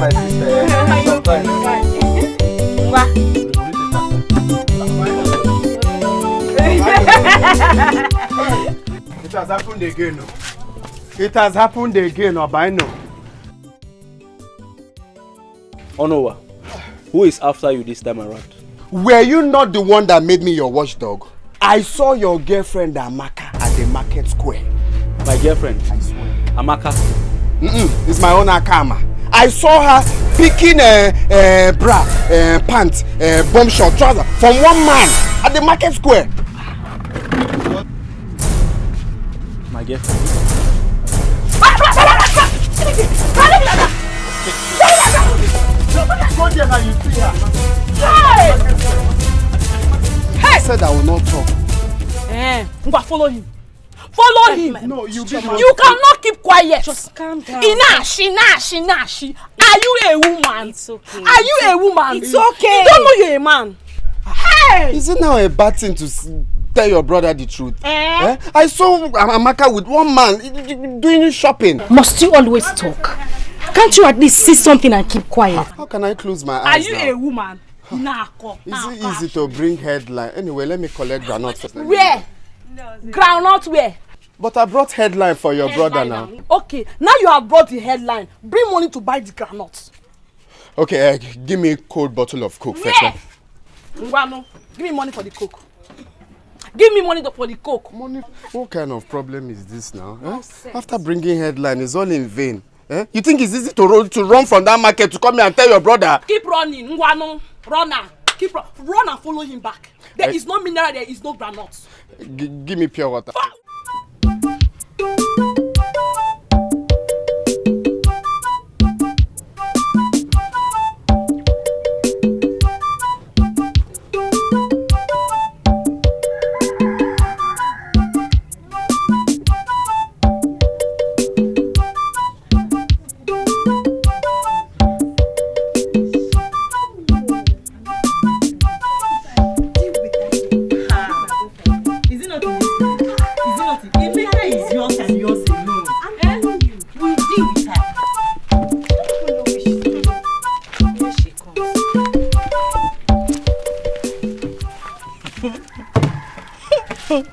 my sister. Sometimes. It has happened again. It has happened again, Obino. Onowa, who is after you this time around? Were you not the one that made me your watchdog? I saw your girlfriend Amaka at the market square. My girlfriend? I swear. Amaka? It's my own Akama. I saw her picking bra, pants, bomb short trouser from one man at the market square. My girlfriend? Go there now, you see her. I said I will not talk. Follow him. Follow him. No, you cannot keep quiet. Just calm down. Inashi. Are you a woman? It's okay. Are you a woman? It's okay. You don't know you're a man. Hey! Is it now a bad thing to tell your brother the truth? I saw Amaka with one man doing shopping. Must you always talk? Can't you at least see something and keep quiet? How can I close my eyes? Are you now? a woman? Is it easy to bring headline? Anyway, let me collect groundnut first. Where? Groundnut where? But I brought headline for your brother now. Okay, now you have brought the headline. Bring money to buy the groundnuts. Okay, give me a cold bottle of Coke first. Ngwano, give me money for the Coke. Give me money for the Coke. Money? What kind of problem is this now? After bringing headline, it's all in vain. You think it's easy to run from that market to come here and tell your brother? Keep running, Ngwano. Run and follow him back. There is no mineral, there is no granules. Give me pure water.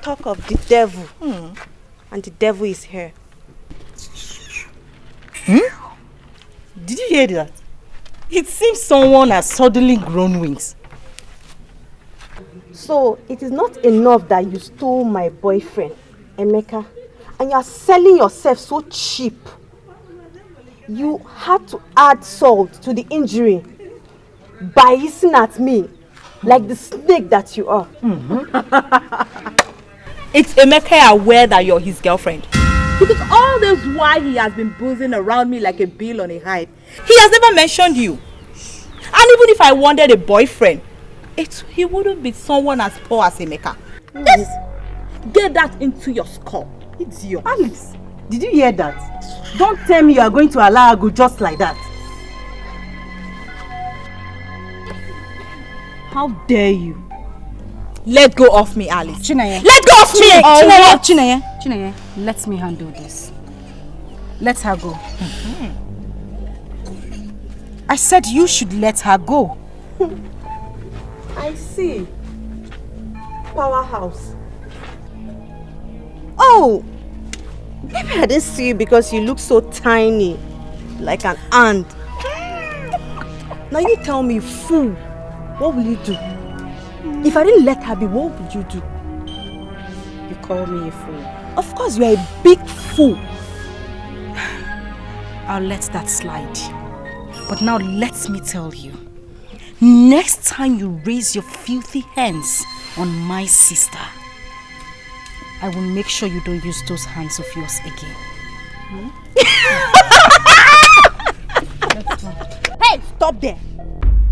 Talk of the devil, and the devil is here. Did you hear that? It seems someone has suddenly grown wings. So it is not enough that you stole my boyfriend, Emeka, and you are selling yourself so cheap. You had to add salt to the injury by hissing at me like the snake that you are. It's Emeka aware that you're his girlfriend? Because all this while he has been boozing around me like a bill on a hide. He has never mentioned you. And even if I wanted a boyfriend, he wouldn't be someone as poor as Emeka. Yes. Get that into your skull. It's yours. Alice, did you hear that? Don't tell me you are going to allow her go just like that. How dare you? Let go of me, Alice. Chineye. Let go of me! Chineye, let me handle this. Let her go. I said you should let her go. I see. Powerhouse. Oh! Maybe I didn't see you because you look so tiny. Like an ant. Now you tell me, fool, what will you do? If I didn't let her be, what would you do? You call me a fool. Of course, you are a big fool. I'll let that slide. But now let me tell you. Next time you raise your filthy hands on my sister, I will make sure you don't use those hands of yours again. Let's go. Hey, stop there.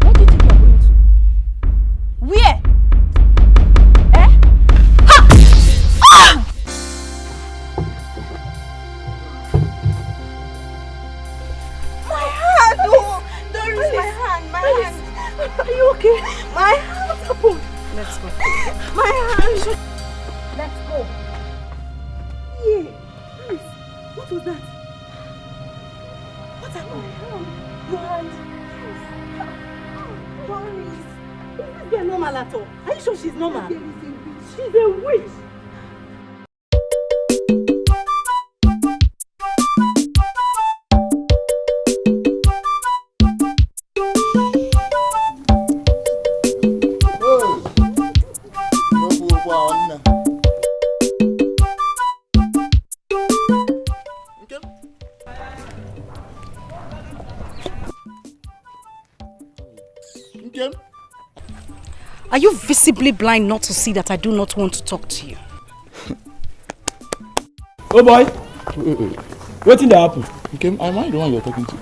Where do you think you're going to? Where? Are you okay? My hand, what's happened? Let's go. My hand. Let's go. Yeah. Alice, what was that? What happened? Your hand. Boris. Is this girl normal at all? Are you sure she's normal? She's a witch. Are you visibly blind not to see that I do not want to talk to you? Oh boy! What did happen? Am I the one you're talking to?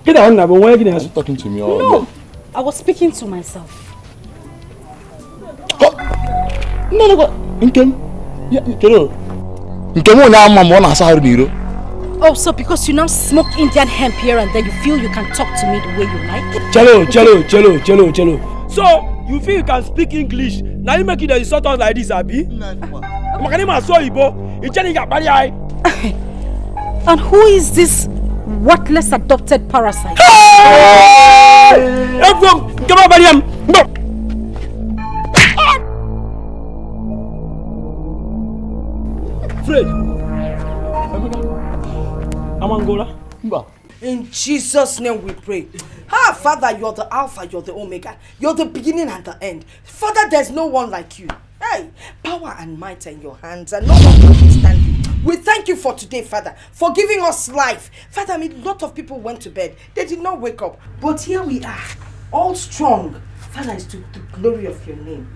Get that one now, but why are you talking to me? No, I was speaking to myself. No. Oh, so because you now smoke Indian hemp here and there, you feel you can talk to me the way you like? Chalo. So, you feel you can speak English? Now you make it the insult us like this, Abi? And who is this worthless adopted parasite? Fred. Amangola. In Jesus' name we pray. Ah, Father, you're the Alpha, you're the Omega. You're the beginning and the end. Father, there's no one like you. Hey, power and might in your hands, and no one can withstand you. We thank you for today, Father, for giving us life. Father, a lot of people went to bed. They did not wake up. But here we are, all strong. Father, it's to the glory of your name.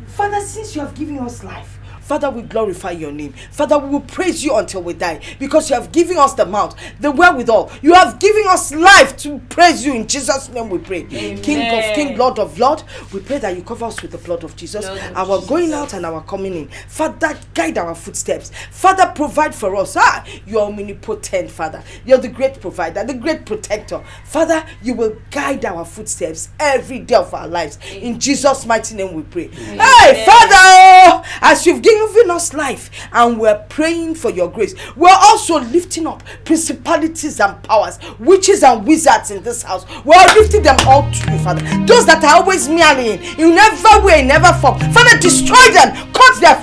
Father, since you have given us life, Father, we glorify your name. Father, we will praise you until we die, because you have given us the mouth, the wherewithal. You have given us life to praise you. In Jesus' name we pray. Amen. King of King, Lord of Lord, we pray that you cover us with the blood of Jesus, our going out and our coming in. Father, guide our footsteps. Father, provide for us. You are omnipotent, Father. You're the great provider, the great protector. Father, you will guide our footsteps every day of our lives. In Jesus' mighty name we pray. Amen. Hey, Father, as you've given us life and we're praying for your grace, we're also lifting up principalities and powers, witches and wizards in this house. We're lifting them all to you, Father. Those that are always meddling in never way, never form, Father, destroy them, cut their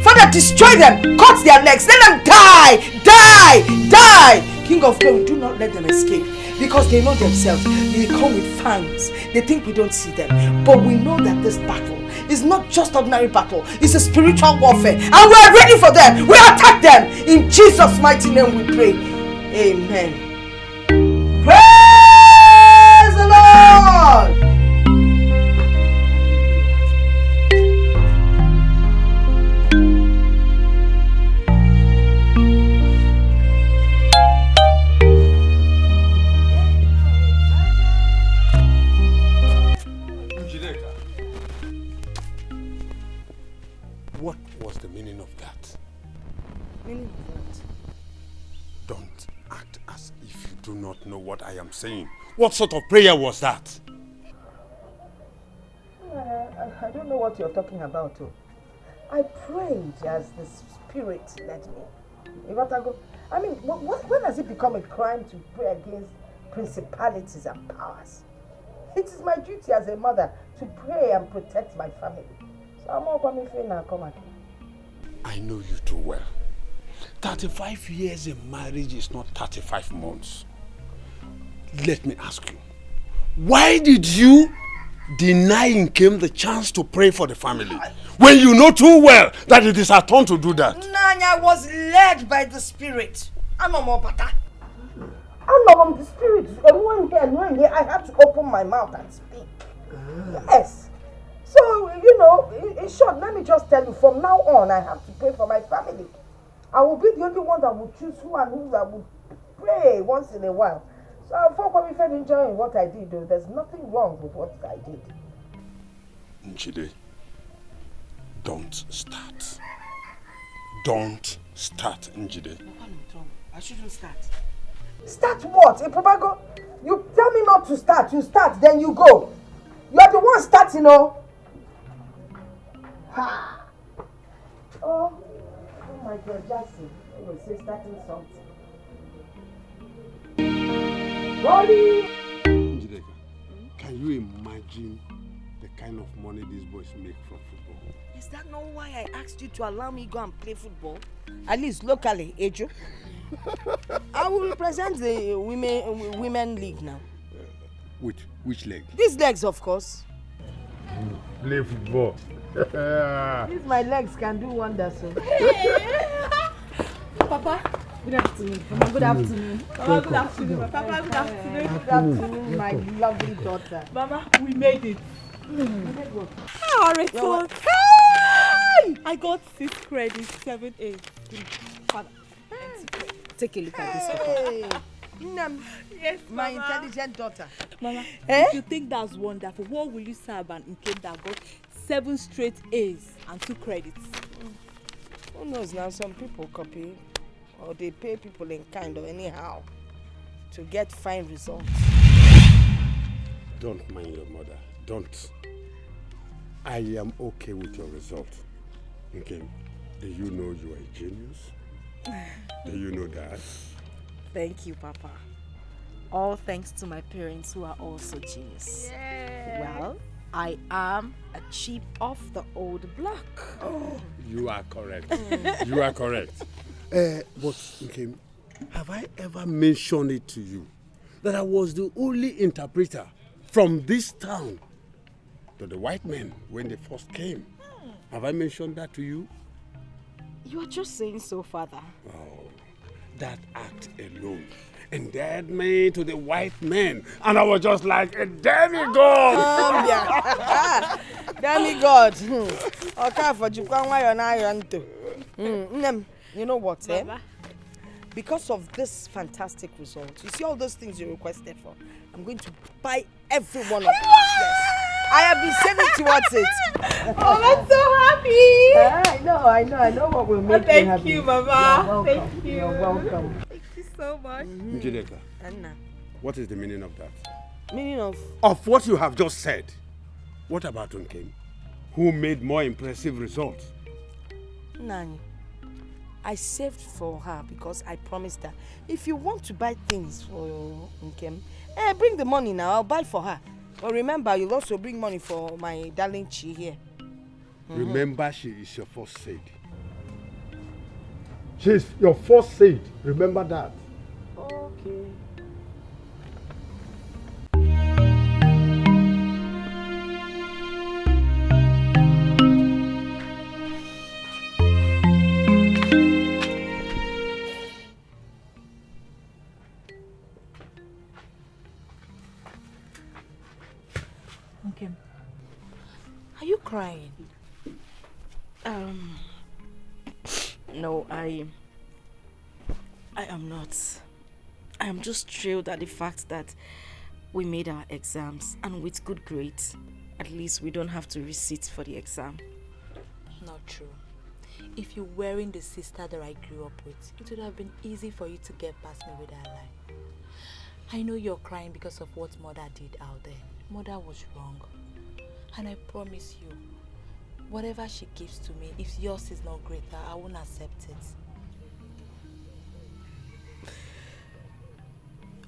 Father, destroy them, cut their legs, let them die. King of glory, do not let them escape, because they know themselves. They come with fangs. They think we don't see them, but we know that this battle is not just ordinary battle. It's a spiritual warfare, and we are ready for them. We attack them. In Jesus' mighty name we pray. Amen. Praise the Lord. What was the meaning of that? Meaning of what? Don't act as if you do not know what I am saying. What sort of prayer was that? I don't know what you're talking about. I prayed as the Spirit led me. I mean, when has it become a crime to pray against principalities and powers? It is my duty as a mother to pray and protect my family. I know you too well. 35 years in marriage is not 35 months. Let me ask you, why did you deny Nkem the chance to pray for the family when you know too well that it is our turn to do that? Nanya was led by the Spirit. I'm not the Spirit. I had to open my mouth and speak. Yes. So, in short, let me just tell you, from now on, I have to pray for my family. I will be the only one that will choose who and who I will pray once in a while. So, I'm probably enjoying what I did, though. There's nothing wrong with what I did. Njide, don't start. Don't start, Njide. I shouldn't start. Start what? Ipobago, you tell me not to start. You start, then you go. You are the one starting, Ha! Oh my God, Jackson. You will say starting something. Njideka, can you imagine the kind of money these boys make from football? Is that not why I asked you to allow me go and play football? At least locally, Ejo. I will represent the women league now. Which leg? These legs, of course. Play football. These my legs can do wonders. So. Papa, good afternoon. Mama, good afternoon. Mama, good afternoon. Papa, good afternoon. Good afternoon, my lovely daughter. Mama, we made it. Our result. I got 6 credits, 7 A's. Father, take a look at this, Papa. Yes, my Mama. intelligent daughter. Mama, if you think that's wonderful, what will you say about Nkem that got 7 straight A's and 2 credits? Who knows now? Some people copy or they pay people in kind or anyhow to get fine results. Don't mind your mother. Don't. I am okay with your result. Okay. Do you know you are a genius? Do you know that? Thank you, Papa. All thanks to my parents who are also genius. Well, I am a chip off the old block. Oh, you are correct. You are correct. But, okay, have I ever mentioned it to you that I was the only interpreter from this town to the white men when they first came? Have I mentioned that to you? You are just saying so, Father. Oh, that act alone endeared me to the white men, and I was just like a demigod. Demigod. Okay, for you know what, eh? Because of this fantastic result, you see all those things you requested for, I'm going to buy every one of them. Yes. I have been saving towards it. Oh, I'm so happy. I know what will make you happy. Thank you, Mama. Thank you. You're welcome. Thank you so much. Njideka, Anna. what is the meaning of that? Meaning of? Of what you have just said. What about Nkem, who made more impressive results? Nani, I saved for her because I promised her, if you want to buy things for Nkem, bring the money now, I'll buy for her. But remember, you'll also bring money for my darling Chi here. Remember, she is your first seed. She's your first seed. Remember that. Okay. Okay. Are you crying? No, I am not. I am just thrilled at the fact that we made our exams, and with good grades, at least we don't have to resit for the exam. Not true. If you weren't the sister that I grew up with, it would have been easy for you to get past me with that lie. I know you're crying because of what Mother did out there. Mother was wrong. And I promise you, whatever she gives to me, if yours is not greater, I won't accept it.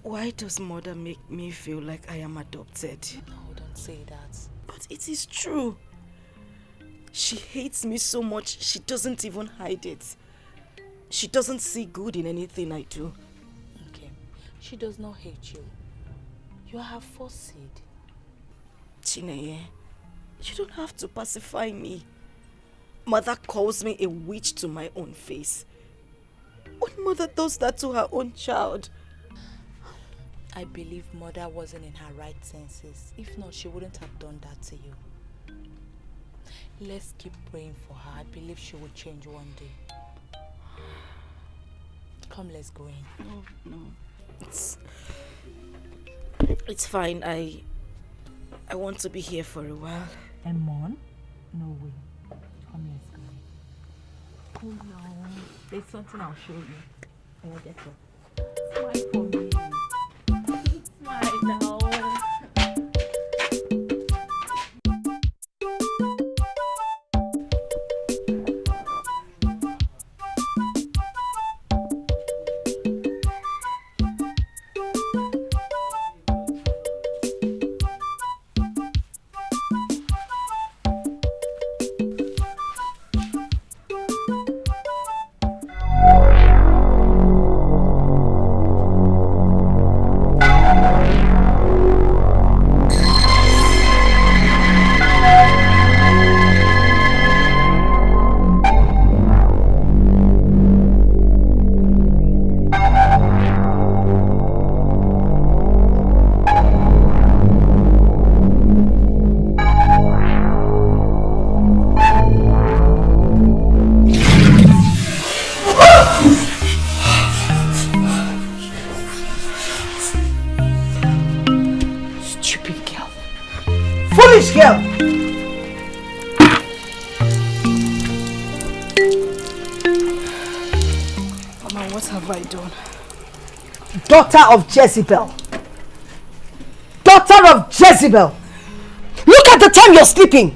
Why does Mother make me feel like I am adopted? No, don't say that. But it is true. She hates me so much, she doesn't even hide it. She doesn't see good in anything I do. Okay, she does not hate you. You are her first seed. Chineye, you don't have to pacify me. Mother calls me a witch to my own face. What mother does that to her own child? I believe Mother wasn't in her right senses. If not, she wouldn't have done that to you. Let's keep praying for her. I believe she will change one day. Come, let's go in. No. It's fine. I want to be here for a while. Emon? No way. Come, let's go in. Oh no. There's something I'll show you. I'll get up. Smile for me. Smile now. girl. Mama, what have I done? Daughter of Jezebel. Daughter of Jezebel. Look at the time you're sleeping.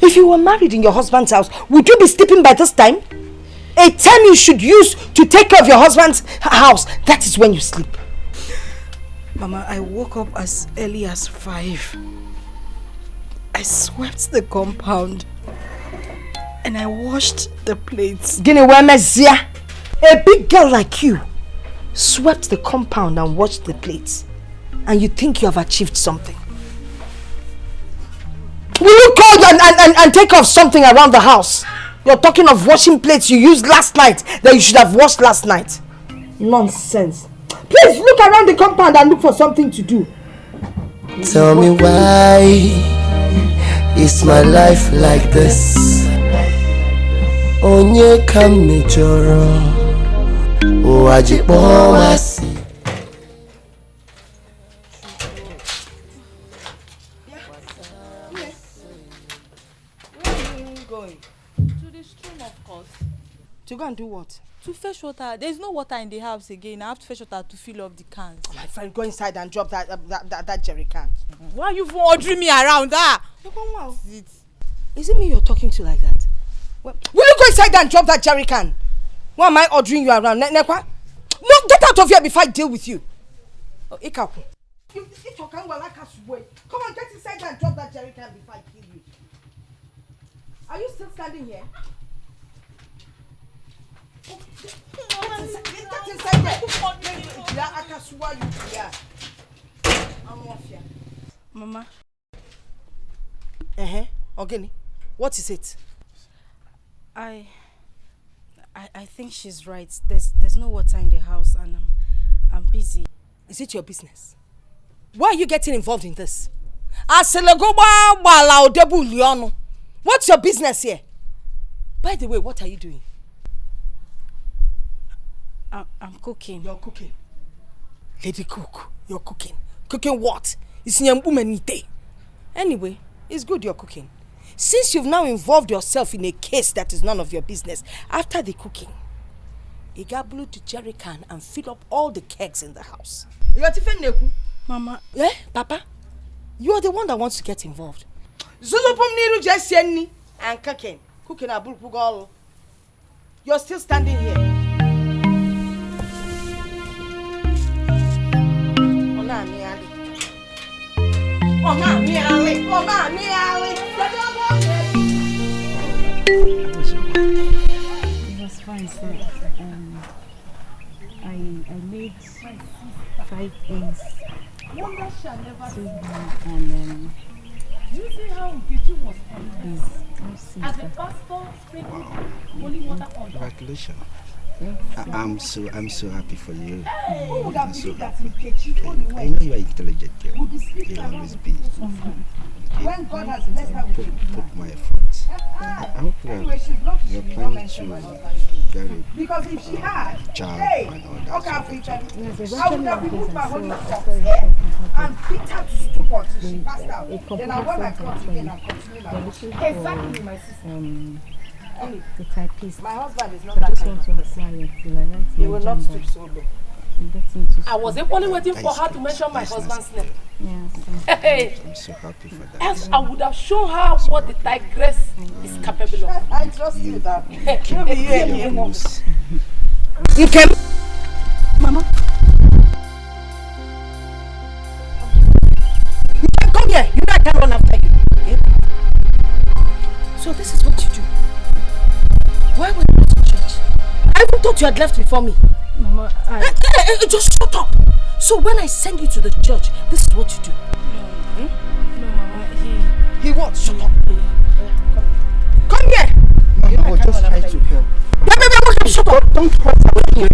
If you were married in your husband's house, would you be sleeping by this time? A time you should use to take care of your husband's house, that is when you sleep. Mama, I woke up as early as 5. I swept the compound and I washed the plates. A big girl like you swept the compound and washed the plates, and you think you have achieved something. Will you go and take off something around the house? You're talking of washing plates you used last night that you should have washed last night. Nonsense. Please look around the compound and look for something to do. Tell me why is my life like this? Onye kamejoro o ajipo wasi. To go and do what? To fetch water. There's no water in the house again. I have to fetch water to fill up the cans. My friend, go inside and drop that jerry can. Why are you ordering me around? Is it me you're talking to like that? Well, will you go inside and drop that jerry can? Why am I ordering you around? No, get out of here before I deal with you. Come on, get inside and drop that jerry can before I kill you. Are you still standing here? Get inside there. Mama. Ogini, what is it? I think she's right. There's no water in the house and I'm busy. Is it your business? Why are you getting involved in this? What's your business here? By the way, what are you doing? I'm cooking. You're cooking. Lady cook, you're cooking. Cooking what? It's nyambumenite. Anyway, it's good you're cooking. Since you've now involved yourself in a case that is none of your business, after the cooking, you got blue to jerry can and fill up all the kegs in the house. Mama. Eh, Papa? You are the one that wants to get involved. And cooking. Cooking a bull. You're still standing here. It was fine, sir. I made 5 eggs. And you see how Gateman was please, as the pastor sprinkled holy water on. Congratulations. I'm so happy for you. Who would have believed that I know you are intelligent girl. You'll always be. When God has blessed her with put my efforts. I hope you're planning to very because if she had, job hey, and all that. I would have removed my holy socks and beat her to stupor till she passed out. Then I went my cloth again and continued my work. Exactly, my sister. the typist. My husband is not that kind of person. He will not stoop so low. I was equally waiting for her to mention my husband's name. Yes, I'm so happy for that. Else I would have shown her what the tigress is capable of. I trust you that. You can, Mama. You can come here. You know I can't run after you. Okay? So this is what you do. Why were you not to church? I even thought you had left before me. Mama, just shut up. So when I send you to the church, this is what you do. No, Mama, he what? Shut up. Come here. Mama, I was just trying to help. Shut up. Don't point at me.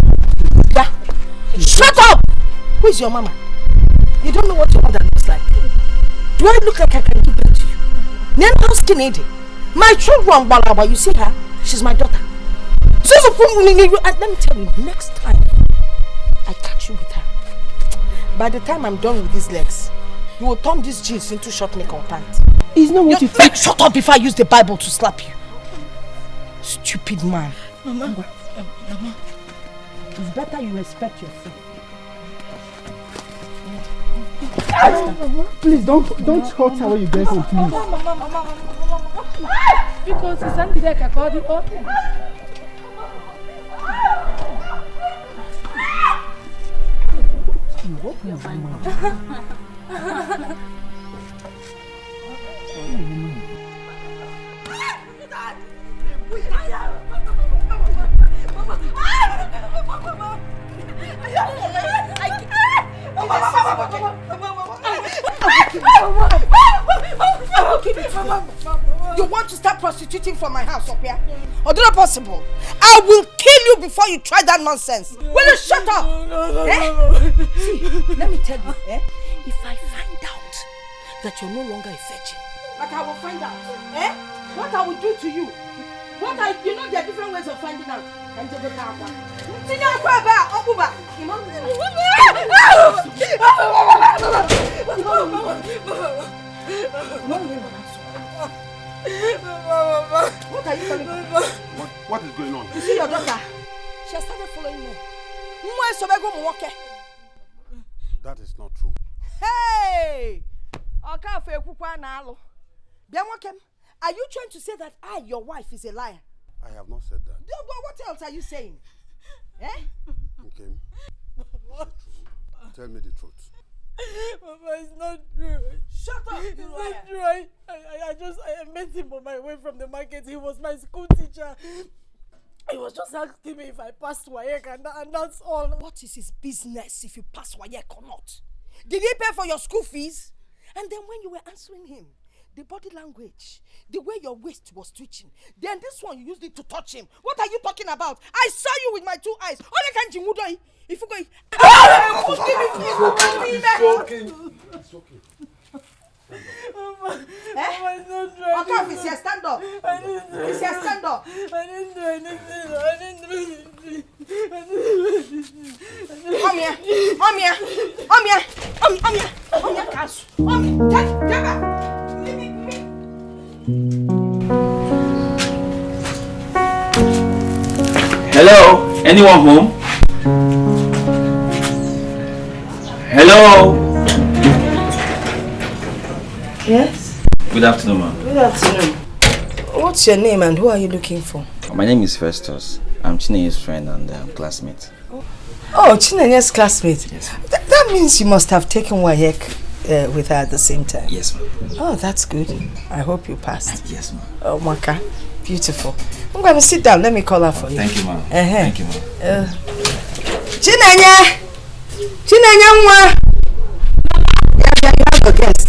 Shut up. Who is your mama? You don't know what your mother looks like. Do I look like I can give birth to you? Then how skinny? My children, Balaba, you see her? She's my daughter. And let me tell you, next time I catch you with her, by the time I'm done with these legs, You will turn these jeans into short neck or pants. It's not what you think. Shut up before I use the Bible to slap you. Stupid man. Mama. Mama. It's better you respect yourself. Please don't hurt her when you get home, please. Because it's Sandy Dikeh called it up. You want to start prostituting from my house up here? Or not possible? I will kill you before you try that nonsense. Will you shut up? See, let me tell you, if I find out that you're no longer a virgin, like I will find out, what I will do to you. You know there are different ways of finding out. What are you telling me? What is going on? You see your daughter? She has started following me. That is not true. Hey! Are you trying to say that I, your wife, is a liar? I have not said that. What else are you saying? Okay. Tell me the truth. Mama, it's not true. Shut up, It's you not liar. true. I met him on my way from the market. He was my school teacher. He was just asking me if I passed WAEC and that's all. What is his business if you pass WAEC or not? Did he pay for your school fees? And then when you were answering him, the body language, the way your waist was twitching, then this one you used it to touch him. What are you talking about? I saw you with my 2 eyes. If you go, It's okay. Mama, it's not true. Okay, it's here, stand up. I didn't do It's here, stand up. I didn't do anything. I didn't do anything. Come here. Come here. Come here. Come here. Come here, Cash. Come here. Get back. Hello? Anyone home? Hello? Yes? Good afternoon, ma'am. Good afternoon. What's your name and who are you looking for? My name is Festus. I'm Chinenye's friend and classmate. Oh, Chinenye's classmate? Yes. That means you must have taken WAEC with her at the same time. Yes, ma'am. Oh, that's good. I hope you passed. Yes, ma'am. Oh, Maka. Beautiful. I'm going to sit down. Let me call her for you. Thank you, ma'am. Thank you, ma'am. Chinenye! Chinenye nwa! Yeah, you have a guest.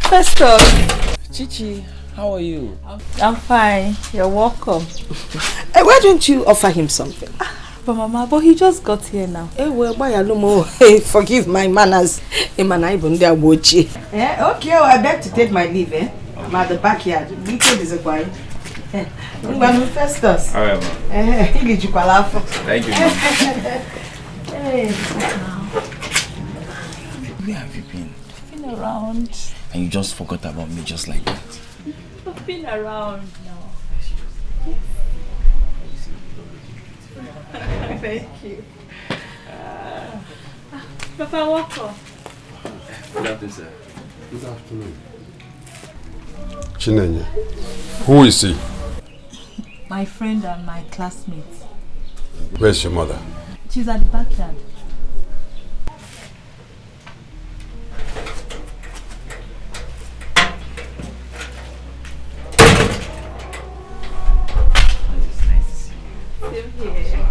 Festus! Chichi, how are you? I'm fine. You're welcome. Hey, why don't you offer him something? But Mama, he just got here now. Forgive my manners. Okay, I beg to take my leave. I'm at the backyard. Festus. All right, ma'am. Thank you, ma'am. Where have you been? I've been around. And you just forgot about me just like that? I've been around now. Thank you. Papa, welcome. Good afternoon, sir. Good afternoon. Chinenye, who is he? My friend and my classmate. Where's your mother? She's at the backyard. It's nice to see you. Same here.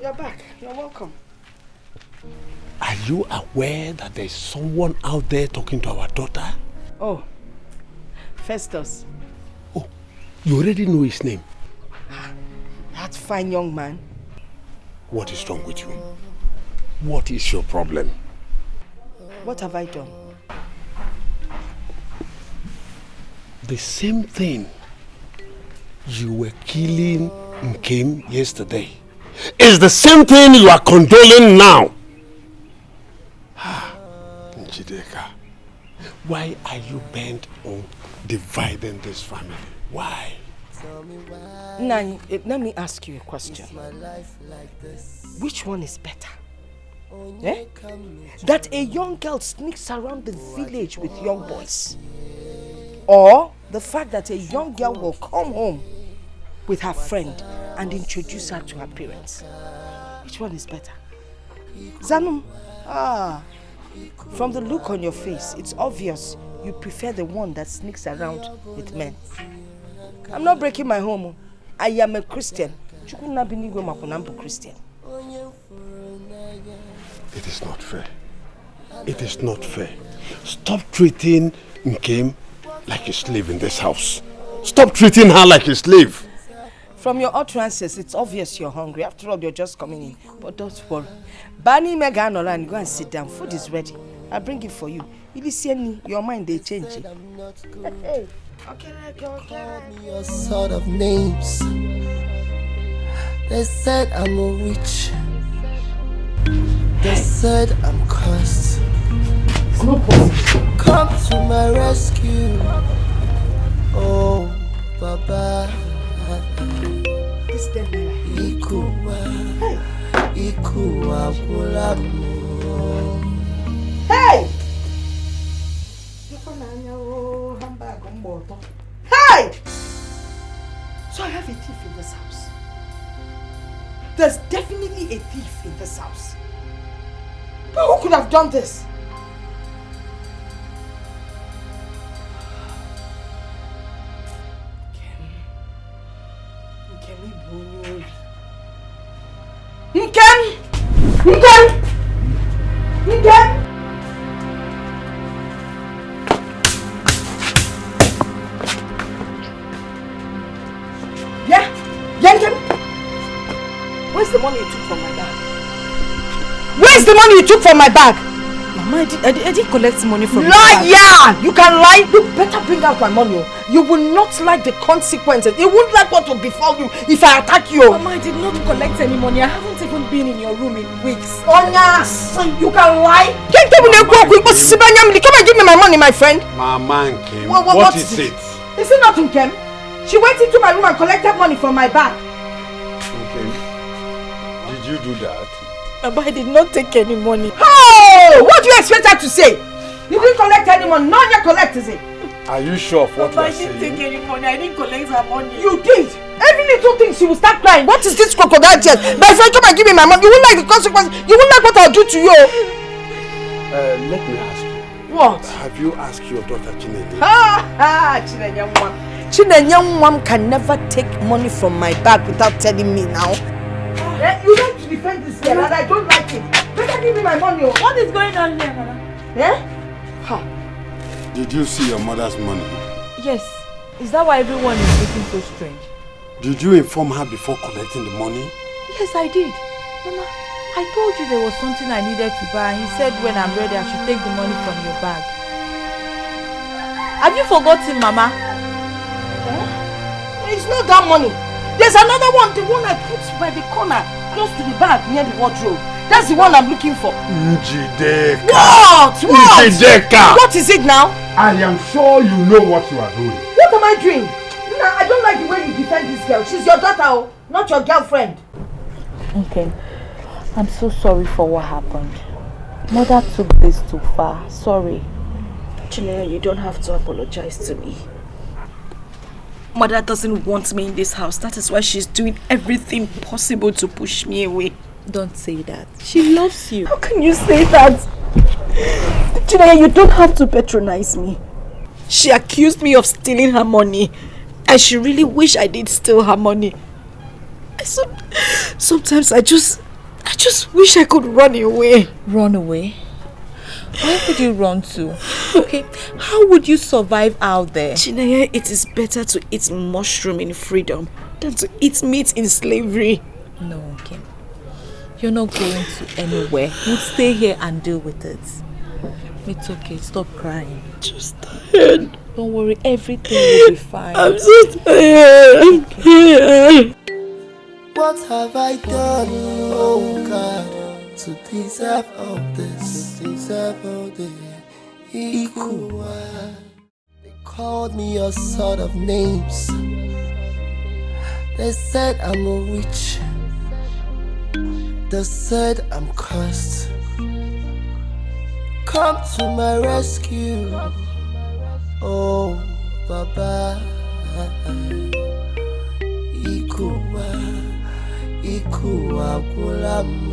You're back. You're welcome. Are you aware that there's someone out there talking to our daughter? Oh, Festus. Oh, you already know his name. That fine young man. What is wrong with you? What is your problem? What have I done? The same thing you were killing Nkem yesterday is the same thing you are condoling now. Njideka, why are you bent on dividing this family? Why? Nani, let me ask you a question. Which one is better? Eh? That a young girl sneaks around the village with young boys? Or the fact that a young girl will come home with her friend and introduce her to her parents? Which one is better? Zanum, from the look on your face, it's obvious you prefer the one that sneaks around with men. I'm not breaking my home. I am a Christian. Christian. It is not fair. It is not fair. Stop treating Nkem like a slave in this house. Stop treating her like a slave. From your utterances, it's obvious you're hungry. After all, you're just coming in. But don't worry. Bani Meganola and go and sit down. Food is ready. I'll bring it for you. You see, your mind, they change it. Hey. Okay. Call me all sort of names. They said I'm a witch. They said I'm cursed. It's not possible. Come to my rescue. Oh, Baba. This damn Ikuwa Kulamu. Hey! Hey! So I have a thief in this house. There's definitely a thief in this house. But who could have done this? Nkem! Yeah, Nkem. Where's the money you took from my bag? Where's the money you took from my bag? Mama, I didn't collect money from your bag. Liar! You can lie. You better bring out my money. You will not like the consequences. You won't like what will befall you if I attack you. Mama, I did not collect any money. I haven't even been in your room in weeks. Onya, you can lie. Come and give me my money, my friend. Mama Nkem, what is it? Is it not Nkem? She went into my room and collected money from my bag. Nkem, did you do that? Mama, I did not take any money. Oh! What do you expect her to say? You didn't collect any money. None you collect, is it? Are you sure of what you are saying? I didn't take any money. I didn't collect her money. You did. Every little thing she will start crying. What is this crocodile tears? My friend, come and give me my money. You won't like the consequences. You won't like what I'll do to you. Let me ask you. What? Have you asked your daughter Chinenye? Chinenye can never take money from my bag without telling me now. You like to defend this girl and I don't like it. Better give me my money. What is going on here, Mama? Did you see your mother's money? Yes. Is that why everyone is looking so strange? Did you inform her before collecting the money? Yes, I did. Mama, I told you there was something I needed to buy and he said when I'm ready I should take the money from your bag. Have you forgotten, Mama? It's not that money. There's another one, the one I put by the corner, close to the bag near the wardrobe. That's the one I'm looking for. Njideka. What? Njideka. What is it now? I am sure you know what you are doing. What am I doing? I don't like the way you defend this girl. She's your daughter, not your girlfriend. Okay. I'm so sorry for what happened. Mother took this too far. Sorry. Chinenye, you don't have to apologize to me. Mother doesn't want me in this house. That is why she's doing everything possible to push me away. Don't say that. She loves you. How can you say that? Chinenye, you don't have to patronize me. She accused me of stealing her money. And she really wished I did steal her money. Sometimes I just wish I could run away. Run away? Where would you run to? Okay, how would you survive out there? Chineye, it is better to eat mushroom in freedom than to eat meat in slavery. No, okay. You're not going to anywhere. We'll stay here and deal with it. It's okay, stop crying. Just tired. Don't worry, everything will be fine. I'm so tired. Okay. What have I done, oh God, to deserve all this? Ikuwa. They called me all sort of names. They said I'm a witch. They said I'm cursed. Come to my rescue, oh Baba. Ikuwa kulamo.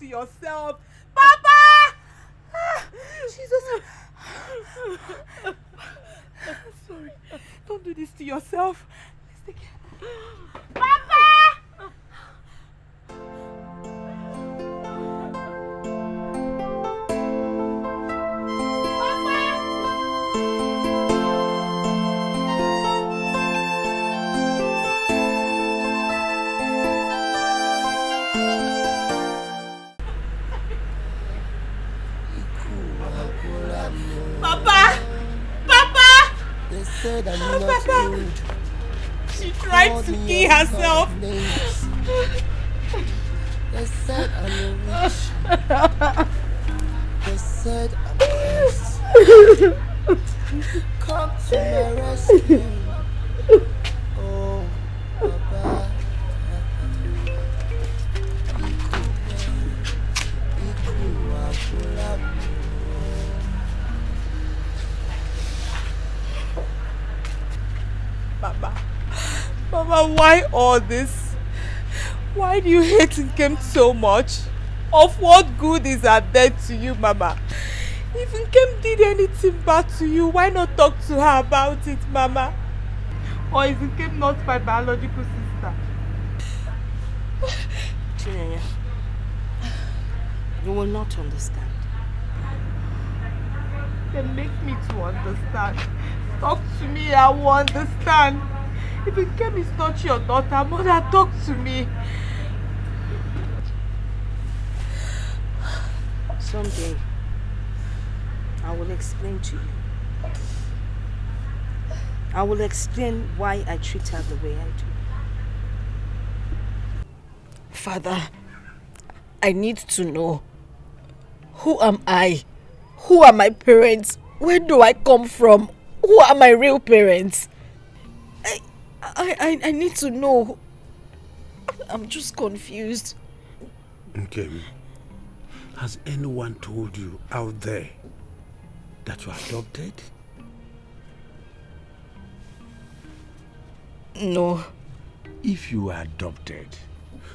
Yourself, Papa! Jesus, sorry. Don't do this to yourself. Let's take care. Papa! Papa! They said I'm not good. She tried to kill herself. They said I'm a witch. They said I'm cursed. Come to my rescue. Oh, Baba. Mama, why all this? Why do you hate Nkem so much? Of what good is her death to you, Mama? If Nkem did anything bad to you, why not talk to her about it, Mama? Or is Nkem not my biological sister? Chinenya, you will not understand. Then make me to understand. Talk to me, I will understand. If Nkem is not your daughter, Mother, talk to me. Someday, I will explain to you. I will explain why I treat her the way I do. Father, I need to know. Who am I? Who are my parents? Where do I come from? Who are my real parents? I need to know. I'm just confused. Okay. Has anyone told you out there that you are adopted? No. If you were adopted,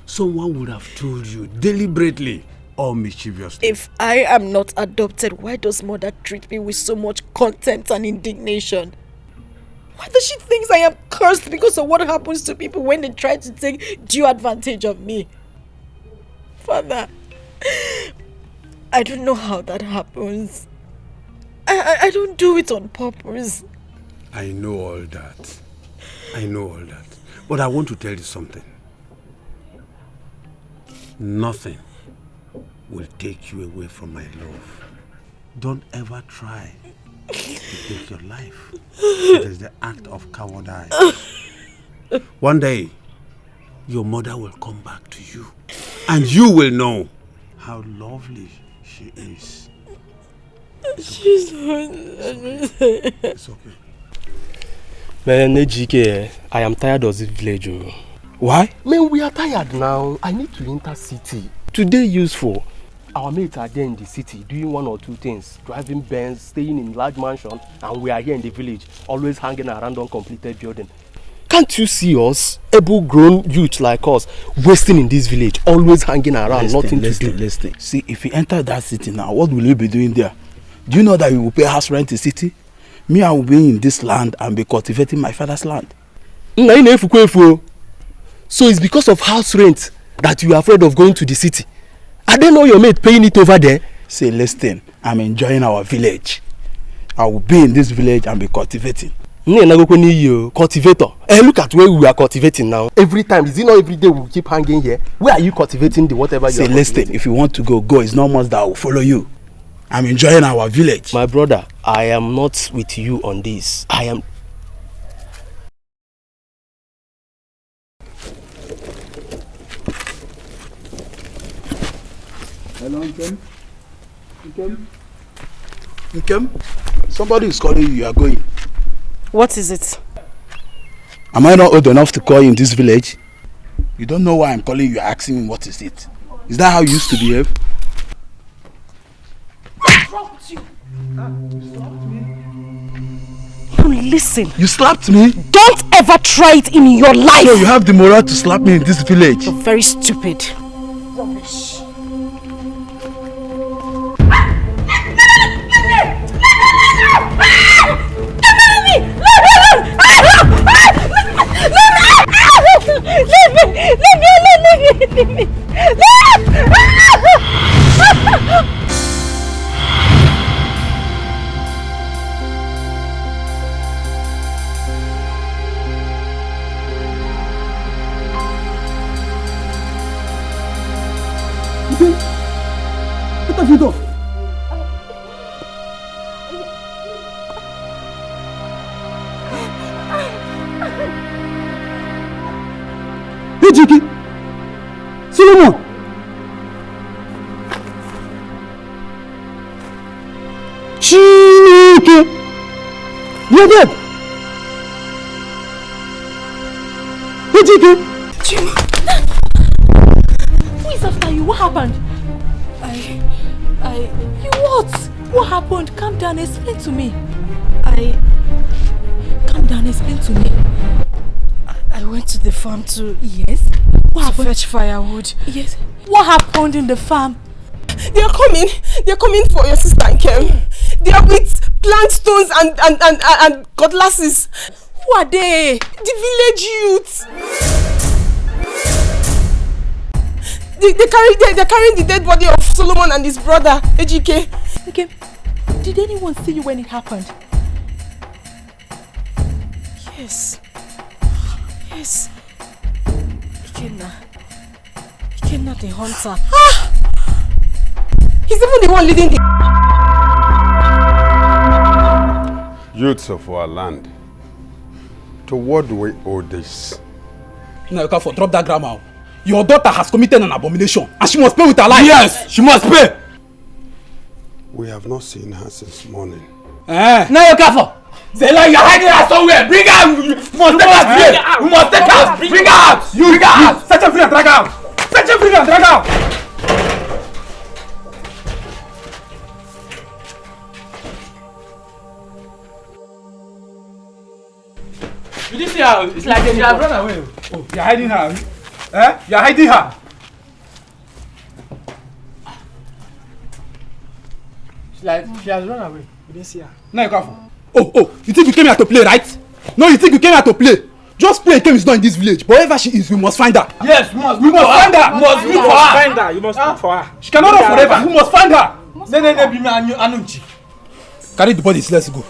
someone would have told you deliberately or mischievously. If I am not adopted, why does Mother treat me with so much contempt and indignation? Why does she think I am cursed because of what happens to people when they try to take due advantage of me? Father, I don't know how that happens. I don't do it on purpose. I know all that. I know all that. But I want to tell you something. Nothing will take you away from my love. Don't ever try to take your life. It is the act of cowardice. One day, your mother will come back to you, and you will know how lovely she is. She's It's okay. Man, Dikeh, I am tired of this village. Why? Man, we are tired now. I need to enter city. Today useful. Our mates are there in the city doing one or two things. Driving Benz, staying in large mansion, and we are here in the village, always hanging around uncompleted building. Can't you see us, able-grown youth like us, wasting in this village, always hanging around, nothing to do? Listen. See, if you enter that city now, what will you be doing there? Do you know that you will pay house rent in the city? Me, I will be in this land and be cultivating my father's land. So it's because of house rent that you are afraid of going to the city? I don't know your mate paying it over there. Say, listen, I'm enjoying our village. I will be in this village and be cultivating. Cultivator. Hey, look at where we are cultivating now. Every time, is it not every day we keep hanging here? Where are you cultivating the whatever you are cultivating? Say, listen, if you want to go, it's not much that I will follow you. I'm enjoying our village. My brother, I am not with you on this. I am... Hello, Nkem? Somebody is calling you. You are going. What is it? Am I not old enough to call you in this village? You don't know why I'm calling you. You're asking me what is it. Is that how you used to behave? Listen. You slapped me? Don't ever try it in your life. So you have the moral to slap me in this village? You're very stupid. Rubbish. Leave me! Ejike! Solomon! Chineke! You're dead! Ejike! Chima! Who is after you? What happened? You what? What happened? Calm down, explain to me. Calm down, explain to me. I went to the farm to... Yes? What happened? Fetch firewood. Yes. What happened in the farm? They are coming. They are coming for your sister and Kem. They are with plant stones and cutlasses. Who are they? The village youth. They're carrying the dead body of Solomon and his brother, Ejike. Okay. Did anyone see you when it happened? Yes. Yes. Ikenna the hunter. He's even the one leading the... Youths of our land, to what do we owe this? Now you can't drop that grammar. Your daughter has committed an abomination and she must pay with her life. Yes, she must pay. We have not seen her since morning. Now you can't. Say like you're hiding her somewhere. Bring her out. You must take her here. You must take her. Bring her out. Bring her out. Set her free and drag her out. Set her free and drag her out. You didn't see her. It's like she has run away. Oh, you're hiding her. Eh? You're hiding her. It's like she has run away. You didn't see her. Now you can't. Oh, you think you came here to play, right? No, you think you came here to play? Just play Kem is not in this village. But wherever she is, we must find her. Yes, we must find her. We must look for her. Find her. You must look for her. She cannot run forever. We must find her. Carry the bodies, let's go.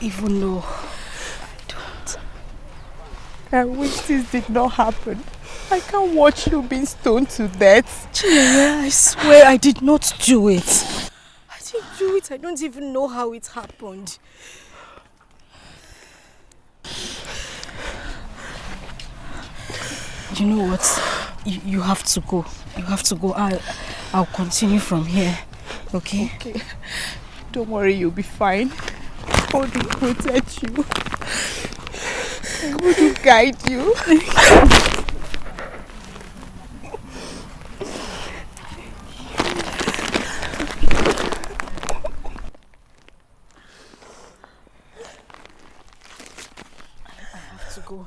Even know. I wish this did not happen. I can't watch you being stoned to death. Chinenye, I swear I did not do it. I didn't do it. I don't even know how it happened. You know what? You have to go. You have to go. I'll continue from here. Okay? Okay. Don't worry, you'll be fine. God will protect you. God will guide you. I have to go.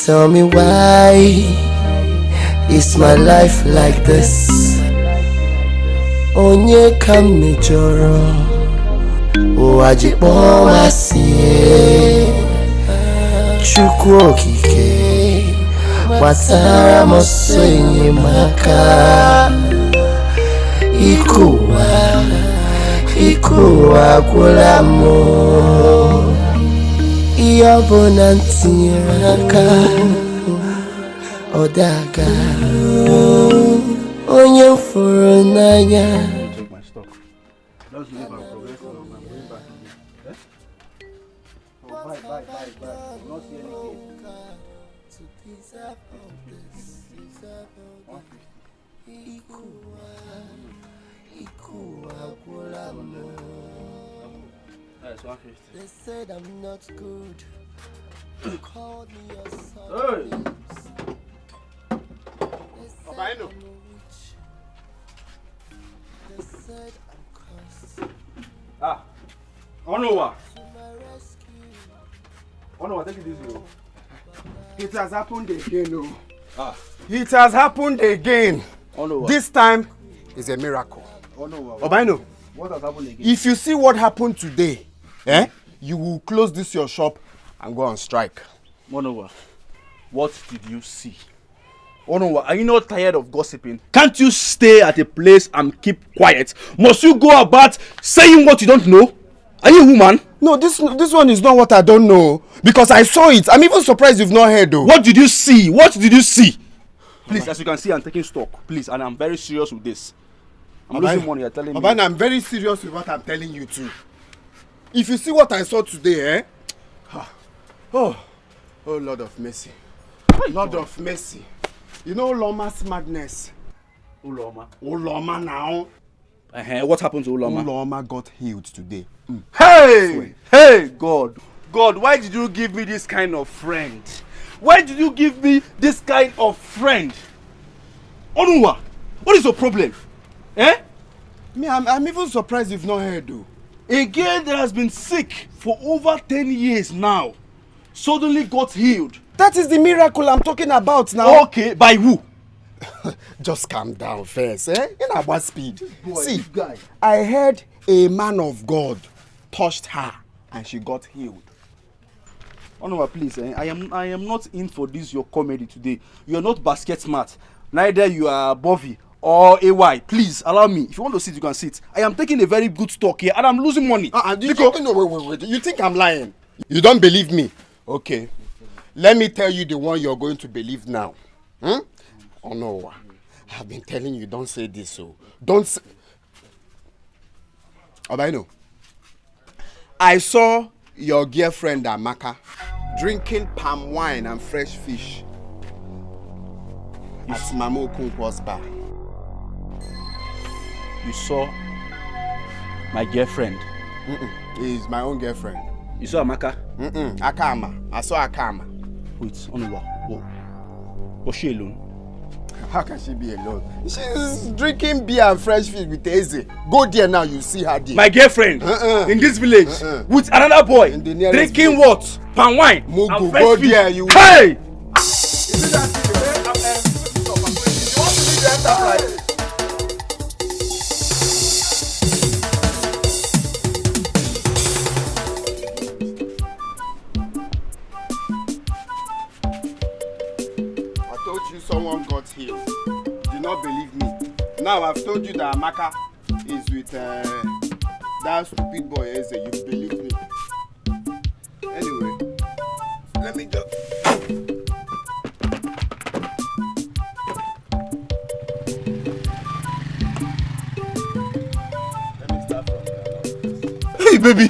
Tell me why is my life like this? Onye kame joro Owajipo masie Chukwu okike Wasara mosenye maka Ikuwa kulamo Iyobona ntiraka Odaga Onye mfuru n'anya. Take my stock. Just leave and progress now. I'm going back again. Eh? Oh, bye. I will not see any game. That's 150. They said I'm not good. They called me a son. Hey! Papa, I know. They said I'm cursed. Ah! Onowa! Onowa, take it easy. It has happened again, oh. Ah. It has happened again. Onowa. This time is a miracle. Onowa. Obaino, What has happened again? if you see what happened today, you will close this your shop and go on strike. Onowa, what did you see? Onowa, are you not tired of gossiping? Can't you stay at a place and keep quiet? Must you go about saying what you don't know? Are you a woman? No, this one is not what I don't know. Because I saw it. I'm even surprised you've not heard though. What did you see? What did you see? Please, as you can see, I'm taking stock. Please, and I'm very serious with this. I'm losing money, you're telling me. Obaino, I'm very serious with what I'm telling you too. If you see what I saw today, Oh Lord of mercy. Lord of mercy. You know Uloma's madness? Uloma. Uloma now. What happened to Uloma? Uloma got healed today. Hey, God, why did you give me this kind of friend? Why did you give me this kind of friend? Onuwa, what is your problem? Me, I'm even surprised you've not heard though. A girl that has been sick for over 10 years now suddenly got healed. That is the miracle I'm talking about now. Okay, by who? Just calm down first, In our speed. See, I heard a man of God touched her and she got healed. Onuwa, please, I am not in for this your comedy today. You are not basket smart. Neither you are Bovy or AY. Please allow me. If you want to sit, you can sit. I am taking a very good stock here and I'm losing money. Wait. You think I'm lying? You don't believe me? Okay. Let me tell you the one you're going to believe now. Oh no. I've been telling you, don't say this, so don't say. Obaino, I saw your girlfriend Amaka drinking palm wine and fresh fish at Mamo Kunkwa's bar. You saw my girlfriend? It's my own girlfriend. You saw Amaka? Akama. I saw Akama. Wait, Onuwa. Was she alone? How can she be alone? She's drinking beer and fresh fish with Eze. Go there now, you see her there. My girlfriend in this village with another boy drinking village. What? Palm wine Mugu, and fresh go fish. there, you. Hey! Someone got healed. You do not believe me. Now I've told you that Amaka is with that stupid boy Eze. You believe me. Anyway, let me go. Let me start from there. Hey, baby.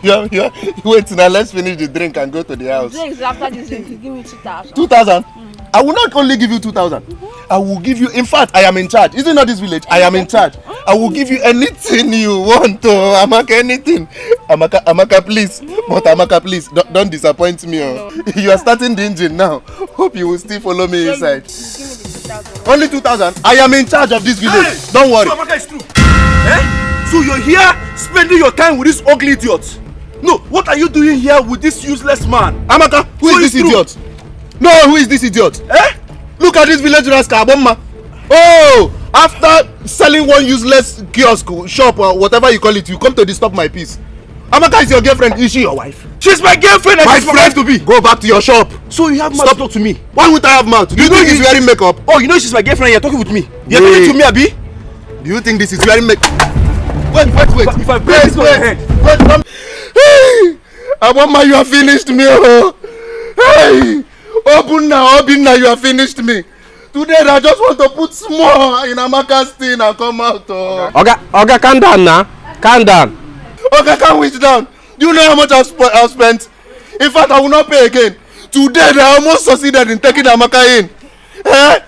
You wait now. Let's finish the drink and go to the house. Drinks after this drink, you give me 2,000. 2,000? I will not only give you 2,000. I will give you. In fact, I am in charge. Is it not this village? I am in charge. I will give you anything you want. Amaka, anything. Amaka, please. But Amaka, please, don't disappoint me. You are starting the engine now. Hope you will still follow me inside. Only 2,000. I am in charge of this village. Hey, don't worry. So Amaka is true. So you're here spending your time with this ugly idiot? No, what are you doing here with this useless man? Amaka, who is this idiot? No, who is this idiot? Eh? Look at this village rascal, Abomma. Oh, after selling one useless kiosk, shop, or whatever you call it, you come to disturb my peace. Amaka is your girlfriend. Is she your wife? She's my girlfriend. My friend to be. Go back to your shop. So you have mouth to talk to me? Why would I have mouth? Do you think he's wearing makeup? Oh, you know she's my girlfriend and you're talking with me. You're talking to me, Abi? Do you think this is wearing makeup? Wait. If I break this on your head. Wait, come. Hey! Aboma, you have finished me. Oh. Hey! Obinna, you have finished me. Today I just want to put small in Amaka's thing and come out. Oh. Oga, calm down now. Calm down. Okay, calm wish down. Do you know how much I've spent? In fact, I will not pay again. Today they almost succeeded in taking Amaka in. Eh?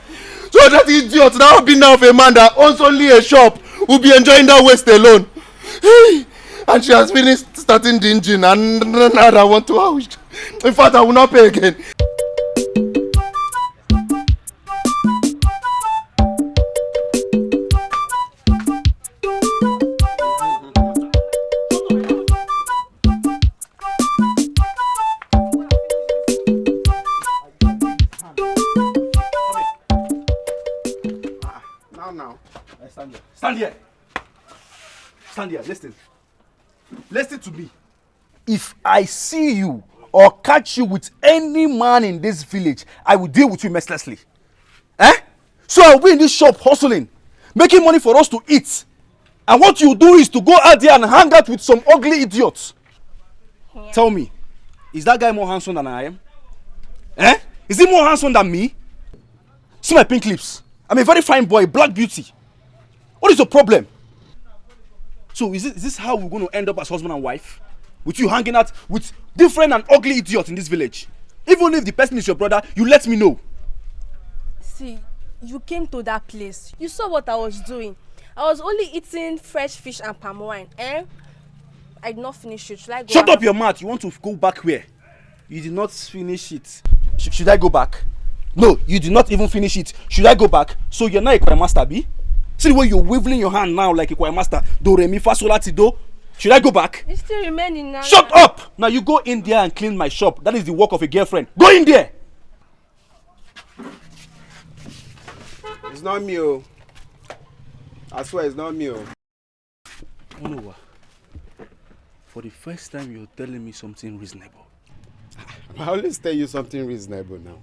So that idiot now been now of a man that owns only a shop will be enjoying that waste alone. And she has finished starting the engine and now I want to. In fact, I will not pay again. Stand here, listen. Listen to me. If I see you or catch you with any man in this village, I will deal with you mercilessly. Eh? So I'll be in this shop hustling, making money for us to eat. And what you do is to go out there and hang out with some ugly idiots. Yeah. Tell me, is that guy more handsome than I am? Eh? Is he more handsome than me? See my pink lips. I'm a very fine boy, black beauty. What is your problem? So is this how we're going to end up as husband and wife? With you hanging out with different and ugly idiots in this village? Even if the person is your brother, you let me know. See, you came to that place. You saw what I was doing. I was only eating fresh fish and palm wine. Eh? I did not finish it. Should I go? Shut up your mouth. You want to go back where? You did not finish it. Should I go back? No, you did not even finish it. Should I go back? So you're not a choir master, B? See the way you're waving your hand now like a choir master. Do, re, mi, fa, sol, la, ti, do. Should I go back? You still remaining now. Shut up! Now you go in there and clean my shop. That is the work of a girlfriend. Go in there! It's not me, oh. I swear it's not me, oh. You know what? For the first time you're telling me something reasonable. I always tell you something reasonable now.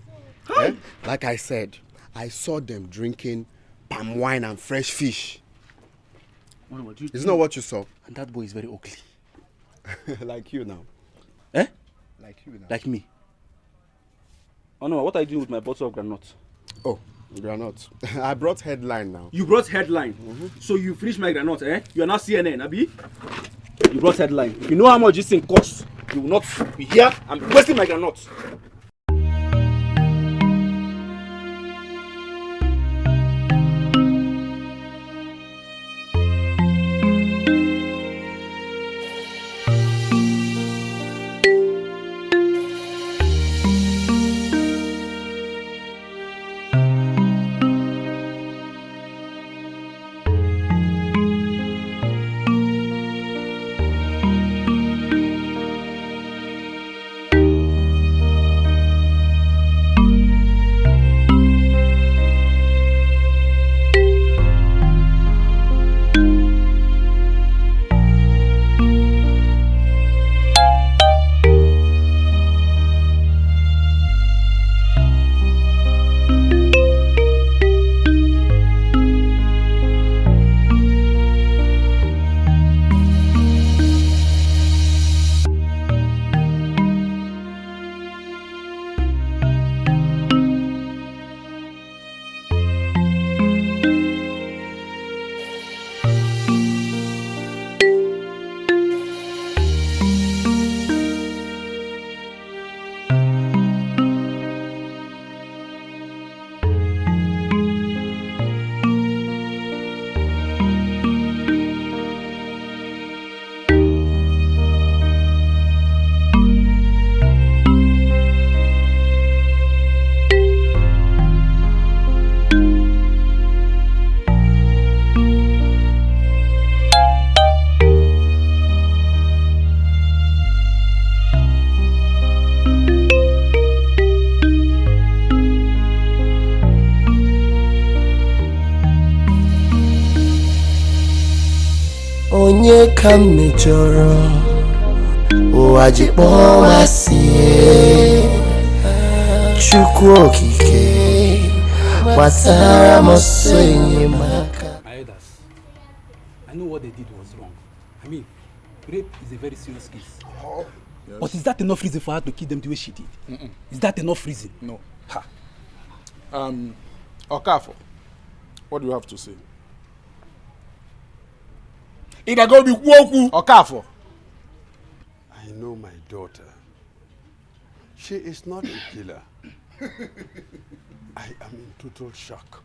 Eh? Like I said, I saw them drinking palm wine and fresh fish. It's not what you saw. And that boy is very ugly. Like you now. Eh? Like you now. Like me. Oh no, what are you doing with my bottle of granite? Oh, granite. I brought headline now. You brought headline? So you finished my granite, eh? You are not CNN, Abi? You brought headline. You know how much this thing costs. You will not be here. I'm wasting my granite. onye ka m mejọrọ ụwa masie Chukwu okike gbasara m ọsọ enyemaka. My elders, I know what they did was wrong. I mean, rape is a very serious case. Oh, yes. But is that enough reason for her to kill them the way she did? Is that enough reason? No. Ha. Okafo, what do you have to say? Okafo. I know my daughter. She is not a killer. I am in total shock.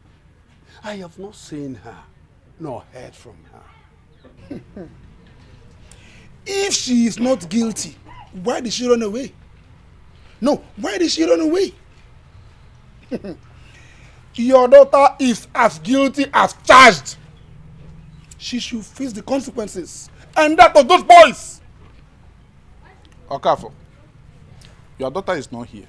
I have not seen her, nor heard from her. If she is not guilty, why did she run away? No, why did she run away? Your daughter is as guilty as charged. She should face the consequences. And that of those boys. Okafo, your daughter is not here.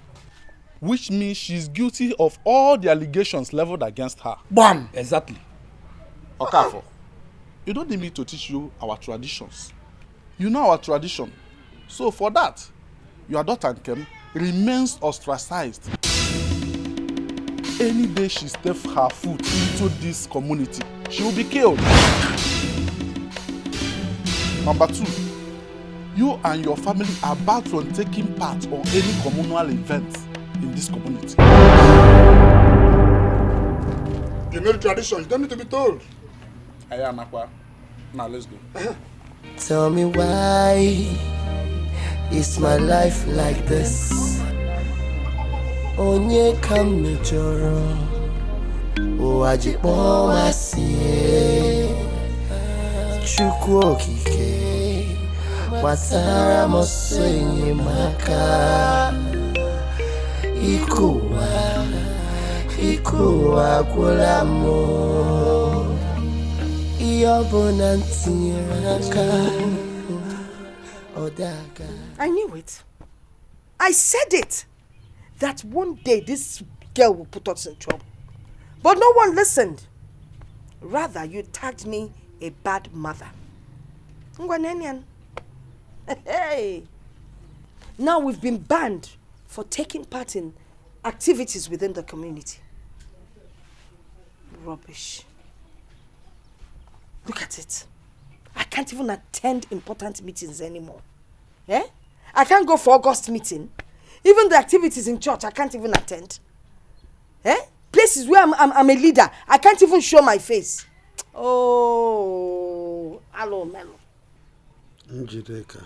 Which means she's guilty of all the allegations leveled against her. Bam! Exactly. Okafo, you don't need me to teach you our traditions. You know our tradition. So for that, your daughter Nkem remains ostracized. Any day she steps her foot into this community, she will be killed. Number 2, you and your family are barred from taking part on any communal event in this community. You know the tradition, you don't need to be told. Ayanakwa. Now let's go. Tell me why is my life like this? Onye ka m mejọrọ ụwa masie Chukwu okike gbasara m ọsọ enyemaka. Ikuwa gwụla m ihe ọbụla ntinyere aka ọdaga. I knew it. I said it. That one day this girl will put us in trouble. But no one listened. Rather, you tagged me a bad mother. Ngwanenyan. Hey. Now we've been banned for taking part in activities within the community. Rubbish. Look at it. I can't even attend important meetings anymore. Eh? I can't go for August meeting. Even the activities in church, I can't even attend. Eh? Places where I'm a leader, I can't even show my face. Oh, hello, Melo. Njideka,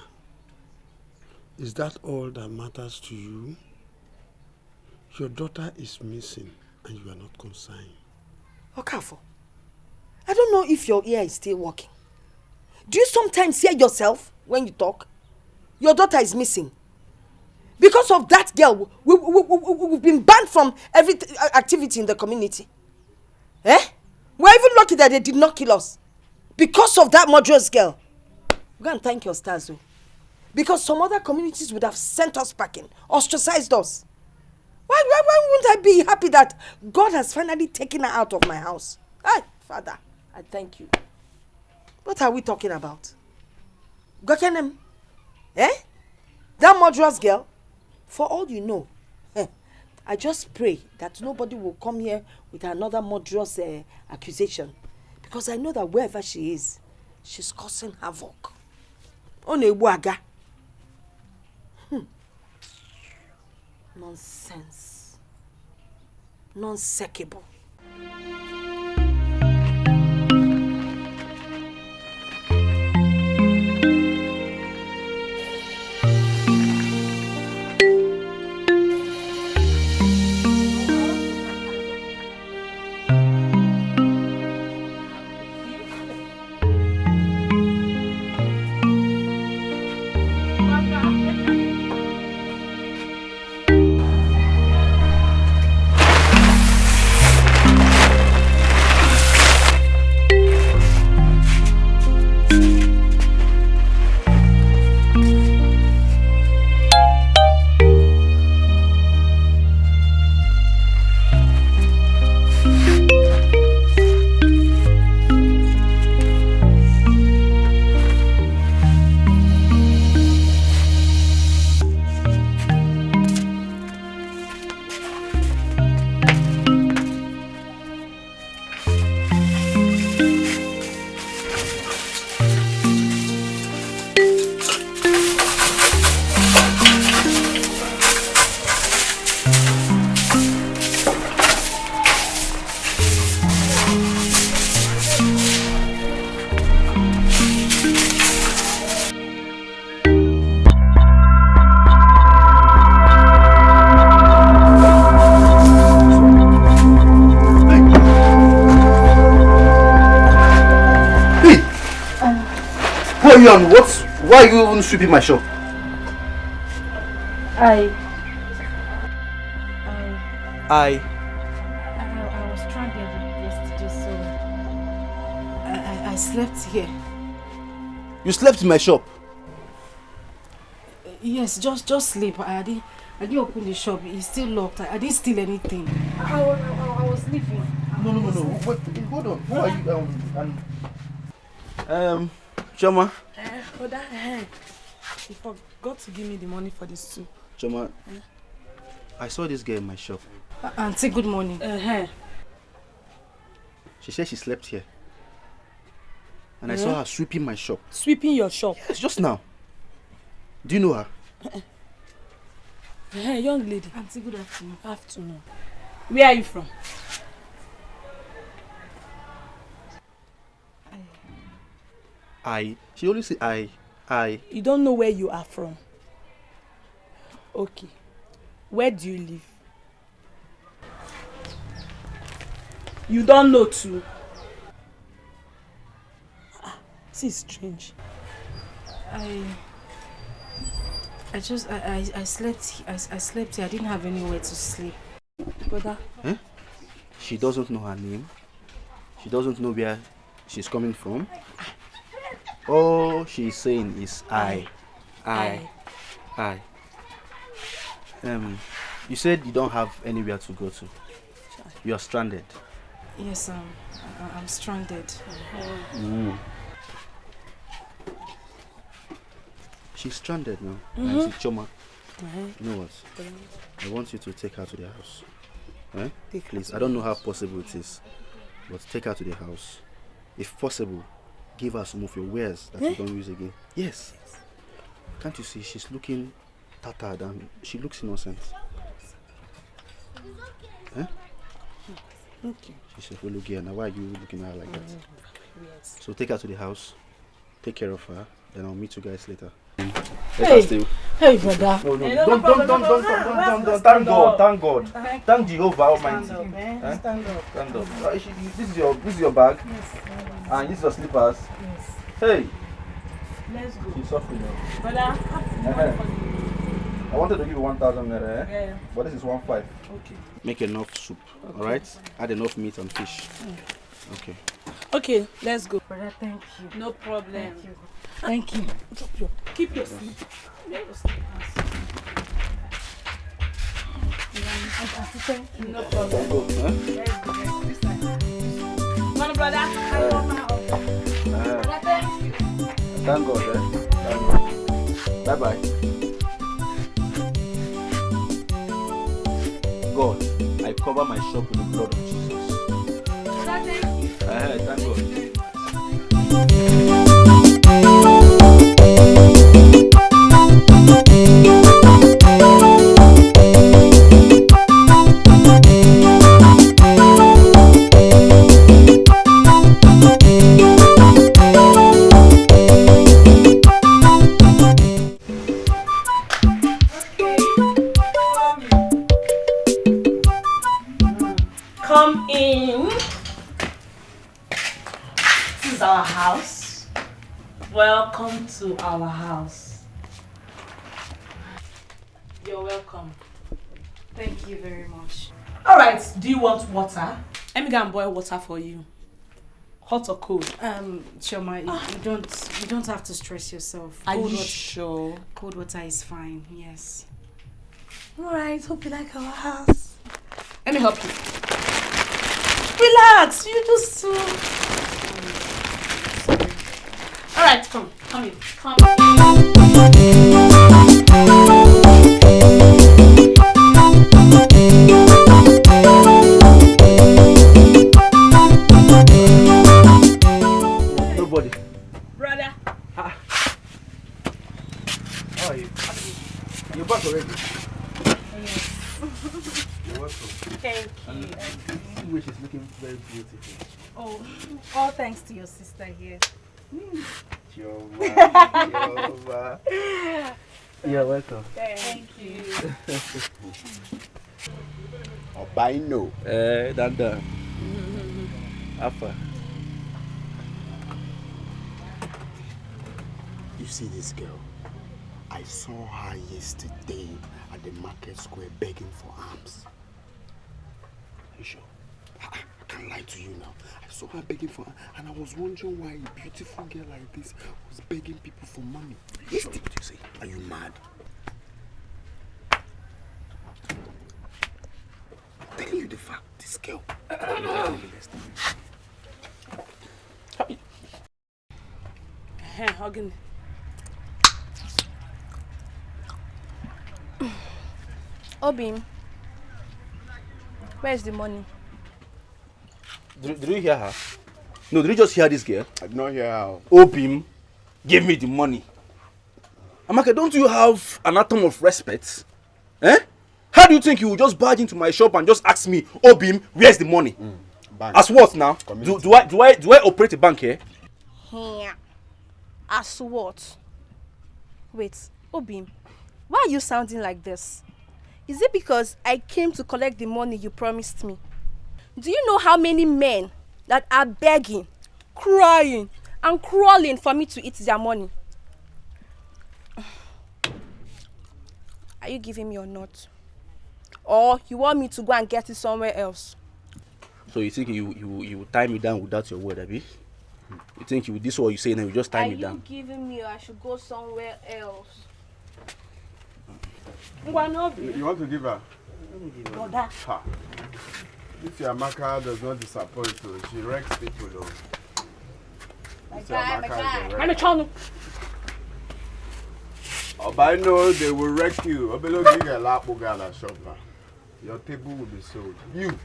is that all that matters to you? Your daughter is missing and you are not concerned. Okafo, I don't know if your ear is still working. Do you sometimes hear yourself when you talk? Your daughter is missing. Because of that girl, we've been banned from every activity in the community. Eh? We're even lucky that they did not kill us. Because of that murderous girl. Go and thank your stars, though. Because some other communities would have sent us packing, ostracized us. Why wouldn't I be happy that God has finally taken her out of my house? Hey, Father, I thank you. What are we talking about? Gokenem? Eh? That murderous girl? For all you know, I just pray that nobody will come here with another murderous accusation. Because I know that wherever she is, she's causing havoc. Onebuaga. Nonsense. Non-seckable. Why are you even sweeping my shop? I was stranded yesterday, so I slept here. You slept in my shop? Yes, just sleep. I didn't open the shop. It's still locked. I didn't steal anything. I was sleeping. No. Wait, hold on. Who are you? Choma. Brother, you forgot to give me the money for this too. Choma, I saw this girl in my shop. Auntie, good morning. She said she slept here. And I saw her sweeping my shop. Sweeping your shop? Yes, just now. Do you know her? Young lady. Auntie, good afternoon. Afternoon. Where are you from? She only say I. You don't know where you are from. Okay. Where do you live? You don't know too. This is strange. I slept here. I didn't have anywhere to sleep. Brother. She doesn't know her name. She doesn't know where she's coming from. All she's saying is I. You said you don't have anywhere to go to. You're stranded. Yes, I'm stranded. She's stranded now. Choma. You know what? I want you to take her to the house. Please, I don't know how possible it is, but take her to the house. If possible, give her some of your wares that you don't use again. Yes. Can't you see she's looking tattered and she looks innocent? Okay. She's a fellow girl. Now why are you looking at her like that? Yes. So take her to the house, take care of her, then I'll meet you guys later. Hey, brother. No, don't. Thank God. Thank Jehovah Almighty. Stand up. This is your bag. Yes. And this is your slippers. Yes. Hey. Let's go. She's suffering now. Brother, I wanted to give you 1,000 naira, Yeah. but this is 1,500. Okay. Make enough soup, alright? Add enough meat and fish. Okay. Okay, let's go. Brother, thank you. No problem. Thank you. Keep your sleep. No problem. Let's go. Come on, brother. Thank God, Bye-bye. God, I cover my shop with the blood of Jesus. Thank God. Come in. This is our house. Welcome to our house. You're welcome. Thank you very much. Alright, do you want water? Let me go and boil water for you. Hot or cold? Choma, you don't have to stress yourself. Are you sure? Cold water is fine, yes. Alright, hope you like our house. Let me help you. Relax, you just Alright, come in. Nobody. Brother. How are you? You're back already? Yes. You're welcome. Thank you. The way she's looking very beautiful. Oh, all thanks to your sister here. Jehovah. You're welcome. Thank you. Obino. Danda. Alpha. You see this girl? I saw her yesterday at the market square begging for alms. You sure? I can't lie to you now. I saw her begging for alms, and I was wondering why a beautiful girl like this was begging people for money. Listen, what you say? Are you mad? I'm telling you the fact. This girl. Hugging. Obim, where's the money? Did you hear her? No, did you just hear this girl? I did not hear her. Obim gave me the money. Amaka, don't you have an atom of respect? Eh? How do you think you will just barge into my shop and just ask me, Obim, where's the money? Bank. As what now? Do I operate a bank here? Yeah. As what? Wait, Obim, why are you sounding like this? Is it because I came to collect the money you promised me? Do you know how many men that are begging, crying, and crawling for me to eat their money? Are you giving me or not? Or you want me to go and get it somewhere else? So you think you will tie me down without your word, Abi? You think you this is what you say now, you just tie me down? Are you giving me or I should go somewhere else? You want to give her? Brother. Ha. This Amaka does not disappoint, so she wrecks people though. My This guy. Amaka is a I'm a wreck. channel. Oh, but I know they will wreck you. Obelo give a lap bugala shop now. Your table will be sold. You.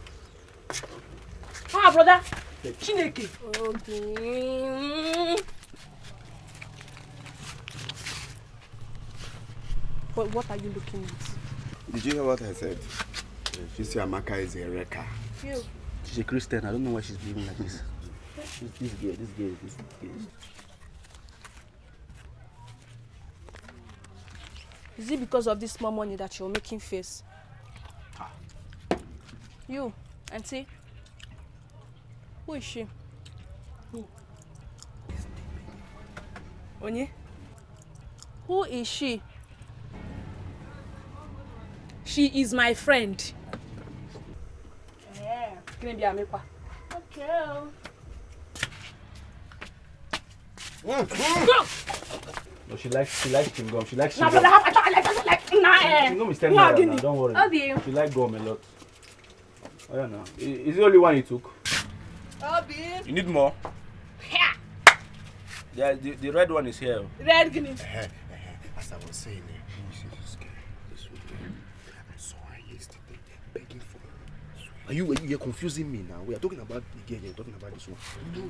Ah, brother. Chineke. Okay. But what are you looking at? Did you hear what I said? This Amaka is a wrecker. You. She's a Christian. I don't know why she's behaving like this. This girl. Is it because of this small money that you're making face? You, auntie. Who is she? Who? Onye? Who is she? She is my friend. Yeah. Okay. No, she likes chewing gum. She likes No, chewing but gum. I like Chewing gum is 10 naira now, don't worry. Obi. She likes gum a lot. I don't know. Is the only one you took? Obi. You need more? Yeah, the red one is here. Red guinea. As I was saying, you see this girl, this woman. I saw her yesterday begging for her. You're confusing me now. We are talking about the girl, you're talking about this one. No,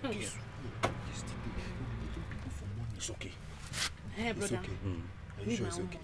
this one. Yesterday, begging people for money. It's okay. Hey, It's brother. okay. Are you sure it's okay?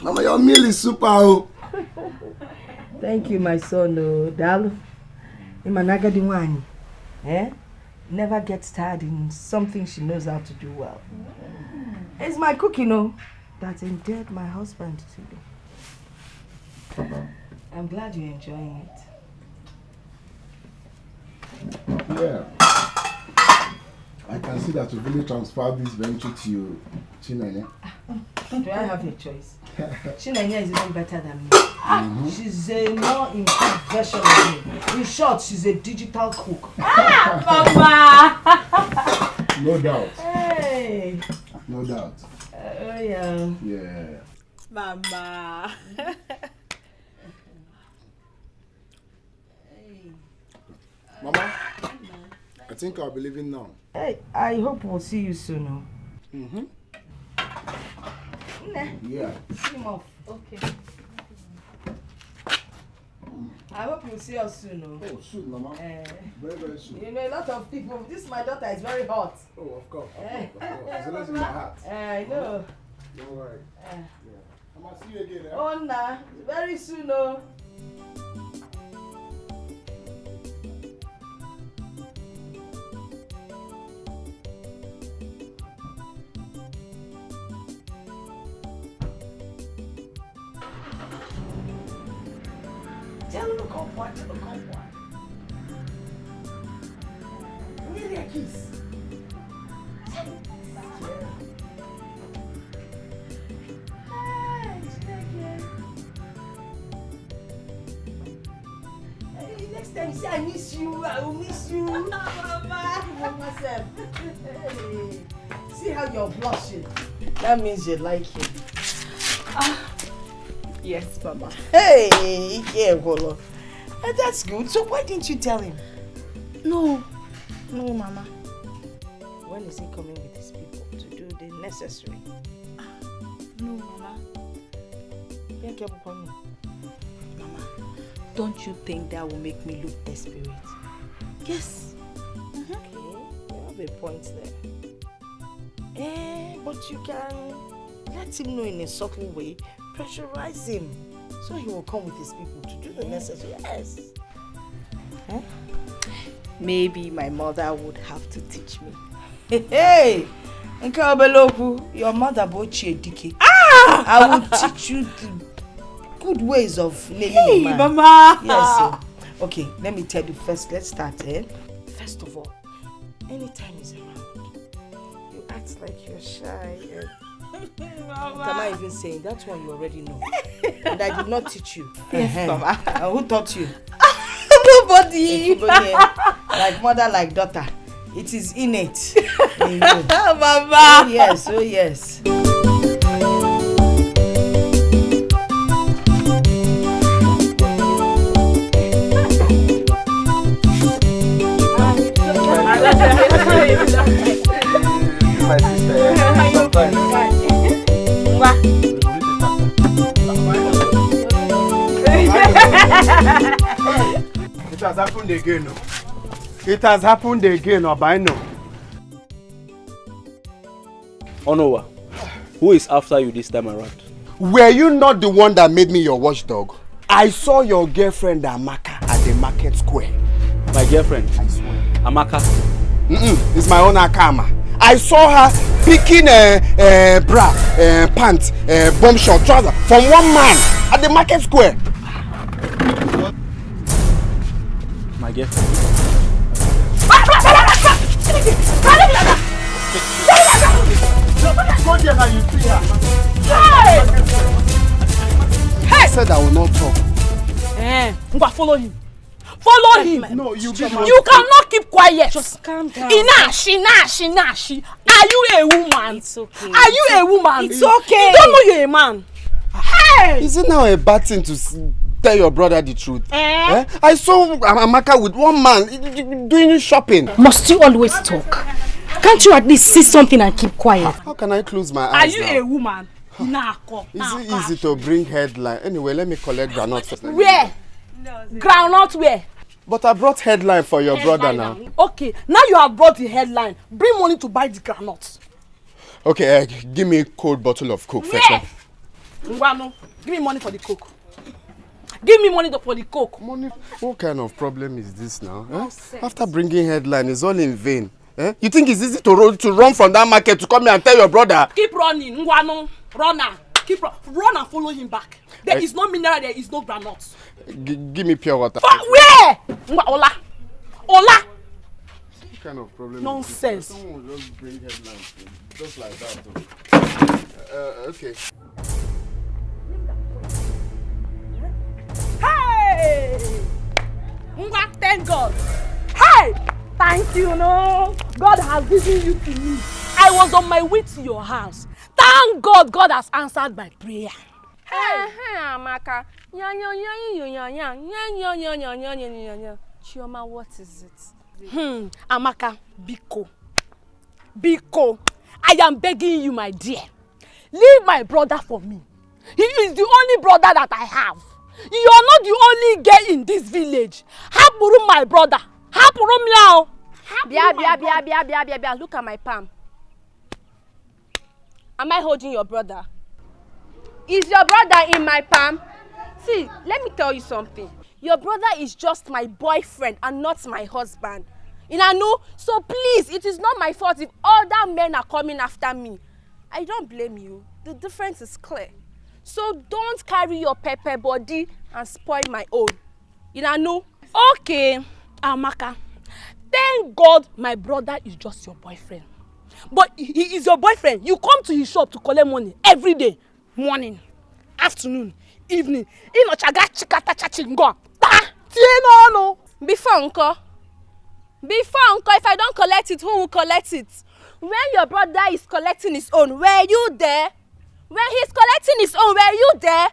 Mama, your meal is super. Oh. Thank you, my son. Oh, Dal. Imanaga Diwani. Never gets tired in something she knows how to do well. It's my cooking, that endeared my husband to me. I'm glad you're enjoying it. Yeah. I can see that you really transferred this venture to Chinenye? Do I have a choice? Chinenye is even better than me. She's a more improved version of me. In short, she's a digital cook. Mama! No doubt. Hey! No doubt. Oh, yeah. Yeah. Mama! Mama, I think I'll be leaving now. Hey, I hope we'll see you soon. Yeah. See him off. Okay. I hope you'll see us soon. Oh, soon, Mama. Very, very soon. You know, a lot of people. This my daughter is very hot. Oh, of course. Of course. It's always in my heart. I know. Don't worry. Yeah. I'm going to see you again. Eh? Oh, nah. Very soon. Give me a kiss. Next time you say I miss you, I will miss you. Mama. Hey. See how you're blushing. That means you like him. Yes, Mama. Hey, yeah, Golo. That's good. So why didn't you tell him? No, Mama. When is he coming with his people to do the necessary? No, Mama. Mama, don't you think that will make me look desperate? Yes. Okay, you have a point there. But you can let him know in a subtle way, pressurize him, so he will come with his people to do the necessary. Yes. Huh? Maybe my mother would have to teach me. Hey! Your mother Dikeh. I will teach you the good ways of naming a man. Mama! Yes. Okay, let me tell you first. Let's start. First of all, anytime he's around, you act like you're shy. What am I even saying? That's one you already know. And I did not teach you. Yes, Mama. Who taught you? Nobody. Like mother, like daughter. It is innate. In you. Mama. Oh yes, oh yes. My sister. It has happened again. It has happened again, Obaino. Onowa, who is after you this time around? Were you not the one that made me your watchdog? I saw your girlfriend Amaka at the market square. My girlfriend? I swear. Amaka? It's my own Akama. I saw her picking bra, pants, bomb short trouser from one man at the market square. My girlfriend? Go there now, you see her. Hey! I said I will not talk. Follow him. Follow him. No, you cannot keep quiet. Just calm down. Inashi. Are you a woman? It's okay. Are you a woman? It's okay. You don't know you're a man. Hey! Is it now a bad thing to tell your brother the truth? I saw Amaka with one man doing shopping. Must you always talk? Can't you at least see something and keep quiet? How can I close my eyes? Are you a woman? Is it easy to bring headline? Anyway, let me collect groundnut first. Where? Groundnut where? But I brought headline for your brother now. Okay, now you have brought the headline. Bring money to buy the groundnuts. Okay, give me a cold bottle of Coke first. Ngwano, give me money for the Coke. Give me money for the Coke. Money? What kind of problem is this now? After bringing headline, it's all in vain. You think it's easy to run from that market to come here and tell your brother? Keep running, Ngwano. Runner. Run and follow him back. There is no mineral, there is no granules. Give me pure water. Where? Ola. What kind of problem? Nonsense. Someone will just bring headlines, just like that. Okay. Hey! Thank God. Hey! Thank you, no. God has given you to me. I was on my way to your house. Thank God, God has answered my prayer. Hey, Amaka. Chioma, what is it? Amaka, Biko, I am begging you, my dear. Leave my brother for me. He is the only brother that I have. You are not the only girl in this village. Hapuru my brother. Hapuru meow. Bia. Look at my palm. Am I holding your brother? Is your brother in my palm? See, let me tell you something. Your brother is just my boyfriend and not my husband. Know? So please, it is not my fault if other men are coming after me. I don't blame you. The difference is clear. So don't carry your pepper body and spoil my own. Know? Okay, Amaka. Thank God my brother is just your boyfriend. But he is your boyfriend. You come to his shop to collect money every day. Morning, afternoon, evening. Before uncle, if I don't collect it, who will collect it? When your brother is collecting his own, were you there? When he's collecting his own, were you there?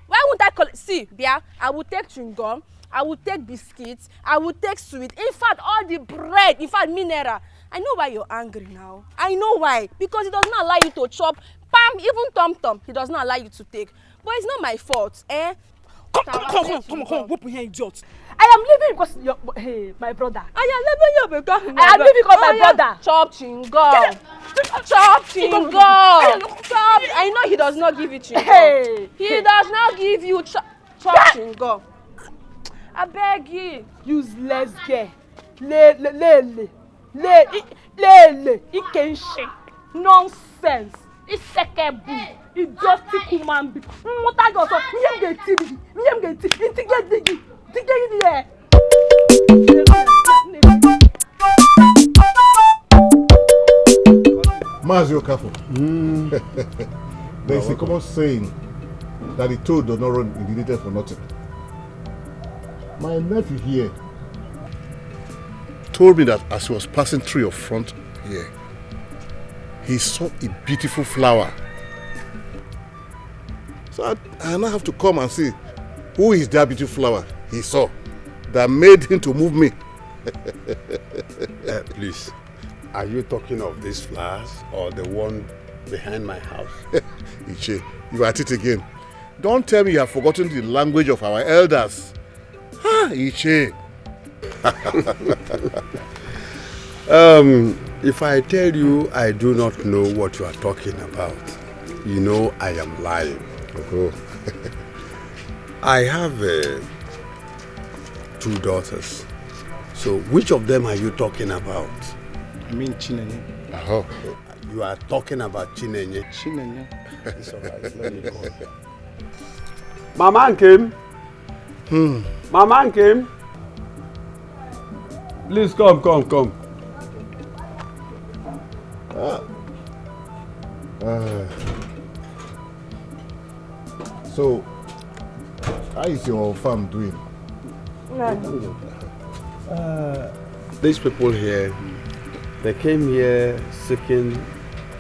Why won't I collect? See, Bia, I will take chewing gum, I will take biscuits, I will take sweet. In fact, all the bread, in fact, mineral. I know why you're angry now. I know why. Because he does not allow you to chop. Pam, even tom-tom, he does not allow you to take. But it's not my fault, Come, open here, idiot. I am leaving because my brother. I am leaving you because my brother. Chop chingom. Chop chingom. Chop. I know he does not give you chingom. He does not give you chop chingom. I beg you. Useless girl. Lele. Ikenshi. Nonsense. Isekebu. Idiotic human being. What I got? Mazio Kafo. There is a common saying that the toad does not run in the little for nothing. My nephew here told me that as he was passing through your front here, he saw a beautiful flower. So I now have to come and see who is that beautiful flower he saw that made him to move me. Please, are you talking of these flowers or the one behind my house? Iche, you are at it again. Don't tell me you have forgotten the language of our elders. Iche. If I tell you I do not know what you are talking about, you know I am lying. Oh. I have 2 daughters. So which of them are you talking about? I mean Chinenye. Oh. You are talking about Chinenye. Chinenye. It's alright. Let me go. Mama came. Mama came. Please come. So, how is your farm doing? These people here, they came here seeking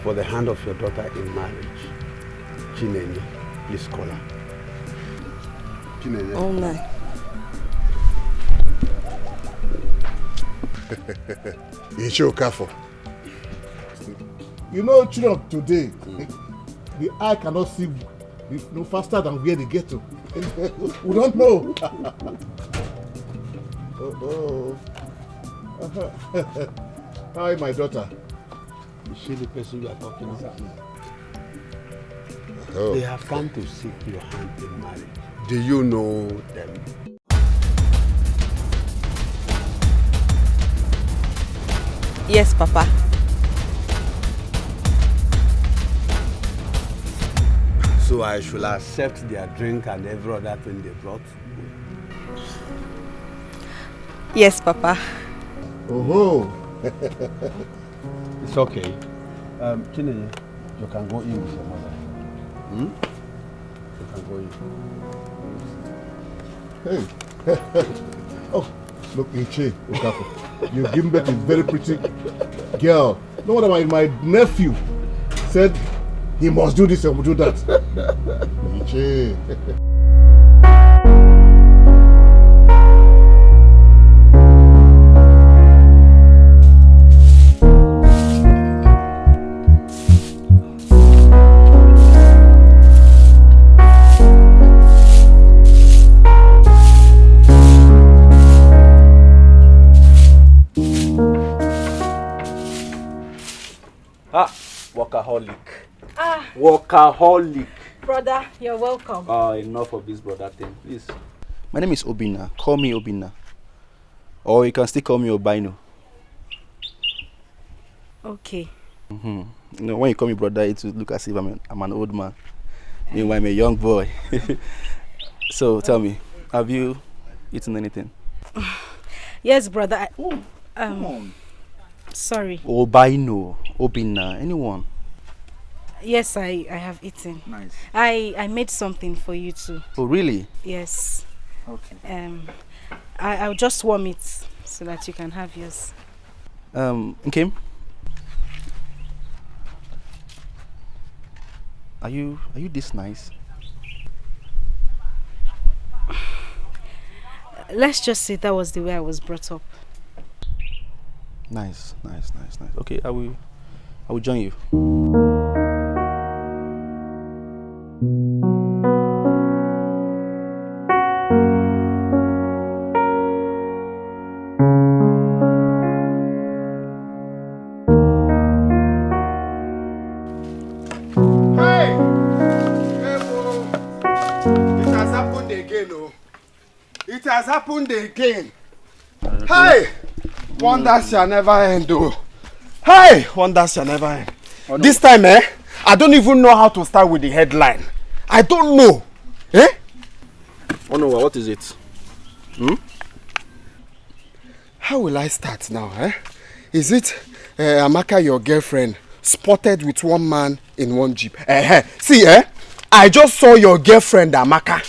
for the hand of your daughter in marriage. Chinenye, please call her. Chinenye. Oh my. Icho Kafo. You know, children of today, the eye cannot see no faster than where they get to. We don't know. Hi, my daughter. Is she the person you are talking about? Oh. They have come to seek your hand in marriage. Do you know them? Yes, Papa. So I should accept their drink and every other thing they brought? Yes, Papa. Oh, It's okay. Chinenye, you can go in with your mother. You can go in. Hey. Oh, look, Ichi, Okafor. You've given birth to a very pretty girl. No wonder my nephew said he must do this and do that. Ichi. Workaholic. Ah. Workaholic. Brother, you're welcome. Enough of this brother thing, please. My name is Obinna. Call me Obinna. Or you can still call me Obino. Okay. You know, when you call me brother, it will look as if I'm an old man. Meanwhile, I'm a young boy. So tell me, have you eaten anything? Yes, brother. Sorry. Obino, Obinna, anyone? Yes, I have eaten. Nice. I made something for you too. Oh, really? Yes. Okay. I'll just warm it so that you can have yours. Okay. Are you this nice? Let's just say that was the way I was brought up. Nice. Okay, I will join you. It has happened again. Hey! Wonders shall never end, though. Hey! Wonders shall never end. Oh, no. This time, I don't even know how to start with the headline. I don't know. Oh no, what is it? How will I start now, Is it Amaka, your girlfriend, spotted with one man in one jeep? See, I just saw your girlfriend, Amaka,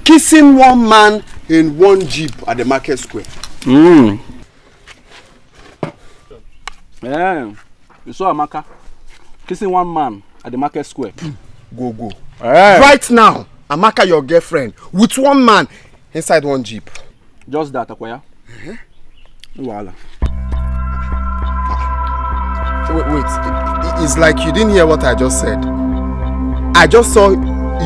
kissing one man in one jeep at the market square. Yeah, you saw Amaka kissing one man at the market square. Go. Right now, Amaka, your girlfriend, with one man inside one jeep. Just that, Akwaya. Voila. Wait, it's like you didn't hear what I just said. I just saw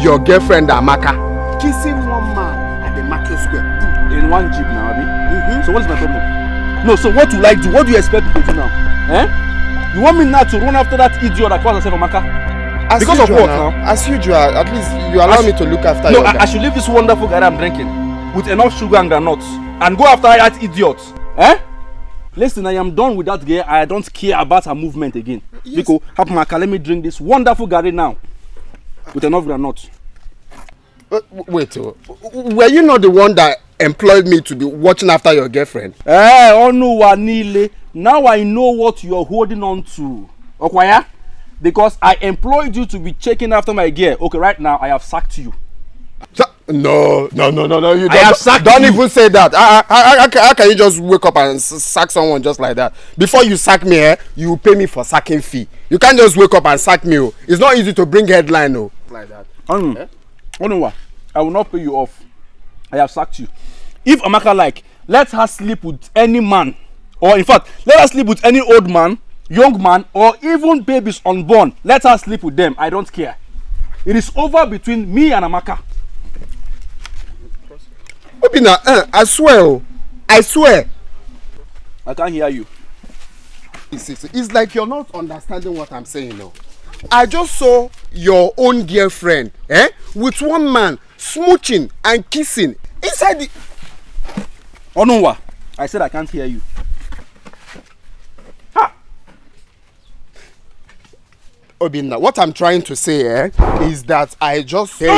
your girlfriend, Amaka, kissing one man at the market square. In one jeep now, Abi? So what is my problem? No, so what will I do? What do you expect me to do now? You want me now to run after that idiot that calls herself Amaka? Because of what now? As usual, at least you allow me to look after you. No, I should leave this wonderful guy I'm drinking with enough sugar and granuts and go after that idiot. Listen, I am done with that girl. I don't care about her movement again. Yes. Because Amaka, let me drink this wonderful garri now with enough granuts. Wait, were you not the one that employed me to be watching after your girlfriend? Oh no, Wanile. Now I know what you're holding on to. Okwaya? Because I employed you to be checking after my girl. Okay, right now I have sacked you. No. You don't even say that. How can you just wake up and sack someone just like that? Before you sack me, you pay me for sacking fee. You can't just wake up and sack me. It's not easy to bring headline like that. Oh no, I will not pay you off. I have sacked you. If Amaka let her sleep with any man, or in fact, let her sleep with any old man, young man, or even babies unborn. Let her sleep with them. I don't care. It is over between me and Amaka. Obinna, I swear. I can't hear you. It's like you're not understanding what I'm saying now. I just saw your own girlfriend, with one man smooching and kissing inside the... Oh no, I said I can't hear you. Obinna, what I'm trying to say is that I just say...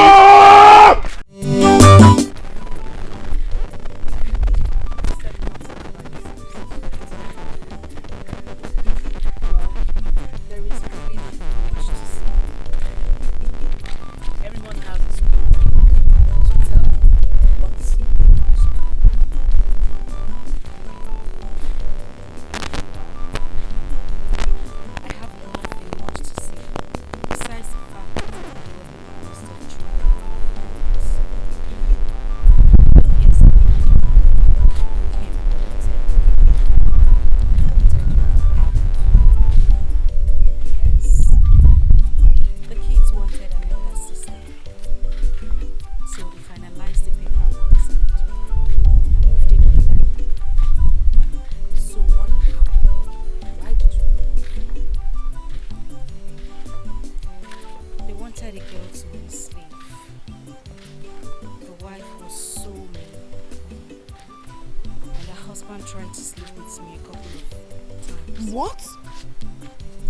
What?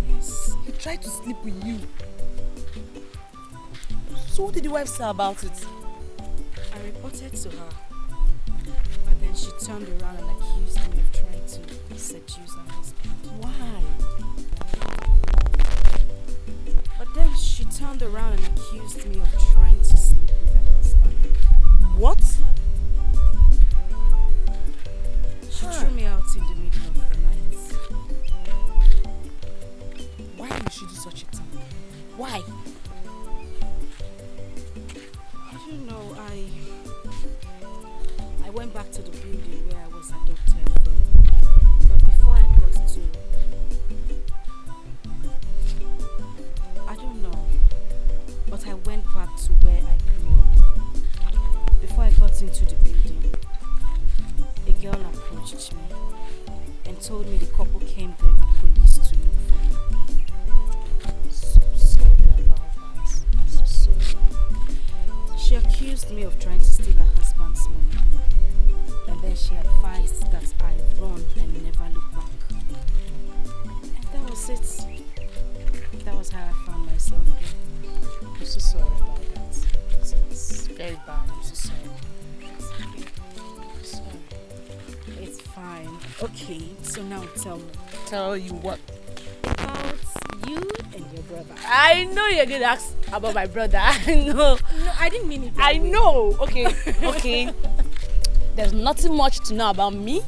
Yes, he tried to sleep with you. So what did the wife say about it? I reported to her. But then she turned around and accused me of trying to seduce her husband. Why? But then she turned around and accused me of trying to sleep with her husband. What? She threw me out in the middle of the night. Why would she do such a thing? Why? I don't know. I went back to the building where I was adopted from. But before I got to... I don't know. But I went back to where I grew up. Before I got into the building, a girl approached me and told me the couple came there with police to look for me. So sorry about that. I'm so sorry. She accused me of trying to steal her husband's money. And then she advised that I run and never look back. And that was it. That was how I found myself here. I'm so sorry about that. It's very bad. I'm so sorry. I'm sorry. It's fine. Okay, so now tell me. Tell you what? About you and your brother. I know you're going to ask about my brother. I know. No, I didn't mean it. I know. Okay, okay. There's nothing much to know about me,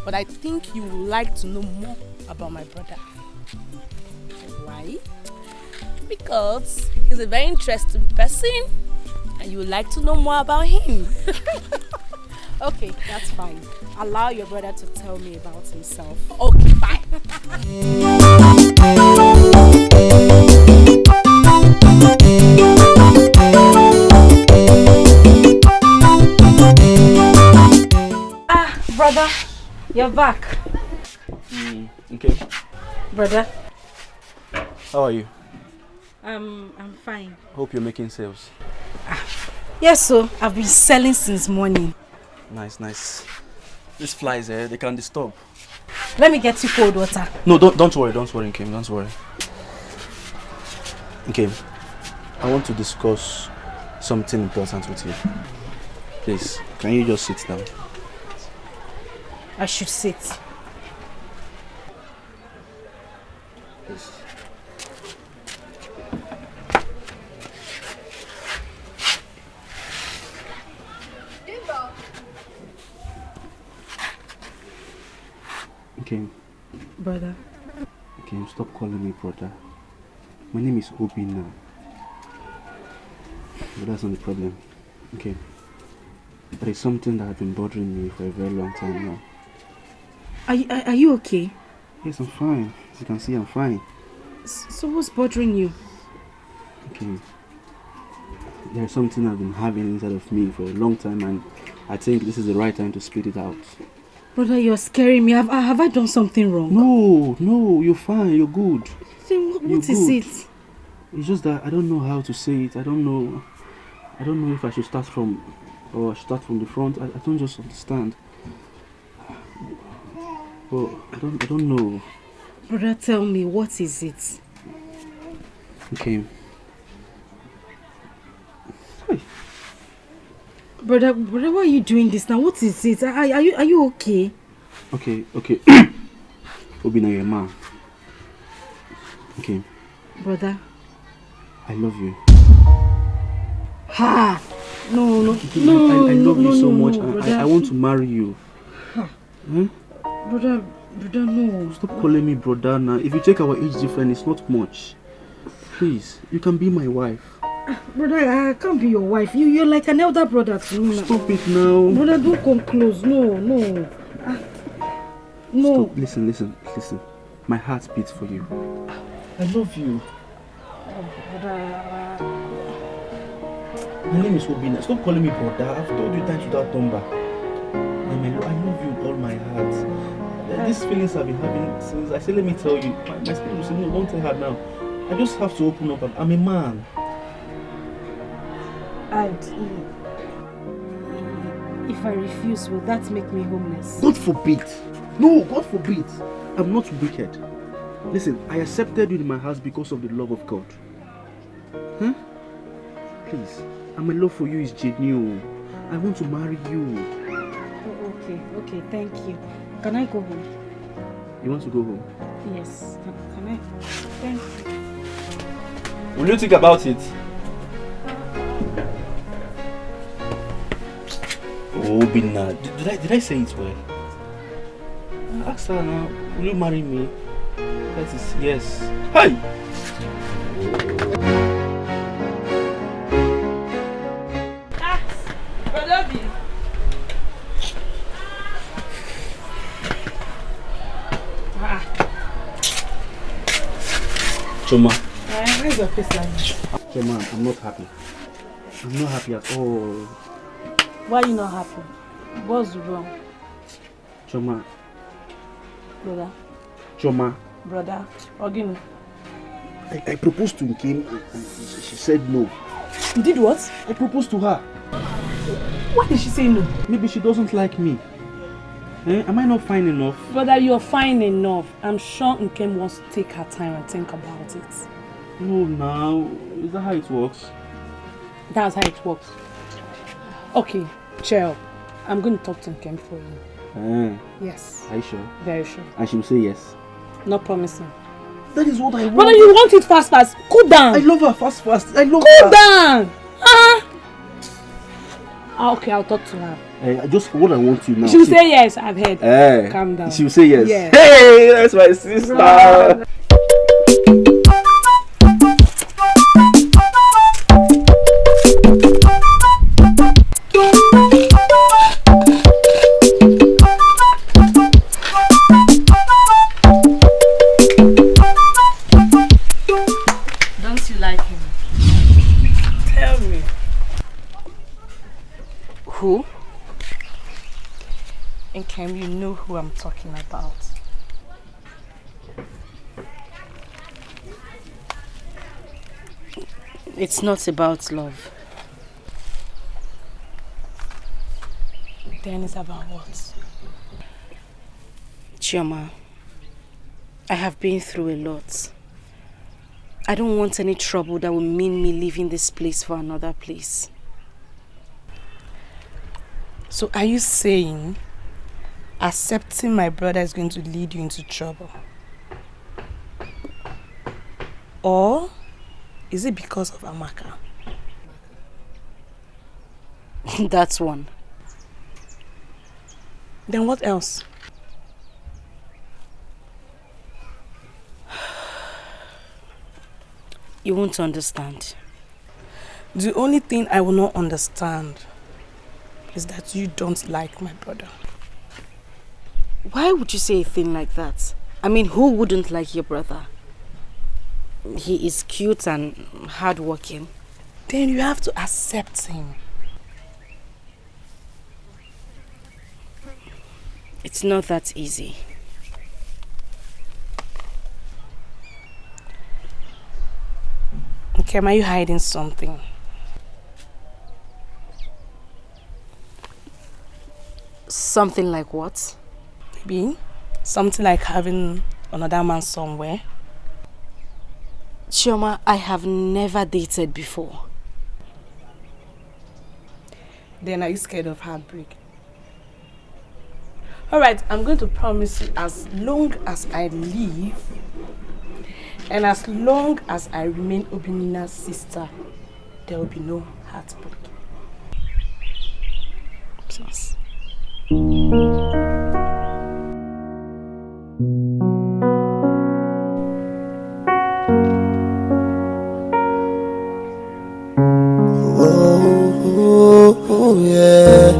but I think you would like to know more about my brother. Why? Because he's a very interesting person and you would like to know more about him. Okay, that's fine. Allow your brother to tell me about himself. Okay, bye. Brother, you're back. Okay. Brother. How are you? I'm fine. Hope you're making sales. Yes, so I've been selling since morning. Nice, nice. These flies, they can disturb. Let me get you cold water. No, don't worry, Nkem, don't worry. Okay, I want to discuss something important with you. Please, can you just sit down? I should sit. Please. Okay. Brother. Okay, stop calling me brother. My name is Obi now. But that's not the problem. Okay. There is something that has been bothering me for a very long time now. Are you okay? Yes, I'm fine. As you can see, I'm fine. So what's bothering you? Okay. There's something I've been having inside of me for a long time, and I think this is the right time to split it out. Brother, you're scaring me. Have I done something wrong? No, you're fine, you're good. Then what is it? It's just that I don't know how to say it. I don't know if I should start from or start from the front. I don't just understand. Well, I don't know. Brother, tell me, what is it? Okay. Brother, why are you doing this now? What is it? Are you okay? Okay. Obi, now you're a man. Okay. Brother. I love you. Ha! No. I love you so much. Brother. I want to marry you. Ha. Huh? Brother, no. Stop calling me brother now. If you check our age difference, it's not much. Please, you can be my wife. Brother, I can't be your wife. You're like an elder brother to me now. Stop it now. Brother, don't come close. No. No. Stop. Listen. My heart beats for you. I love you. Brother. My name is Obina. Stop calling me brother. I've told you times without number. I love you with all my heart. These feelings I've been having since I said, let me tell you. My spirit will say, no, don't tell her now. I just have to open up. I'm a man. And if I refuse, will that make me homeless? God forbid. No, God forbid. I'm not wicked. Listen, I accepted you in my house because of the love of God. Huh? Please, my love for you is genuine. I want to marry you. Oh, okay, thank you. Can I go home? You want to go home? Yes. Can I? Thank you. Will you think about it? Oh, Bina, did I say it well? Ask her now, will you marry me? That is yes. Hi! Brother B. Choma. Where's your face like that? Choma, I'm not happy. I'm not happy at all. Why are you not happy? What's wrong? Choma. Brother. Choma. Brother. Ogini. I proposed to Nkem and she said no. You did what? I proposed to her. Why did she say no? Maybe she doesn't like me. Am I not fine enough? Brother, you're fine enough. I'm sure Nkem wants to take her time and think about it. No, now. Is that how it works? That's how it works. Okay, cheer up. I'm going to talk to Nkem for you. Yes. Are you sure? Very sure. And she will say yes. Not promising. That is what I want. Brother, you want it fast. Cool down. I love her fast. I love her. Cool down. Okay, I'll talk to her. Just what I want you now. She'll say yes, I've heard. Calm down. She'll say yes. Yeah. Hey, that's my sister. Bro. Don't you like him? Tell me. Who? Nkem, you know who I'm talking about. It's not about love. Then it's about what? Chioma, I have been through a lot. I don't want any trouble that will mean me leaving this place for another place. So are you saying accepting my brother is going to lead you into trouble? Or is it because of Amaka? That's one. Then what else? You won't understand. The only thing I will not understand is that you don't like my brother. Why would you say a thing like that? I mean, who wouldn't like your brother? He is cute and hardworking. Then you have to accept him. It's not that easy. Okay, are you hiding something? Something like what? Maybe something like having another man somewhere. Chioma, I have never dated before. Then are you scared of heartbreak? Alright, I'm going to promise you as long as I live and as long as I remain Obinina's sister, there will be no heartbreak. Please. Oh, yeah.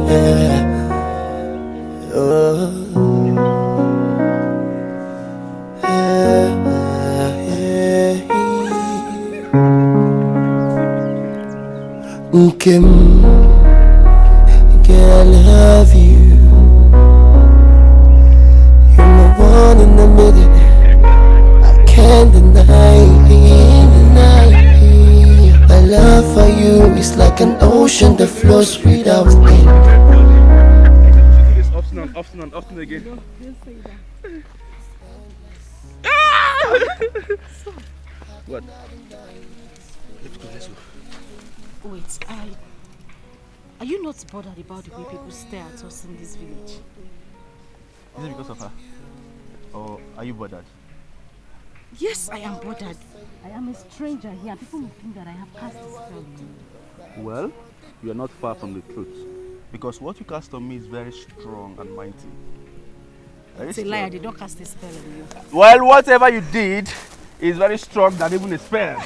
Nkem, girl, I love you. You're my one in a million. I can't deny. My love for you is like an ocean that flows without end. Often again. What? Let's go, let's go. Wait, are you not bothered about the way people stare at us in this village? Is it because of her? Or are you bothered? Yes, I am bothered. I am a stranger here. People will think that I have cast a spell on you. Well, you are not far from the truth. Because what you cast on me is very strong and mighty. It's a lie, I did not cast a spell on you. Well, whatever you did is very strong than even a spell.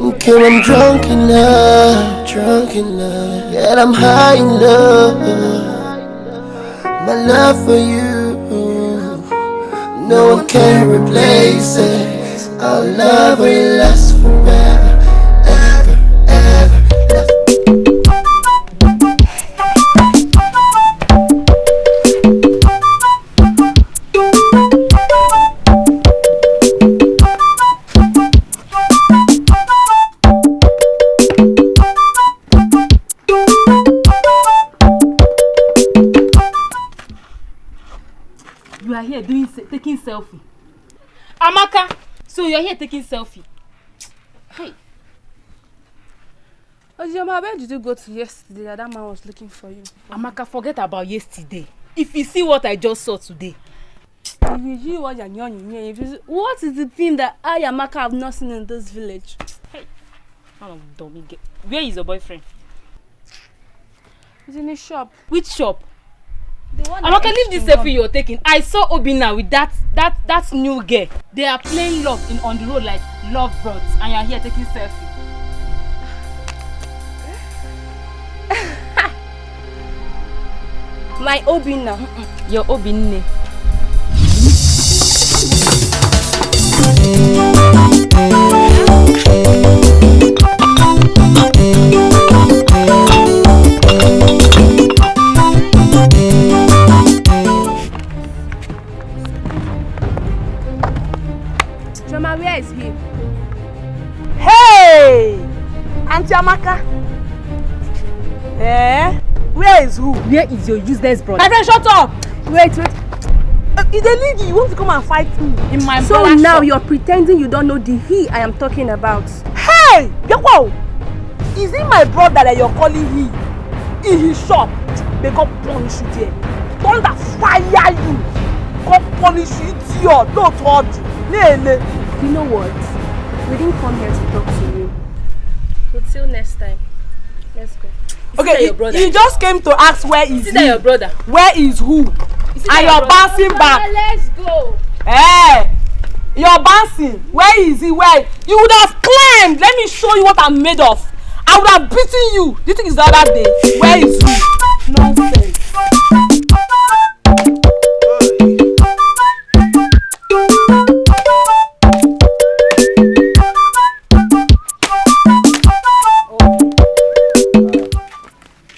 Okay, I'm drunk in love, yet I'm high in love. My love for you, no one can replace it. Our love will last forever, ever, ever. You are here taking selfie. Amaka, so you are here taking selfie. Hey. Ojoma, where did you go to yesterday? That man was looking for you. Amaka, forget about yesterday. If you see what I just saw today. What is the thing that I, Amaka, have not seen in this village? Hey, where is your boyfriend? He's in a shop. Which shop? The one Amaka, leave this selfie you're taking. I saw Obina with that new girl. They are playing love on the road like love birds, and you're here taking selfie. My Obina. Your Obinne. Choma, where is he? Hey! Auntie Amaka. Eh? Where is who? Where is your useless brother? My friend, shut up! Wait. If they need you, you want to come and fight me in my So now you're pretending you don't know the he I am talking about. Hey! Wow! Is it my brother that you're calling he? In his shop? They go punish you there. Thunder fire you! Go punish you, idiot! Don't hold you. You know what? We didn't come here to talk to you. Until next time. Let's go. Okay, you just came to ask where is he? Your brother? Where is who? And you're bouncing back. Let's go. Hey! You're bouncing. Where is he? Where? You would have climbed. Let me show you what I'm made of. I would have beaten you. Do you think it's the other day? Where is he? Nonsense.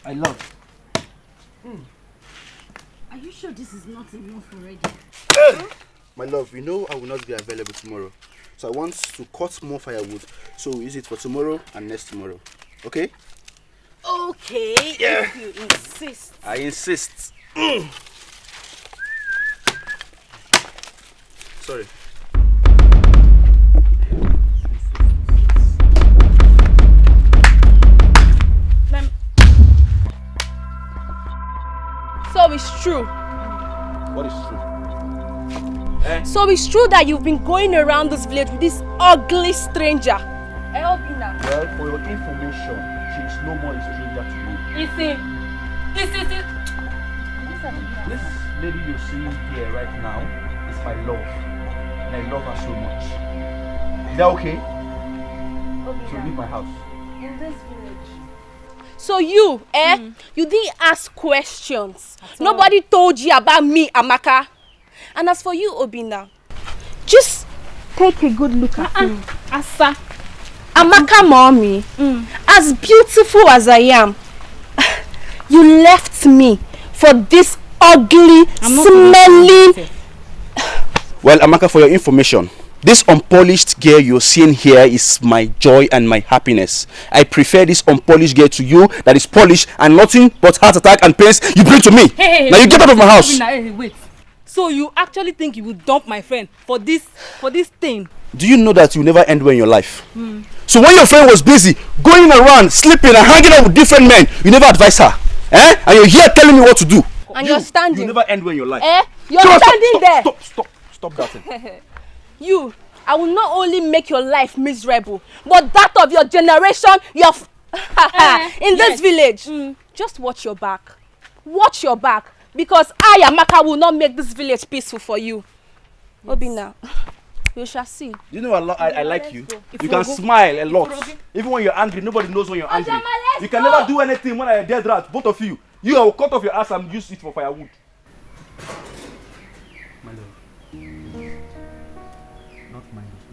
I love. Are you sure this is not enough already? My love, you know I will not be available tomorrow. So I want to cut more firewood. So we'll use it for tomorrow and next tomorrow. Okay? Okay, Yeah. if you insist. I insist. Sorry. So it's true. What is true? So it's true that you've been going around this village with this ugly stranger. Well, for your information, she is no more a stranger to me. This This lady you're seeing here right now is my love. And I love her so much. Is that okay? So leave my house. In this village. So you, you didn't ask questions. Nobody told you about me, Amaka. And as for you, Obina, just take a good look at me. Asa. Amaka mommy, as beautiful as I am, you left me for this ugly, smelling... Well, Amaka, for your information, This unpolished girl you're seeing here is my joy and my happiness. I prefer this unpolished girl to you that is polished and nothing but heart attack and pains you bring to me. Now you get out of my house. Wait. So you actually think you will dump my friend for this thing? Do you know that you never end well in your life? So when your friend was busy going around, sleeping and hanging out with different men, you never advise her. And you're here telling me what to do. And you're standing. You never end well in your life. You're standing there. Stop that thing. You, I will not only make your life miserable, but that of your generation, in this village. Just watch your back. Watch your back. Because I, Amaka, will not make this village peaceful for you. Yes. Obina, you shall see. You know I like you. You can smile a lot. Even when you're angry, nobody knows when you're angry. You can never do anything when I'm a dead rat, both of you. You will cut off your ass and use it for firewood. My love. Not mind this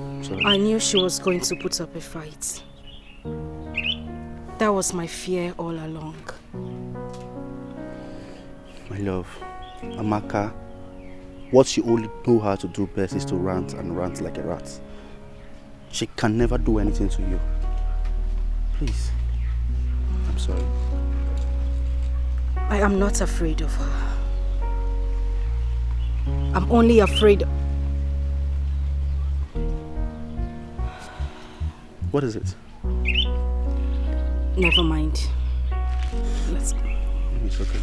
before. Sorry. I knew she was going to put up a fight. That was my fear all along. My love, Amaka, what she only know how to do best is to rant and rant like a rat. She can never do anything to you. Please, I'm sorry. I am not afraid of her. I'm only afraid. What is it? Never mind. Let's go. It's okay.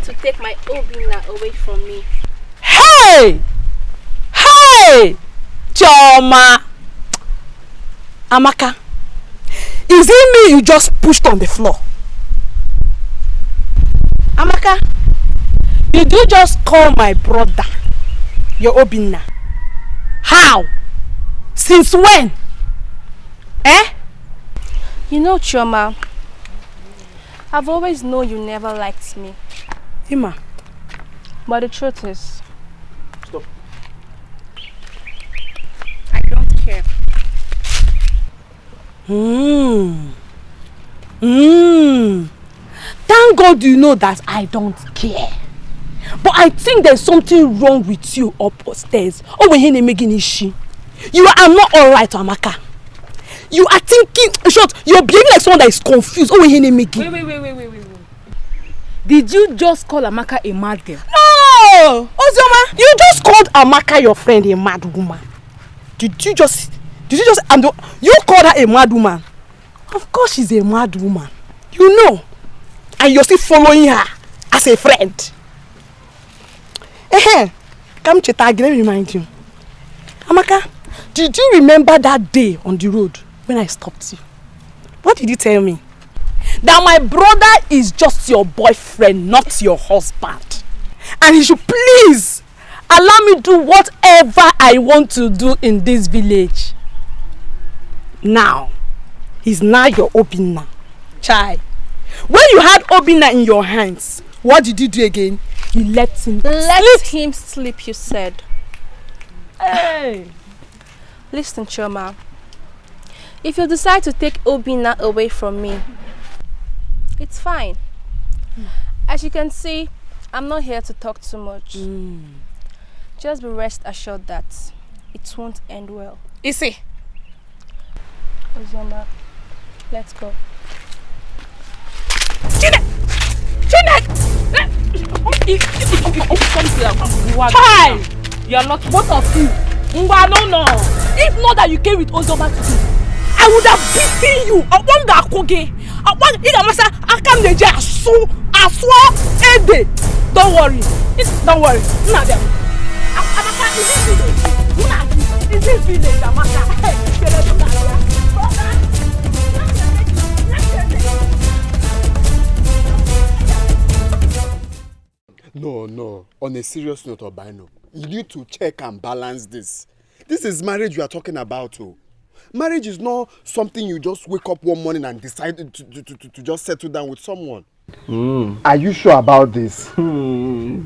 To take my Obina away from me. Hey! Hey! Choma! Amaka, is it me you just pushed on the floor? Amaka, did you just call my brother your Obina? How? Since when? You know, Choma, I've always known you never liked me. Ima. But the truth is... Stop. I don't care. Thank God you know that I don't care. But I think there's something wrong with you upstairs. You are not alright, Amaka. You are thinking, in short, you're behaving like someone that is confused. Wait. Did you just call Amaka a mad girl? No! Ozoma, you just called Amaka your friend a mad woman. You called her a mad woman? Of course she's a mad woman. You know. And you're still following her as a friend. Come Chetagi, let me remind you. Amaka, did you remember that day on the road when I stopped you? What did you tell me? That my brother is just your boyfriend, not your husband. And he should please allow me do whatever I want to do in this village. Now, he's now your Obina. Chai. When you had Obina in your hands, what did you do again? You let him sleep, you said. Hey. Listen, Choma. If you decide to take Obina away from me, it's fine. As you can see, I'm not here to talk too much. Just be rest assured that it won't end well. Isi. Ozoma, let's go. Hi! You're not both of you. No. If not that you came with Ozoma today, I would have beaten you. I don't worry. Don't worry. Is this village, Amaka? No. On a serious note, Obino, you need to check and balance this. This is marriage we are talking about. Oh. Marriage is not something you just wake up one morning and decide to just settle down with someone. Are you sure about this? Oh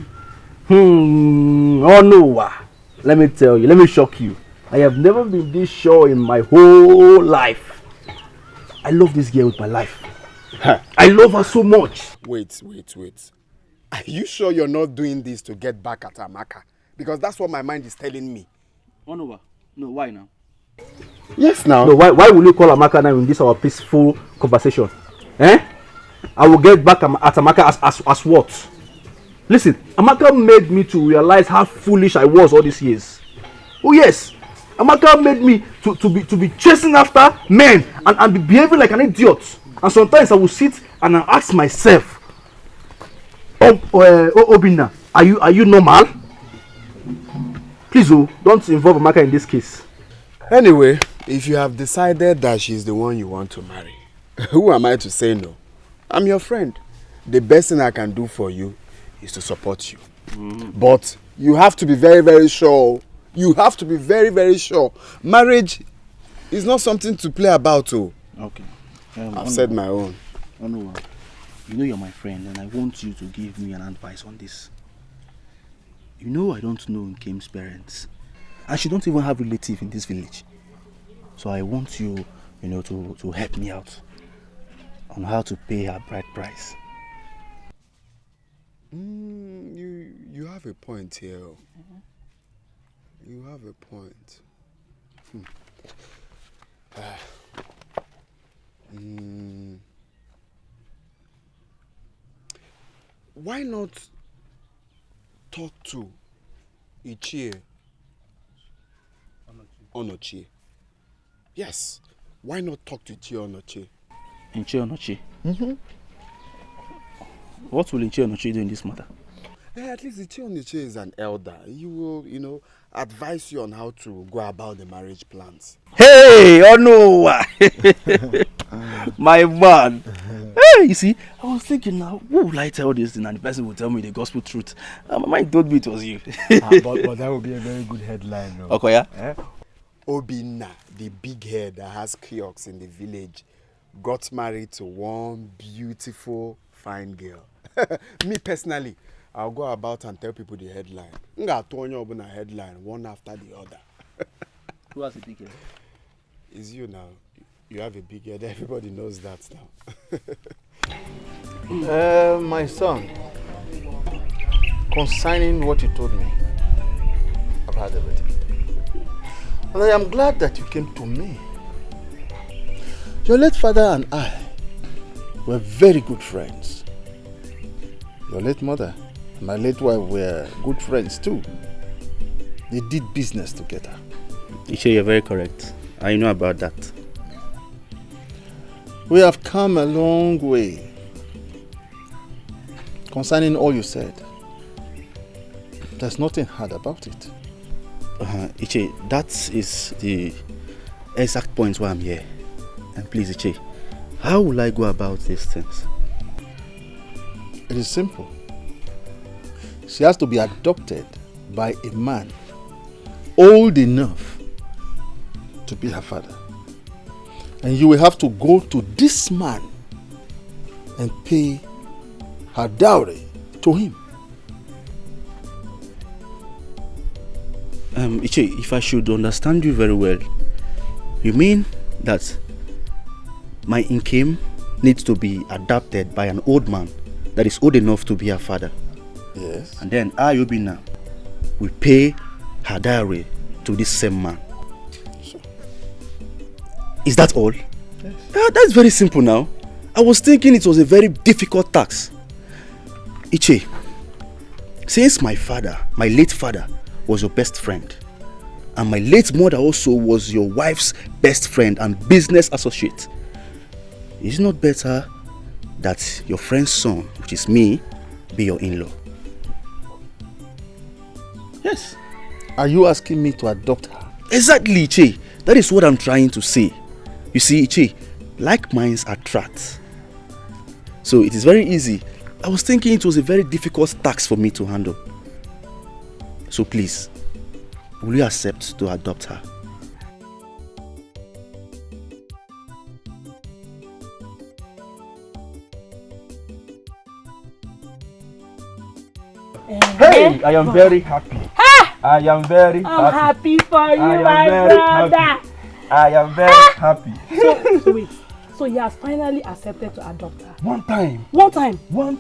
no. Let me tell you, let me shock you. I have never been this sure in my whole life. I love this girl with my life. I love her so much. Wait. Are you sure you're not doing this to get back at Amaka? Because that's what my mind is telling me. No, why now? Yes, now. No, why will you call Amaka now in this our peaceful conversation? I will get back at Amaka as what? Listen, Amaka made me to realize how foolish I was all these years. Oh yes, Amaka made me to be chasing after men and be behaving like an idiot. And sometimes I will sit and I ask myself, Obina, are you normal? Please, don't involve Amaka in this case. Anyway, if you have decided that she's the one you want to marry, who am I to say no? I'm your friend. The best thing I can do for you is to support you. But you have to be very, very sure. You have to be very, very sure. Marriage is not something to play about. Okay. I've said my own. You know you're my friend and I want you to give me an advice on this. You know I don't know Nkem's parents. And she don't even have relatives in this village. So I want you, to help me out on how to pay her bride price. You have a point here. You have a point. Why not talk to Ichie Onochie? Yes. Why not talk to Ichie Onochie? Ichie Onochie? What will Ichie Onochie do in this matter? At least Ichie Onochie is an elder. He will, advise you on how to go about the marriage plans. Hey, my man. Hey, you see, I was thinking now, who will I tell this thing and the person will tell me the gospel truth? My mind told me it was you. but that would be a very good headline. No? Okay, yeah? Obina, the big head that has kiosks in the village, got married to one beautiful, fine girl. Me personally, I'll go about and tell people the headline. Nga headline, one after the other. Who has a big head? It's you now. You have a big head. Everybody knows that now. My son, concerning what you told me, I've heard everything. And I am glad that you came to me. Your late father and I were very good friends. Your late mother and my late wife were good friends too. They did business together. Iche, you're very correct. I know about that. We have come a long way. Concerning all you said, there's nothing hard about it. Iche, that is the exact point why I'm here. And please, Iche, how will I go about these things? It is simple. She has to be adopted by a man old enough to be her father. And you will have to go to this man and pay her dowry to him. Iche, if I should understand you very well, you mean that my Nkem needs to be adopted by an old man that is old enough to be her father? Yes. And then Obina will pay her dowry to this same man. Sure. Is that all? Yes. That's very simple now. I was thinking it was a very difficult task. Iche, since my late father, was your best friend, and my late mother also was your wife's best friend and business associate, is it not better that your friend's son, which is me, be your in-law? Yes. Are you asking me to adopt her? Exactly, Iche. That is what I'm trying to say. You see, Iche, like minds attract. So it is very easy. I was thinking it was a very difficult task for me to handle. So please, will you accept to adopt her? Hey, I am very happy. I am very happy. I'm happy for you, I am my very brother. happy. I am very happy. So wait, so he has finally accepted to adopt her? One time. One time?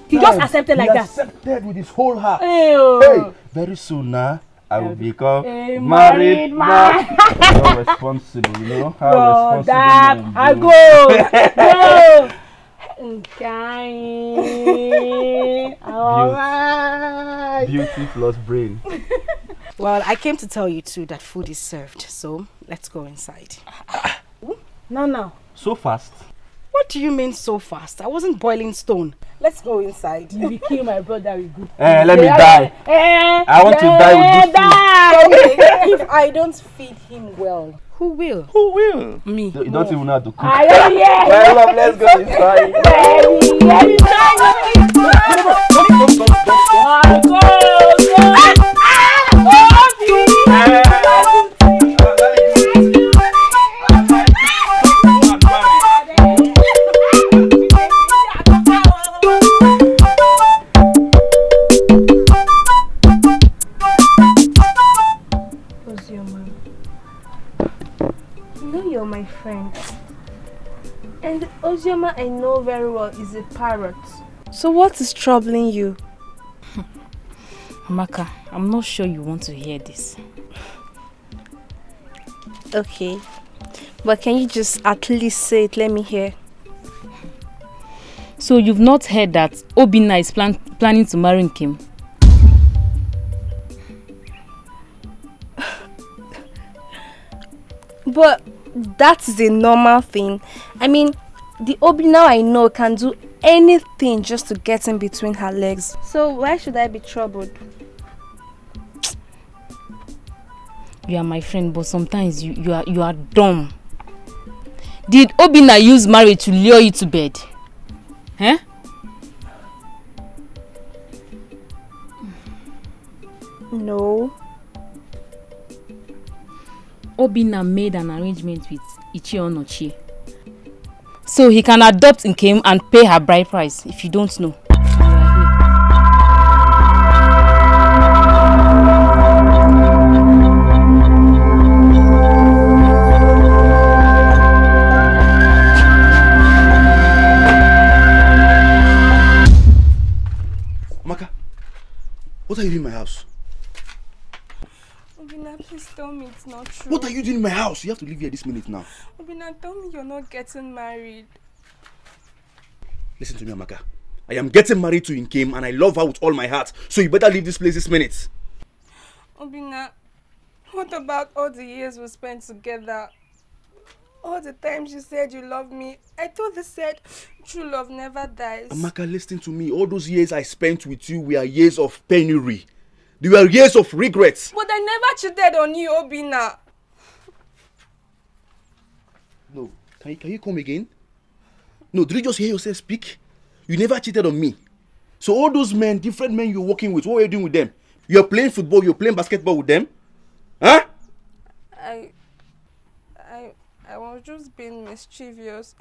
He just accepted like that? He accepted with his whole heart. Hey, Hey, very soon now, I will become a married man. How responsible, you know? How Bro, Dad, responsible. I go. Alright. Beauty plus brain. Well, I came to tell you too that food is served, so let's go inside. Now. So fast? What do you mean so fast? I wasn't boiling stone. Let's go inside. You will kill my brother with good food. Let me die. I want to die with good food. Okay, if I don't feed him well, who will? Who will? Me. You don't even know how to cook. I don't hear. Well, love, let's go inside. You're my friend. And Ozioma I know very well is a parrot. So what is troubling you? Amaka, I'm not sure you want to hear this. Okay. But can you just at least say it? Let me hear. So you've not heard that Obinna is planning to marry Kim? But that is a normal thing. I mean, the Obi now I know can do anything just to get in between her legs. So why should I be troubled? You are my friend, but sometimes you are dumb. Did Obinna use marriage to lure you to bed? Huh? No. Obinna made an arrangement with Ichie Onochie, so he can adopt Nkem and pay her bride price. If you don't know, Maka, what are you doing in my house? Obinna, please tell me it's not true. What are you doing in my house? You have to leave here this minute now. Obinna, tell me you're not getting married. Listen to me, Amaka. I am getting married to Nkem and I love her with all my heart. So you better leave this place this minute. Obinna, what about all the years we spent together? All the times you said you love me. I thought they said true love never dies. Amaka, listen to me. All those years I spent with you were years of penury. They were years of regrets. But I never cheated on you, Obinna. No. Can you come again? No, did you just hear yourself speak? You never cheated on me. So all those men, different men you're working with, what were you doing with them? You're playing football, you're playing basketball with them? Huh? I was just being mischievous.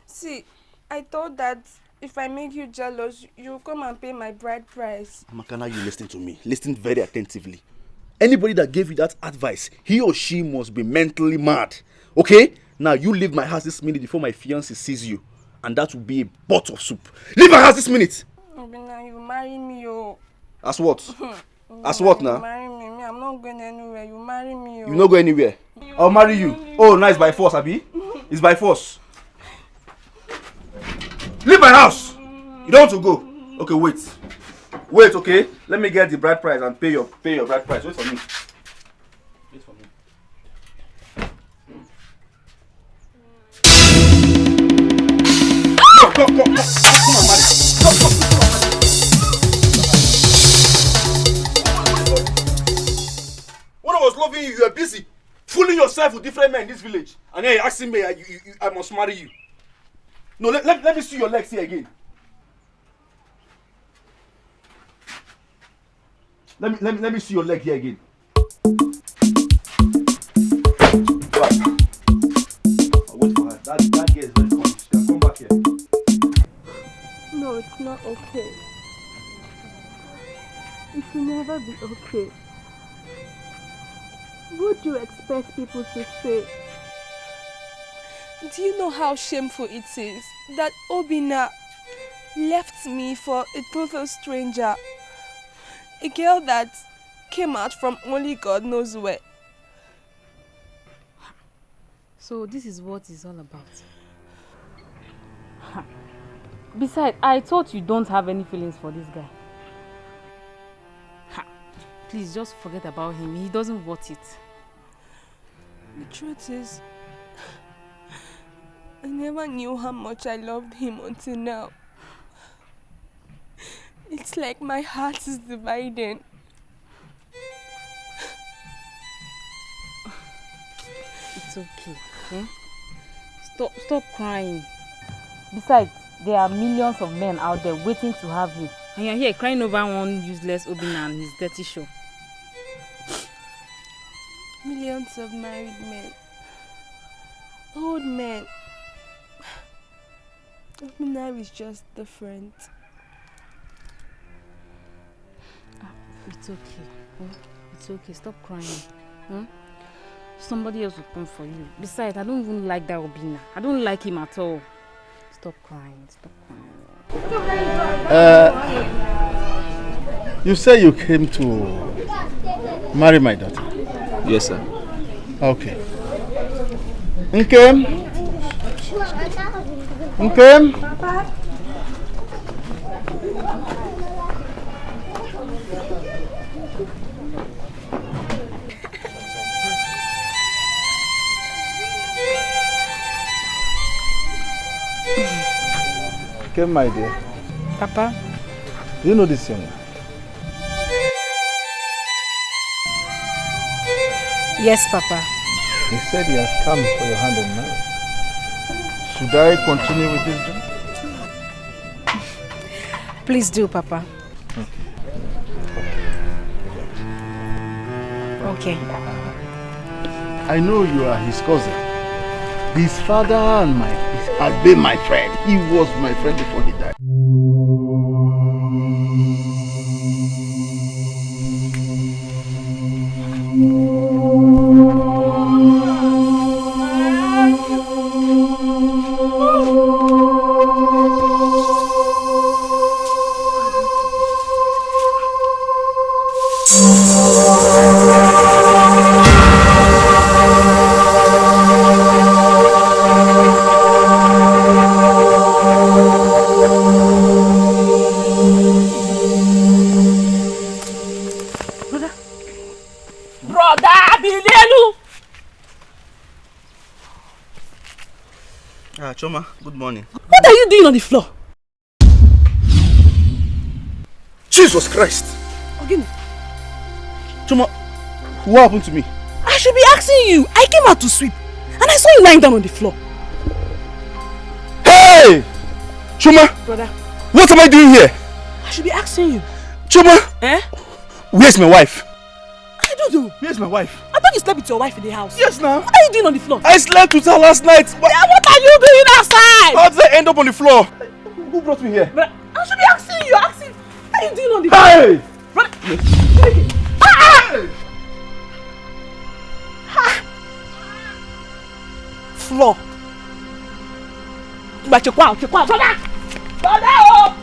See, I thought that if I make you jealous, you'll come and pay my bride price. Amaka, now you listen to me. Listen very attentively. Anybody that gave you that advice, he or she must be mentally mad. Okay? Now you leave my house this minute before my fiancé sees you. And that will be a pot of soup. Leave my house this minute! Obinna, you marry me, oh. As what? As what now? You marry me. I'm not going anywhere. You marry me, oh. You not go anywhere. I'll marry you. Oh, nice, by force, Abi. It's by force. Leave my house! You don't want to go? Okay, wait. Wait, okay? Let me get the bride price and pay your bride price. Wait for me. Wait for me. Come on, marry. Come. When I was loving you, you were busy fooling yourself with different men in this village. And then you're asking me, I must marry you. No, let me see your legs here again. Let me see your leg here again. Right. I'll wait for her. That girl is very confused. She can come back here. No, it's not okay. It will never be okay. What do you expect people to say? Do you know how shameful it is that Obinna left me for a total stranger? A girl that came out from only God knows where. So this is what it's all about. Besides, I thought you don't have any feelings for this guy. Please just forget about him. He doesn't want it. The truth is, I never knew how much I loved him until now. It's like my heart is dividing. It's okay. Okay? Stop crying. Besides, there are millions of men out there waiting to have you. And you're here crying over one useless Obinna and his dirty show. Millions of married men. Old men. Obinna is just different. It's okay. It's okay. Stop crying. Somebody else will come for you. Besides, I don't even like that Obinna. I don't like him at all. Stop crying. Stop crying. You say you came to marry my daughter? Yes, sir. Okay. Nkem? Nkem? Papa? Nkem, my dear. Papa? Do you know this young man? Yes, Papa. He said he has come for your hand in marriage. Should I continue with this job? Please do, Papa. Okay. I know you are his cousin. His father has been my friend. He was my friend before he died. Choma, good morning. What are you doing on the floor? Jesus Christ! Again. Choma, what happened to me? I should be asking you. I came out to sweep and I saw you lying down on the floor. Hey! Choma! Brother. What am I doing here? I should be asking you. Choma! Eh? Where's my wife? I don't know. Where's my wife? I thought you slept with your wife in the house. Yes, now. What are you doing on the floor? I slept with her last night. What are you doing outside? How did I end up on the floor? Who brought me here? But I should be asking you. What are you doing on the floor? Hey! Brother. Hey! Floor. But brother! Brother! Oh!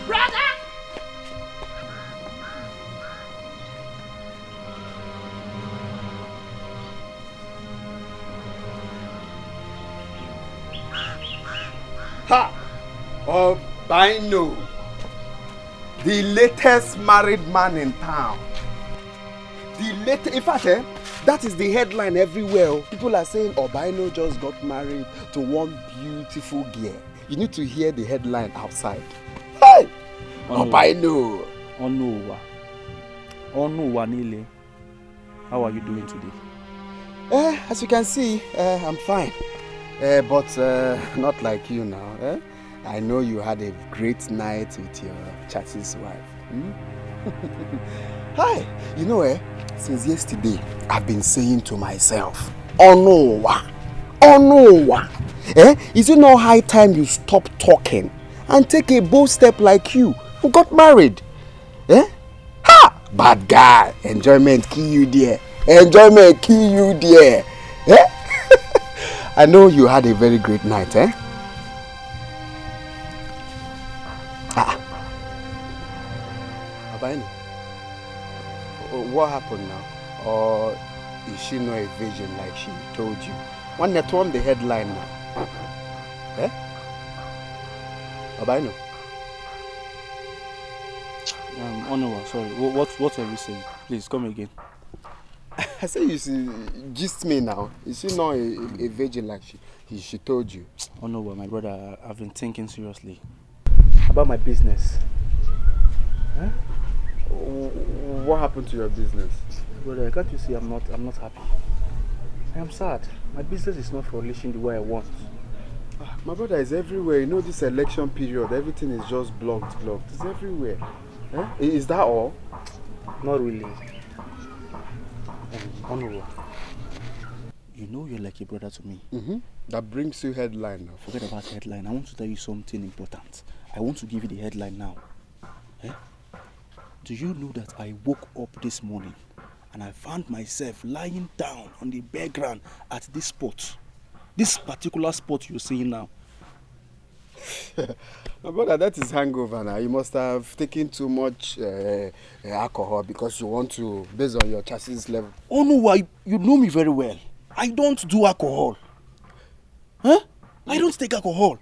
Brother! Ha! Albino, the latest married man in town. In fact, that is the headline everywhere. People are saying Albino just got married to one beautiful girl. You need to hear the headline outside. Hey! Albino! Onuwa Nile. How are you doing today? As you can see, I'm fine. But not like you now. I know you had a great night with your chatty's wife. Hi! You know, since yesterday, I've been saying to myself, Onuwa! Is it not high time you stop talking and take a bold step like you who got married? Ha! Bad guy! Enjoyment kill you there. Enjoyment kill you there. I know you had a very great night, Albino, what happened now? Or is she not a virgin like she told you? One that on the headline now. Albino. Onuwa, sorry. What are you saying? Please come again. I say you see, gist me now. Is she not a virgin like she told you? Onuwa, my brother, I've been thinking seriously about my business. What happened to your business? Brother, can't you see I'm not happy? I am sad. My business is not flourishing the way I want. My brother, is everywhere. You know this election period, everything is just blocked. It's everywhere. Is that all? Not really. Onuwa, you know you're like a brother to me. That brings you headline now. Forget about headline. I want to tell you something important. I want to give you the headline now. Do you know that I woke up this morning and I found myself lying down on the bare ground at this spot? This particular spot you're seeing now. My brother, that is hangover now. You must have taken too much alcohol because you want to, based on your chassis level. Oh no, you know me very well. I don't do alcohol. I don't take alcohol.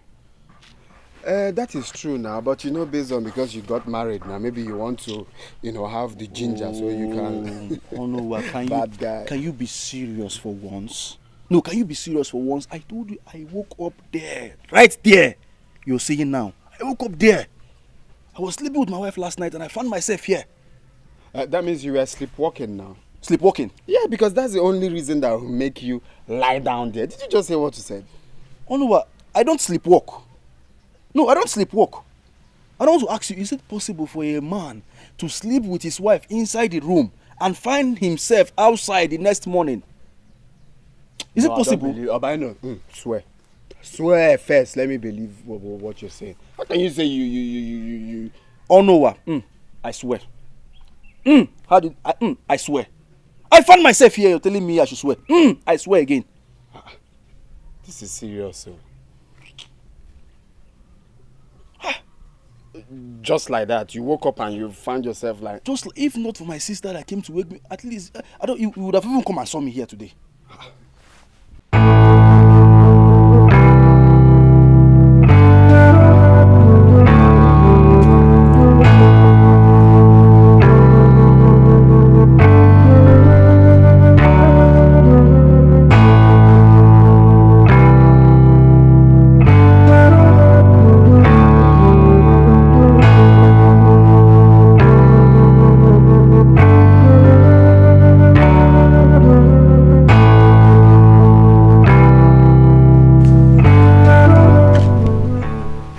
That is true now, but you know, based on because you got married now, maybe you want to, have the ginger so you can. Oh no, can you be serious for once? No, can you be serious for once? I told you I woke up there, right there. You're saying now. I woke up there. I was sleeping with my wife last night and I found myself here. That means you were sleepwalking now. Sleepwalking? Yeah, because that's the only reason that will make you lie down there. Did you just say what you said? Oh no, I don't sleepwalk. No, I don't sleepwalk. I don't want to ask you, is it possible for a man to sleep with his wife inside the room and find himself outside the next morning? Is it possible? Albino, swear. Swear first, let me believe what you're saying. How can you say you? Oh no, I swear. I swear. I found myself here, you're telling me I should swear. I swear again. This is serious, sir. Just like that, you woke up and you found yourself like... Just if not for my sister that came to wake me, at least, you would have even come and saw me here today.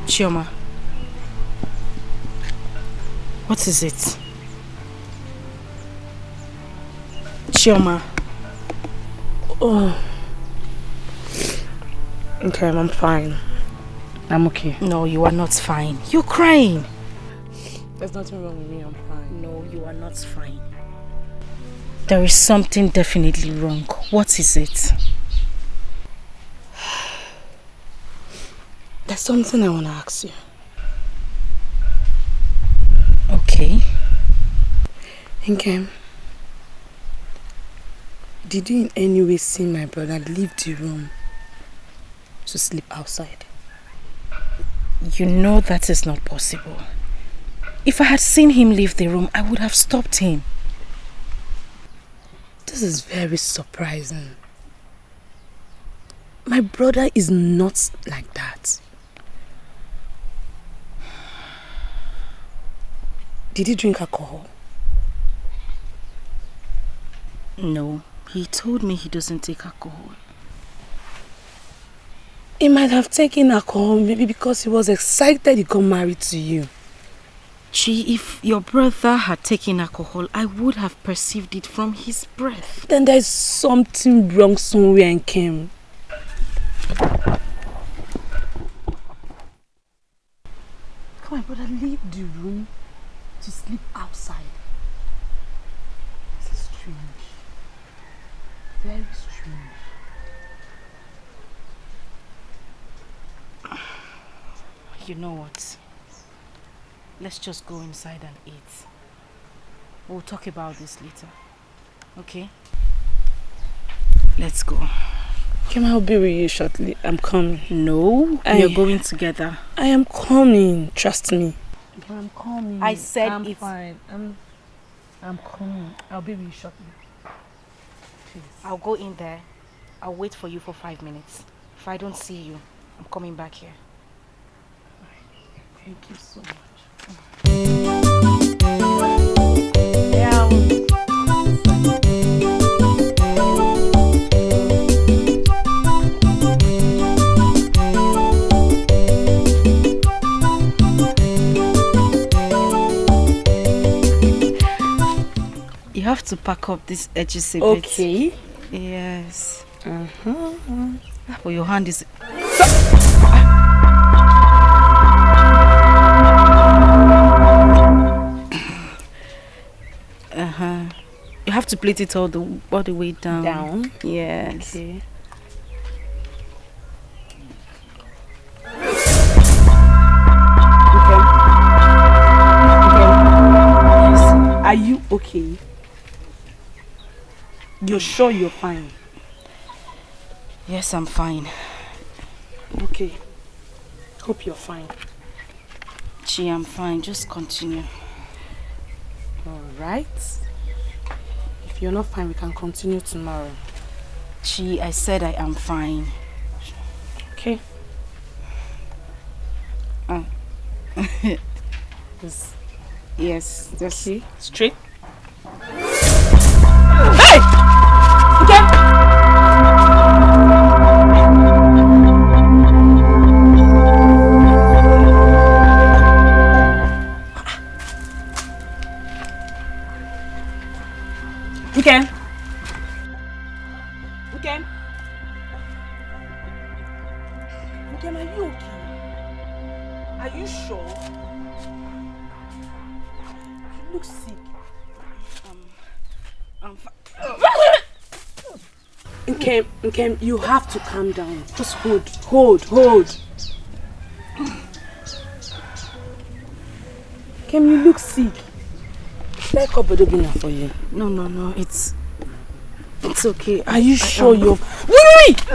Chioma, what is it? Chioma. Oh. Okay, I'm fine. I'm okay. No, you are not fine. You're crying. There's nothing wrong with me, I'm fine. No, you are not fine. There is something definitely wrong. What is it? There's something I want to ask you. Okay. Nkem, did you in any way see my brother leave the room to sleep outside? You know that is not possible. If I had seen him leave the room, I would have stopped him. This is very surprising. My brother is not like that. Did he drink alcohol? No, he told me he doesn't take alcohol. He might have taken alcohol maybe because he was excited he got married to you. Gee, if your brother had taken alcohol, I would have perceived it from his breath. Then there's something wrong somewhere in Kim. Come on, brother, leave the room to sleep outside. This is strange. Very strange. You know what? Let's just go inside and eat. We'll talk about this later. Okay? Let's go. Kim, I'll be with you shortly. I'm coming. No, we're going together. I am coming. Trust me. I'm coming. I said I'm it's fine. I'm coming. I'll be with you shortly. Please. I'll go in there. I'll wait for you for 5 minutes. If I don't see you, I'm coming back here. Thank you so much. You have to pack up these edges a bit. Okay. Yes. But your hand is... You have to plait it all the way down. Down? Yes. Okay. Are you okay? You're sure you're fine? Yes, I'm fine. Okay. Hope you're fine. Gee, I'm fine. Just continue. Alright. If you're not fine, we can continue tomorrow. Gee, I said I am fine. Okay. Yes, just okay. Straight. Hey! Okay. Okay. Okay. Okay, are you okay? Are you sure? You look sick. I'm fine. Okay, you have to calm down. Just hold. Kim, you look sick. Should I call Bodobina for you? No, it's okay. Are you sure you're... Wait!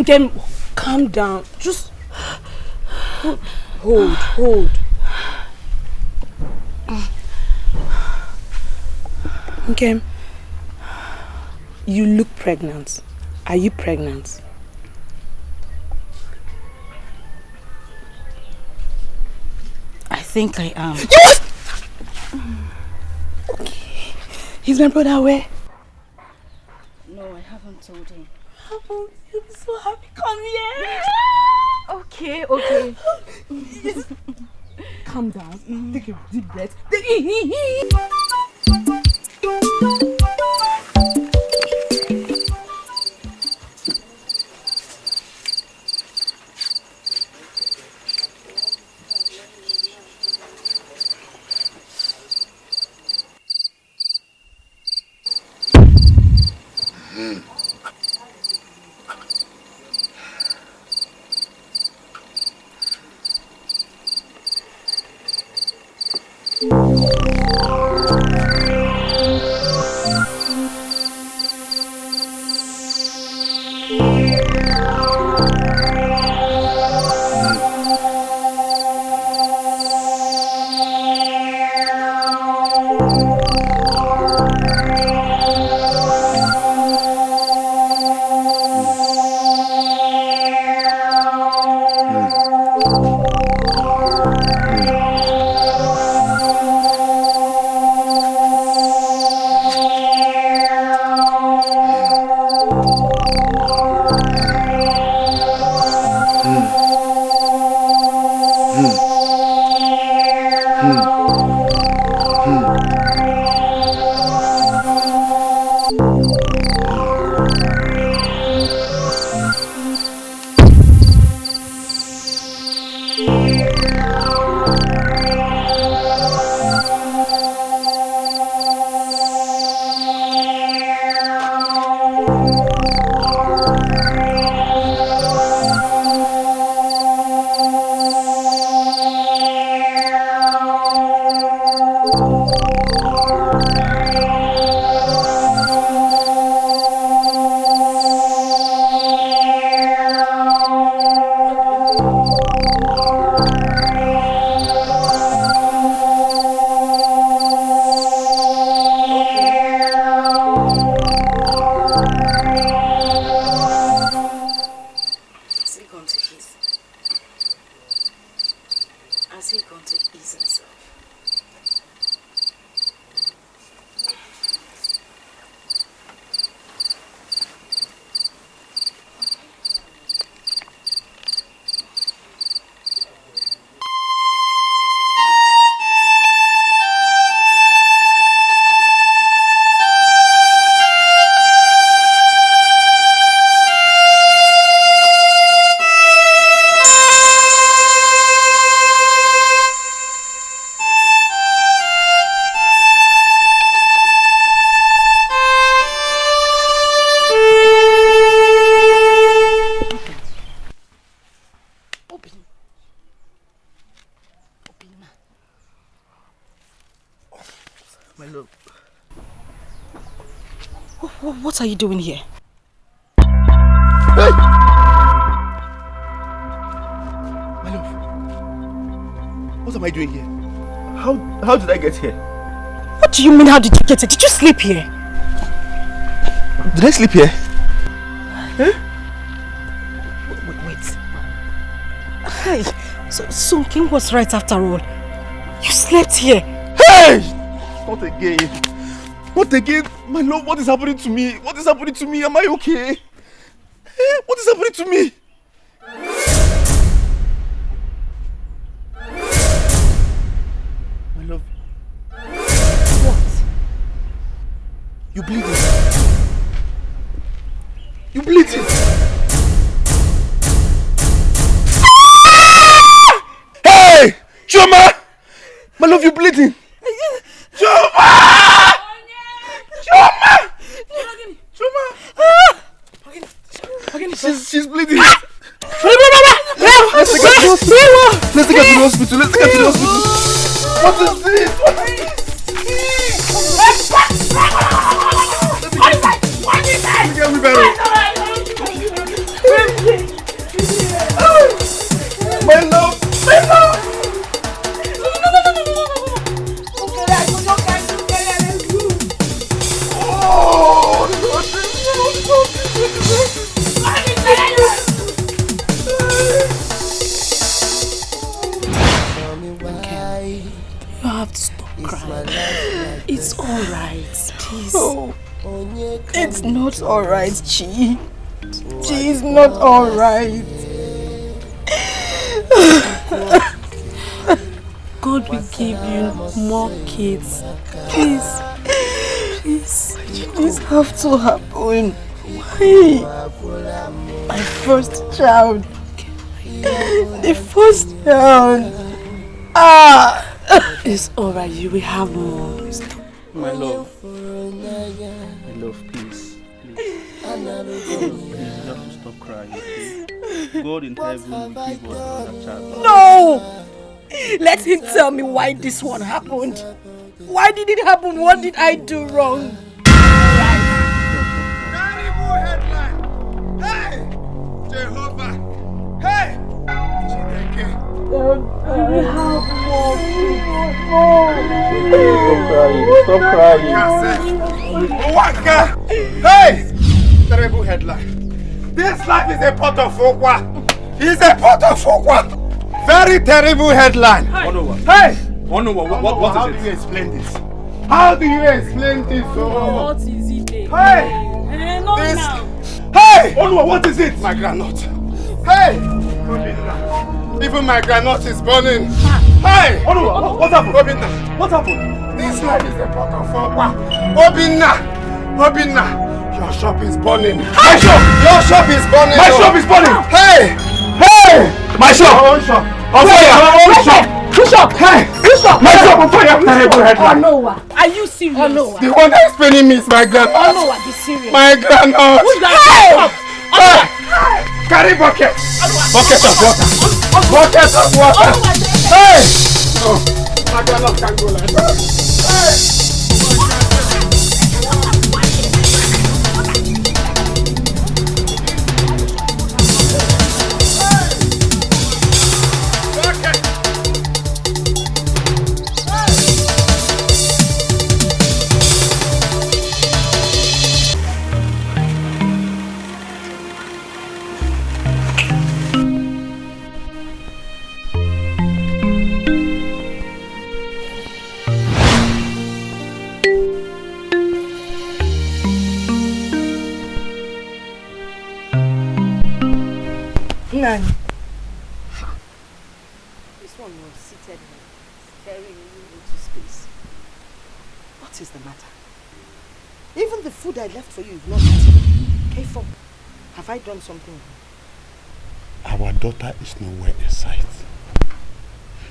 Kim, calm down. Just hold. Okay. You look pregnant. Are you pregnant? I think I am. Yes! Okay. Is my brother where? No, I haven't told him. You'll be so happy. Come here. Okay. Calm down. Take a deep breath. What are you doing here? Hey! My love. What am I doing here? How did I get here? What do you mean, how did you get here? Did you sleep here? Did I sleep here? Huh? Wait. Hey, so King was right after all. You slept here. Hey! Not again. What again? My love, what is happening to me? What is happening to me? Am I okay? What is happening to me? My love. What? You bleeding. You bleeding. Hey! Choma! My love, you bleeding. Choma! Choma! She's bleeding. Let's take her to the hospital. Let's take her to the hospital. What is this? My love. You have to stop crying. It's alright, please. Oh, it's not alright, Chi. Chi is not alright. God will give you more kids. Please. This have to happen. Why? My first child. The first child. It's alright, you will have more. My love, please. Please just stop crying, okay? God in heaven will give us another child. No! Let him tell me why this one happened. Why did it happen? What did I do wrong? Hey! Jehovah! Hey! Dikeh! Stop crying. Waka! Hey! Terrible headline. This life is a pot of okwa. It's a pot of okwa. Very terrible headline. Hey! What is it? How do you explain this? How do you explain this? What is it? Hey! Not This... now. Hey! Onwa, what is it? My granite. Hey! Even my granite is burning. Hey! Onwa, what happened? Obinna. What happened? This life is a pot of okwa. Obinna! Your shop is burning. My shop! Your shop is burning. My shop is burning! Hey! Hey! My shop! Your own shop. On fire! Your own shop! Bishop! Hey! Bishop! My shop on fire! Terrible headline. Noah, are you serious? The one that is paying me is my granite. Noah, be serious. My granite. Hey! Hey! Carry bucket. Bucket of water. Bucket of water. Hey! No, my granite can't go like that. Hey! Nani? This one was seated here, staring into space. What is the matter? Even the food I left for you is not eaten. K4, have I done something wrong? Our daughter is nowhere in sight.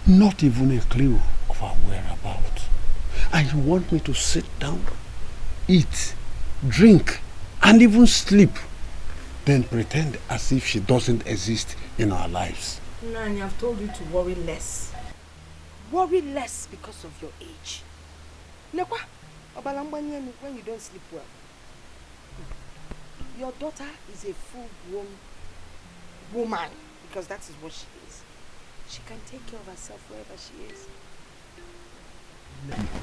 Not even a clue of her whereabouts. And you want me to sit down, eat, drink, and even sleep, then pretend as if she doesn't exist in our lives. Nani, I've told you to worry less. Worry less because of your age. Nekwa, when you don't sleep well. Your daughter is a full-grown woman, because that is what she is. She can take care of herself wherever she is.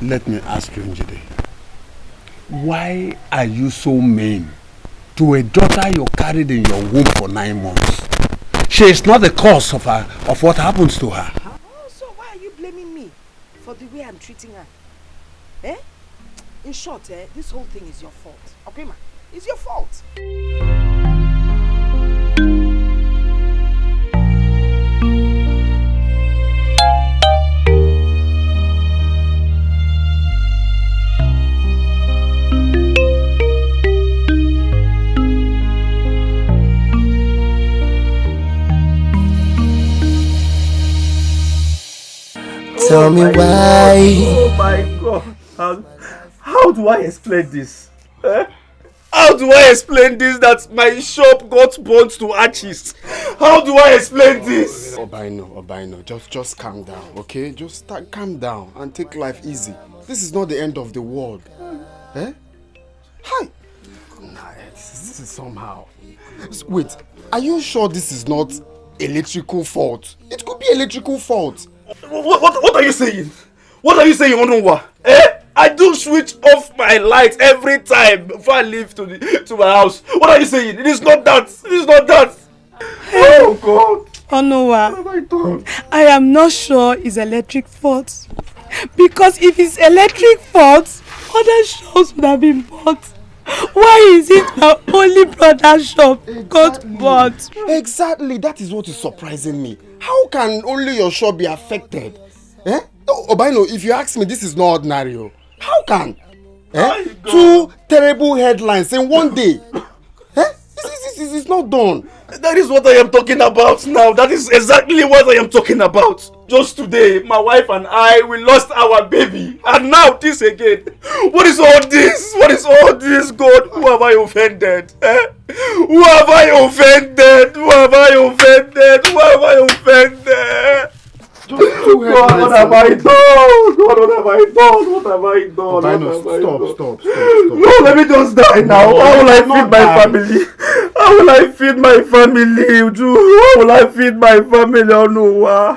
Let me ask you, Njide. Why are you so mean to a daughter you carried in your womb for 9 months? She is not the cause of what happens to her. Oh, so why are you blaming me for the way I'm treating her? Eh? In short, this whole thing is your fault. Okay, ma? It's your fault. Tell me why. Oh my God. How do I explain this? How do I explain this that my shop got burnt to ashes? How do I explain this? Obaino, just calm down, okay? Just calm down and take life easy. This is not the end of the world. Eh? Hi. Nah, this is somehow. Wait, are you sure this is not electrical fault? It could be electrical fault. What are you saying? What are you saying, Onunwa? I do switch off my lights every time before I leave to my house. What are you saying? It is not that. It is not that. Oh God. Onunwa, What have I done? I am not sure it's electric fault. Because if it's electric fault, other shops would have been bought. Why is it my only brother's shop got bought? Exactly, that is what is surprising me. How can only your shop be affected? Eh? Obaino, if you ask me, this is not ordinary. How can? Eh? 2 terrible headlines in one day. Eh? This is not done. That is what I am talking about now. That is exactly what I am talking about. Just today, my wife and I, we lost our baby. And now this again. What is all this? What is all this, God? Who have I offended? Eh? Who have I offended? Who have I offended? Who have I offended? God, what have I done? God, what have I done? What have I done? Stop. No, let me just die now. How will I feed my family? How will I feed my family? How will I feed my family? Oh no.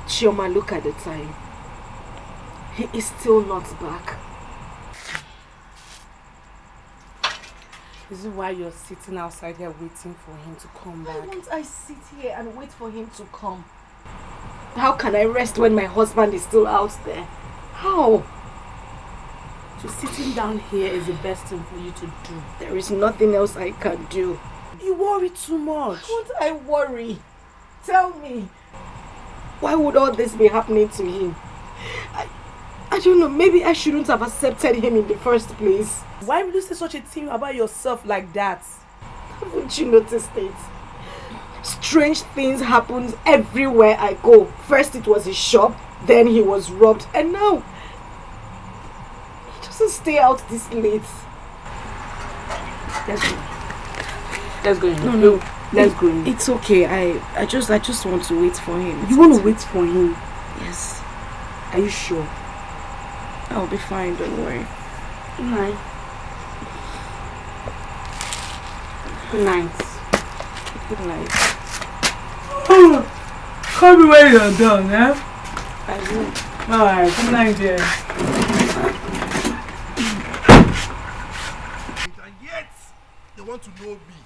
Chioma, look at the time. He is still not back. Is it why you're sitting outside here waiting for him to come back? Why won't I sit here and wait for him to come? How can I rest when my husband is still out there? How? So sitting down here is the best thing for you to do. There is nothing else I can do. You worry too much. Why won't I worry? Tell me. Why would all this be happening to him? I don't know, maybe I shouldn't have accepted him in the first place. Why would you say such a thing about yourself like that? Haven't you noticed it? Strange things happen everywhere I go. First it was his shop, then he was robbed, and now he doesn't stay out this late. Let's go. Let's go. No. Let's go. It's okay. I just want to wait for him. You want to wait for him? Yes. Are you sure? I'll be fine, don't worry. Good night. Good night. Good night. Call me when you're done, eh? I will. Alright, good night, dear. And yet, they want to know me.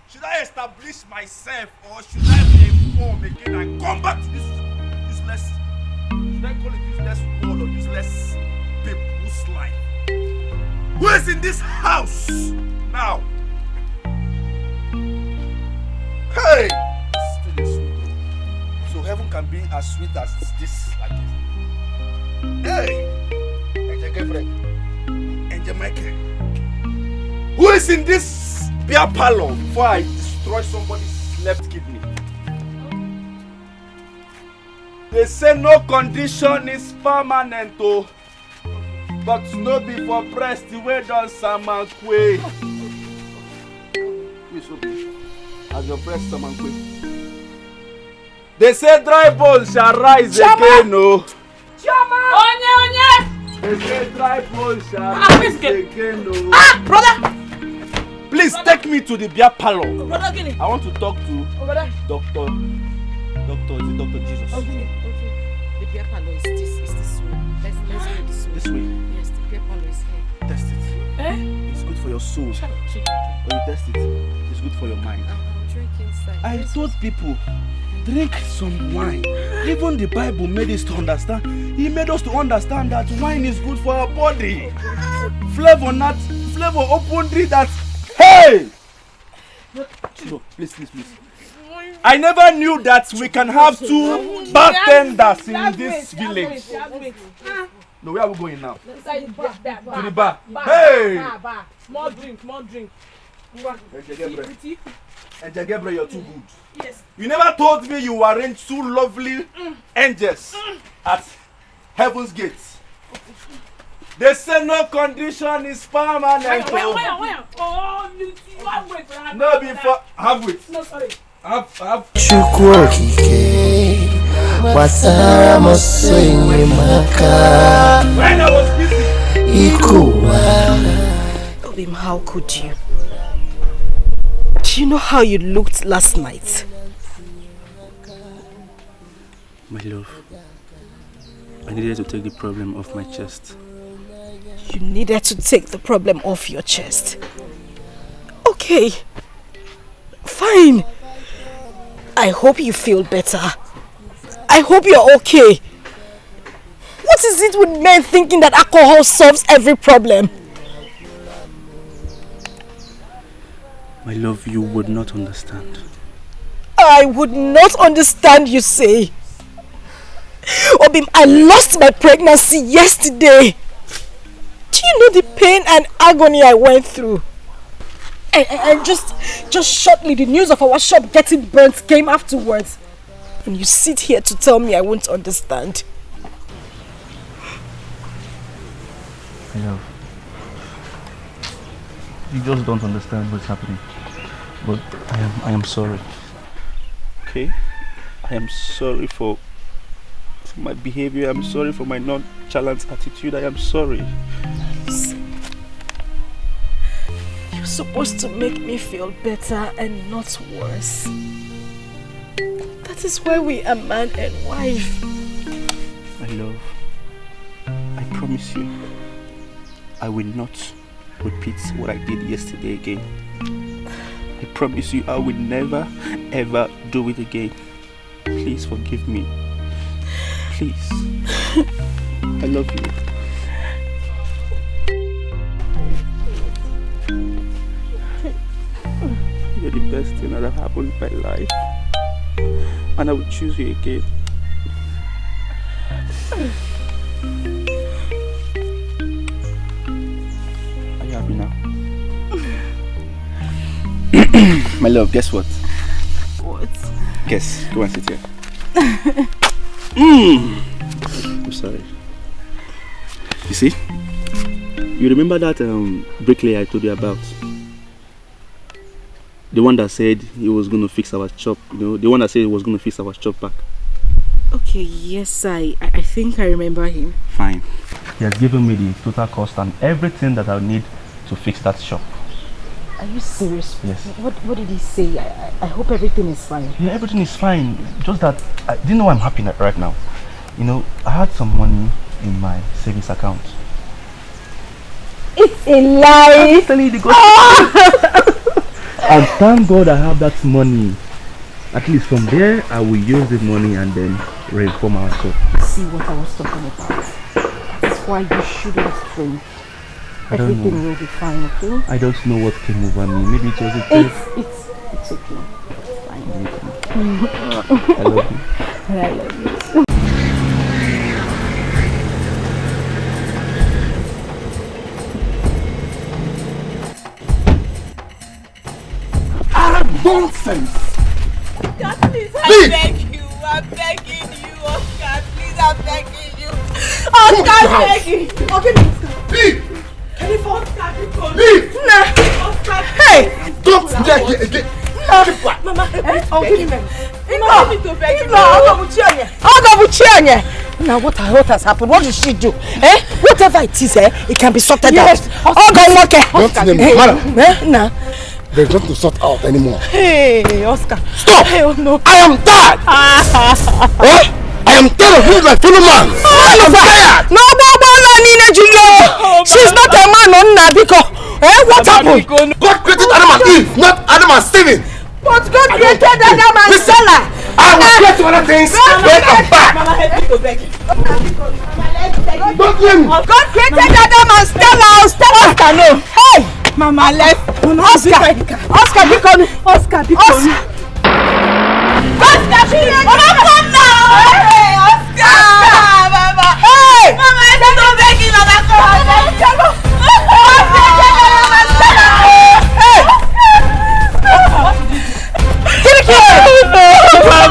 Should I establish myself or should I be informed again and come back to this useless, should I call it useless word or useless people's life? Who is in this house now? Hey! Still is sweet. So heaven can be as sweet as this, like this. Hey! Angel Gabriel. Angel Michael. Who is in this beer parlor before I destroy somebody's left kidney? They say no condition is permanent, oh, but no be for breast the way done Samankwe. Please open. As your breast Samankwe. They say dry bones shall rise again, oh. Chama! Onye! They say dry bones shall rise again, oh. Ah, brother! Please take me to the beer parlor. Brother Gini. I want to talk to Doctor, is it Dr. Jesus? Okay. The beer parlor is this way. Let's go this way. This way? Yes, the beer parlor is here. Test it. Eh? It's good for your soul. Shut up, chicken. When you test it, it's good for your mind. I'm drinking inside. I told people, drink some wine. Even the Bible made us to understand. He made us to understand that wine is good for our body. Flavor open drink that. Hey! No, please. I never knew that we can have two bartenders in this village. No, where are we going now? To the bar. Hey! More drink. Angel Gabriel, you're too good. Yes. You never told me you arranged two lovely angels at Heaven's Gates. They say no condition is permanent. Oh, you wait. No, before have it. No, sorry. Have. Chukwokike Wasara Moswe Maka. When I was busy. Ikuwa. Obim, how could you? Do you know how you looked last night? My love, I needed to take the problem off my chest. You needed to take the problem off your chest. Okay. Fine. I hope you feel better. I hope you're okay. What is it with men thinking that alcohol solves every problem? My love, you would not understand. I would not understand, you say. Obim, I lost my pregnancy yesterday. Do you know the pain and agony I went through? And just shortly, the news of our shop getting burnt came afterwards. And you sit here to tell me I won't understand. My love, you just don't understand what's happening. But I am sorry. Okay? I am sorry for my behavior. I'm sorry for my nonchalant attitude. I am sorry. You're supposed to make me feel better and not worse. That is why we are man and wife. My love, I promise you, I will not repeat what I did yesterday again. I promise you, I will never ever do it again. Please forgive me. Please. I love you. You're the best thing that happened in my life. And I will choose you again. My love, guess what? What? Guess. Go and sit here. I'm sorry. You see? You remember that bricklayer I told you about? The one that said he was going to fix our shop, you know, the one that said he was going to fix our shop back. Okay, yes, I think I remember him. Fine. He has given me the total cost and everything that I need to fix that shop. Are you serious? Yes. What did he say? I hope everything is fine. Yeah, everything is fine. Just that, do you know why I'm happy right now? You know, I had some money in my savings account. It's a lie. I'm telling you the gospel. And thank God I have that money. At least from there, I will use the money and then reform our shop. See what I was talking about. That's why you shouldn't drink. Everything will be fine, okay? I don't know what came over me. Maybe it was a It's okay. It's fine. I love you. And I love you. Nonsense! Oscar, please, I beg you. I'm begging you, Oscar. Please, I'm begging you. Oscar, I'm begging you. Okay, Oscar. Leave! Can you force Oscar? Leave! Nah. Oscar. Hey! Don't dare get... Mama, I'll give him. Mama, to beg you. Now what has happened? What did she do? Whatever it is, it can be sorted out. Madam. There's nothing to sort out anymore. Hey, Oscar. Stop! Hey, oh no. I am tired! I am tired of being my fellow man! I'm tired! No, Nina Julio! She's not a man, Nonna, because... what happened? God created Adam and Eve, not Adam and Steven! But God created Adam and Stella! I will create other things, then I'm back! Mama, help me to beg you. Don't blame me! God created Adam and Stella! Oscar, no! Hey! Mama, let's... Oscar, become... Oscar, come now! Hey, Oscar! Mama! Hey! Mama, I'm not begging, Mama, come on.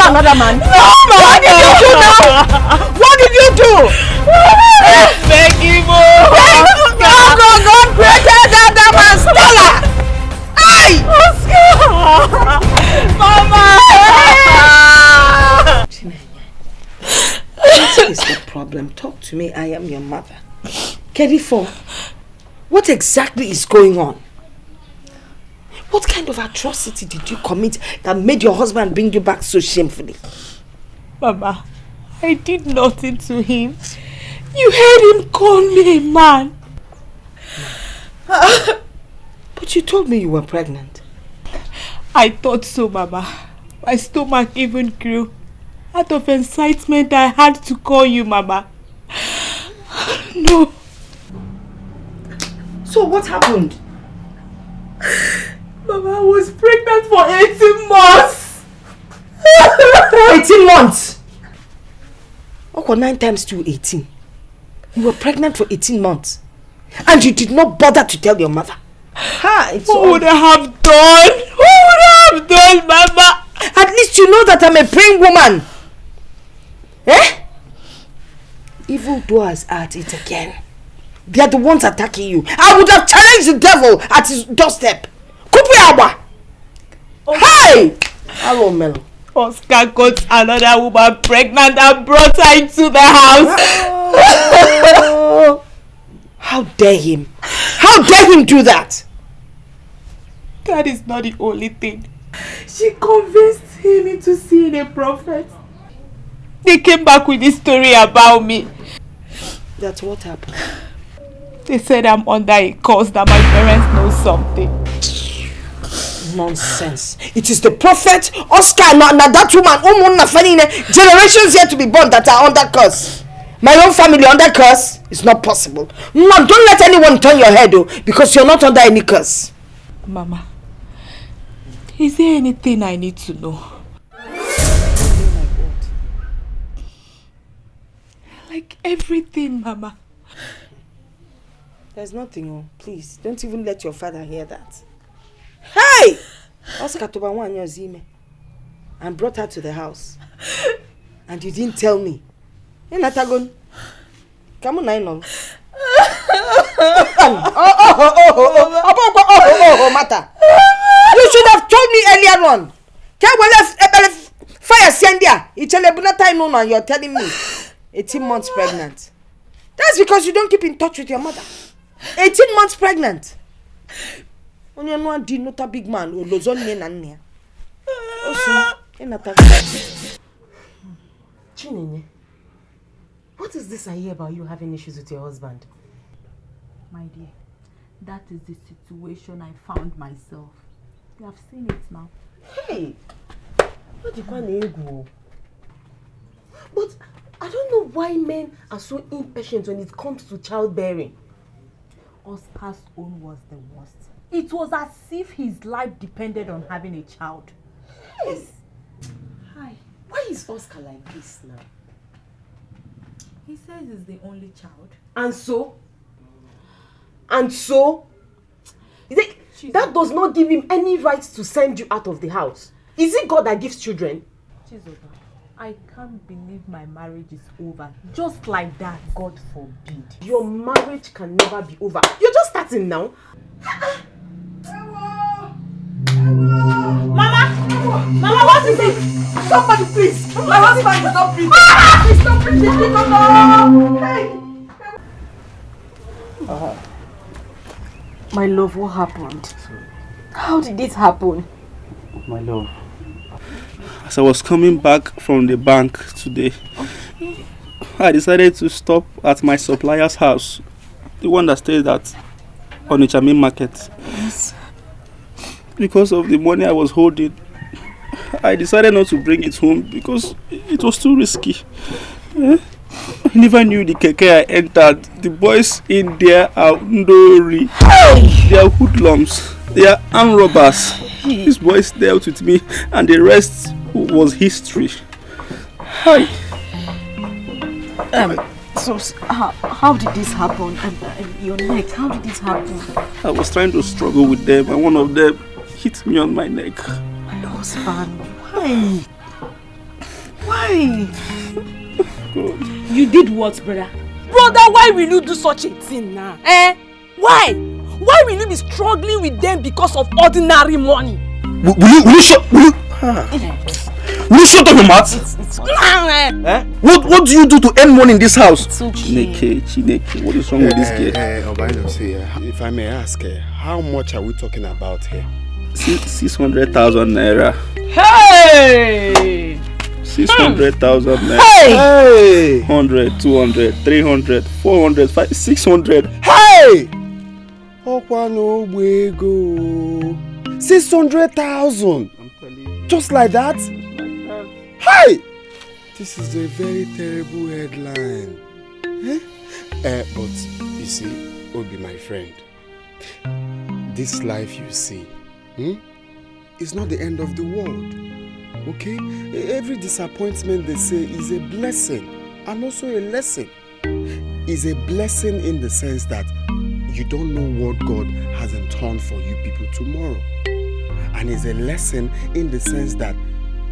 Another man. No, what did you do now? What did you do? Beg you, God created Adam and Stella. Hey, Oscar! Mama! What is the problem? Talk to me. I am your mother. Kedifo, what exactly is going on? What kind of atrocity did you commit that made your husband bring you back so shamefully? Mama, I did nothing to him. You heard him call me a man. But you told me you were pregnant. I thought so, Mama. My stomach even grew. Out of excitement, I had to call you, Mama. No. So what happened? Mama, I was pregnant for 18 months. 18 months? Okay, 9 times 2, 18. You were pregnant for 18 months. And you did not bother to tell your mother. What would I have done? What would I have done, Mama? At least you know that I'm a praying woman. Evil doers are at it again. They are the ones attacking you. I would have challenged the devil at his doorstep. Hey! Hello, Melo. Oscar got another woman pregnant and brought her into the house. How dare him? How dare him do that? That is not the only thing. She convinced him into seeing a prophet. They came back with this story about me. That's what happened. They said I'm under a curse, that my parents know something. Nonsense. It is the prophet, Oscar, now that woman, generations yet to be born that are under curse. My own family under curse is not possible. No, don't let anyone turn your head, because you're not under any curse. Mama, is there anything I need to know? Like everything, Mama. There's nothing, please. Don't even let your father hear that. Hey! Oscar Tobawanyozime and brought her to the house. And you didn't tell me. Natagon. Come on, I know. Mata. You should have told me earlier on. Fire Sandia. It's a time no, you're telling me 18 months pregnant. That's because you don't keep in touch with your mother. 18 months pregnant. When you're not a big man who loves only Nania. Chinenye, what is this I hear about you having issues with your husband? My dear, that is the situation I found myself. You have seen it now. Hey! What do you go? But I don't know why men are so impatient when it comes to childbearing. Oscar's own was the worst. It was as if his life depended on having a child. Yes. Hi. Why is Oscar like this now? He says he's the only child. And so? And so? That does not give him any right to send you out of the house. Is it God that gives children? Chizoba, I can't believe my marriage is over. Just like that, God forbid. Your marriage can never be over. You're just starting now. Mama, what is it? Somebody please. My husband is not breathing. He's not breathing. No. Hey. My love, what happened? How did it happen? My love, as I was coming back from the bank today, I decided to stop at my supplier's house, the one that stays at Onitsha Market. Yes. Because of the money I was holding, I decided not to bring it home because it was too risky. I never knew the keke I entered. The boys in there are ndori. They are hoodlums. They are armed robbers. These boys dealt with me and the rest was history. Hi. So how did this happen? Your neck, how did this happen? I was trying to struggle with them and one of them hit me on my neck. My husband, why? Why? God. You did what, brother? Brother, why will you do such a thing now? Why? Why will you be struggling with them because of ordinary money? Will you shut up your mouth? What do you do to earn money in this house? Chineke, what is wrong with this girl? If I may ask, how much are we talking about here? 600,000 naira. Hey! 600,000 naira. Hey! 100, 200, 300, 400, 500, 600. Hey! 600,000. Just like that? Hey! This is a very terrible headline. But you see, Obi, my friend, this life you see is not the end of the world. Okay? Every disappointment, they say, is a blessing and also a lesson. Is a blessing in the sense that you don't know what God has in store for you people tomorrow. And is a lesson in the sense that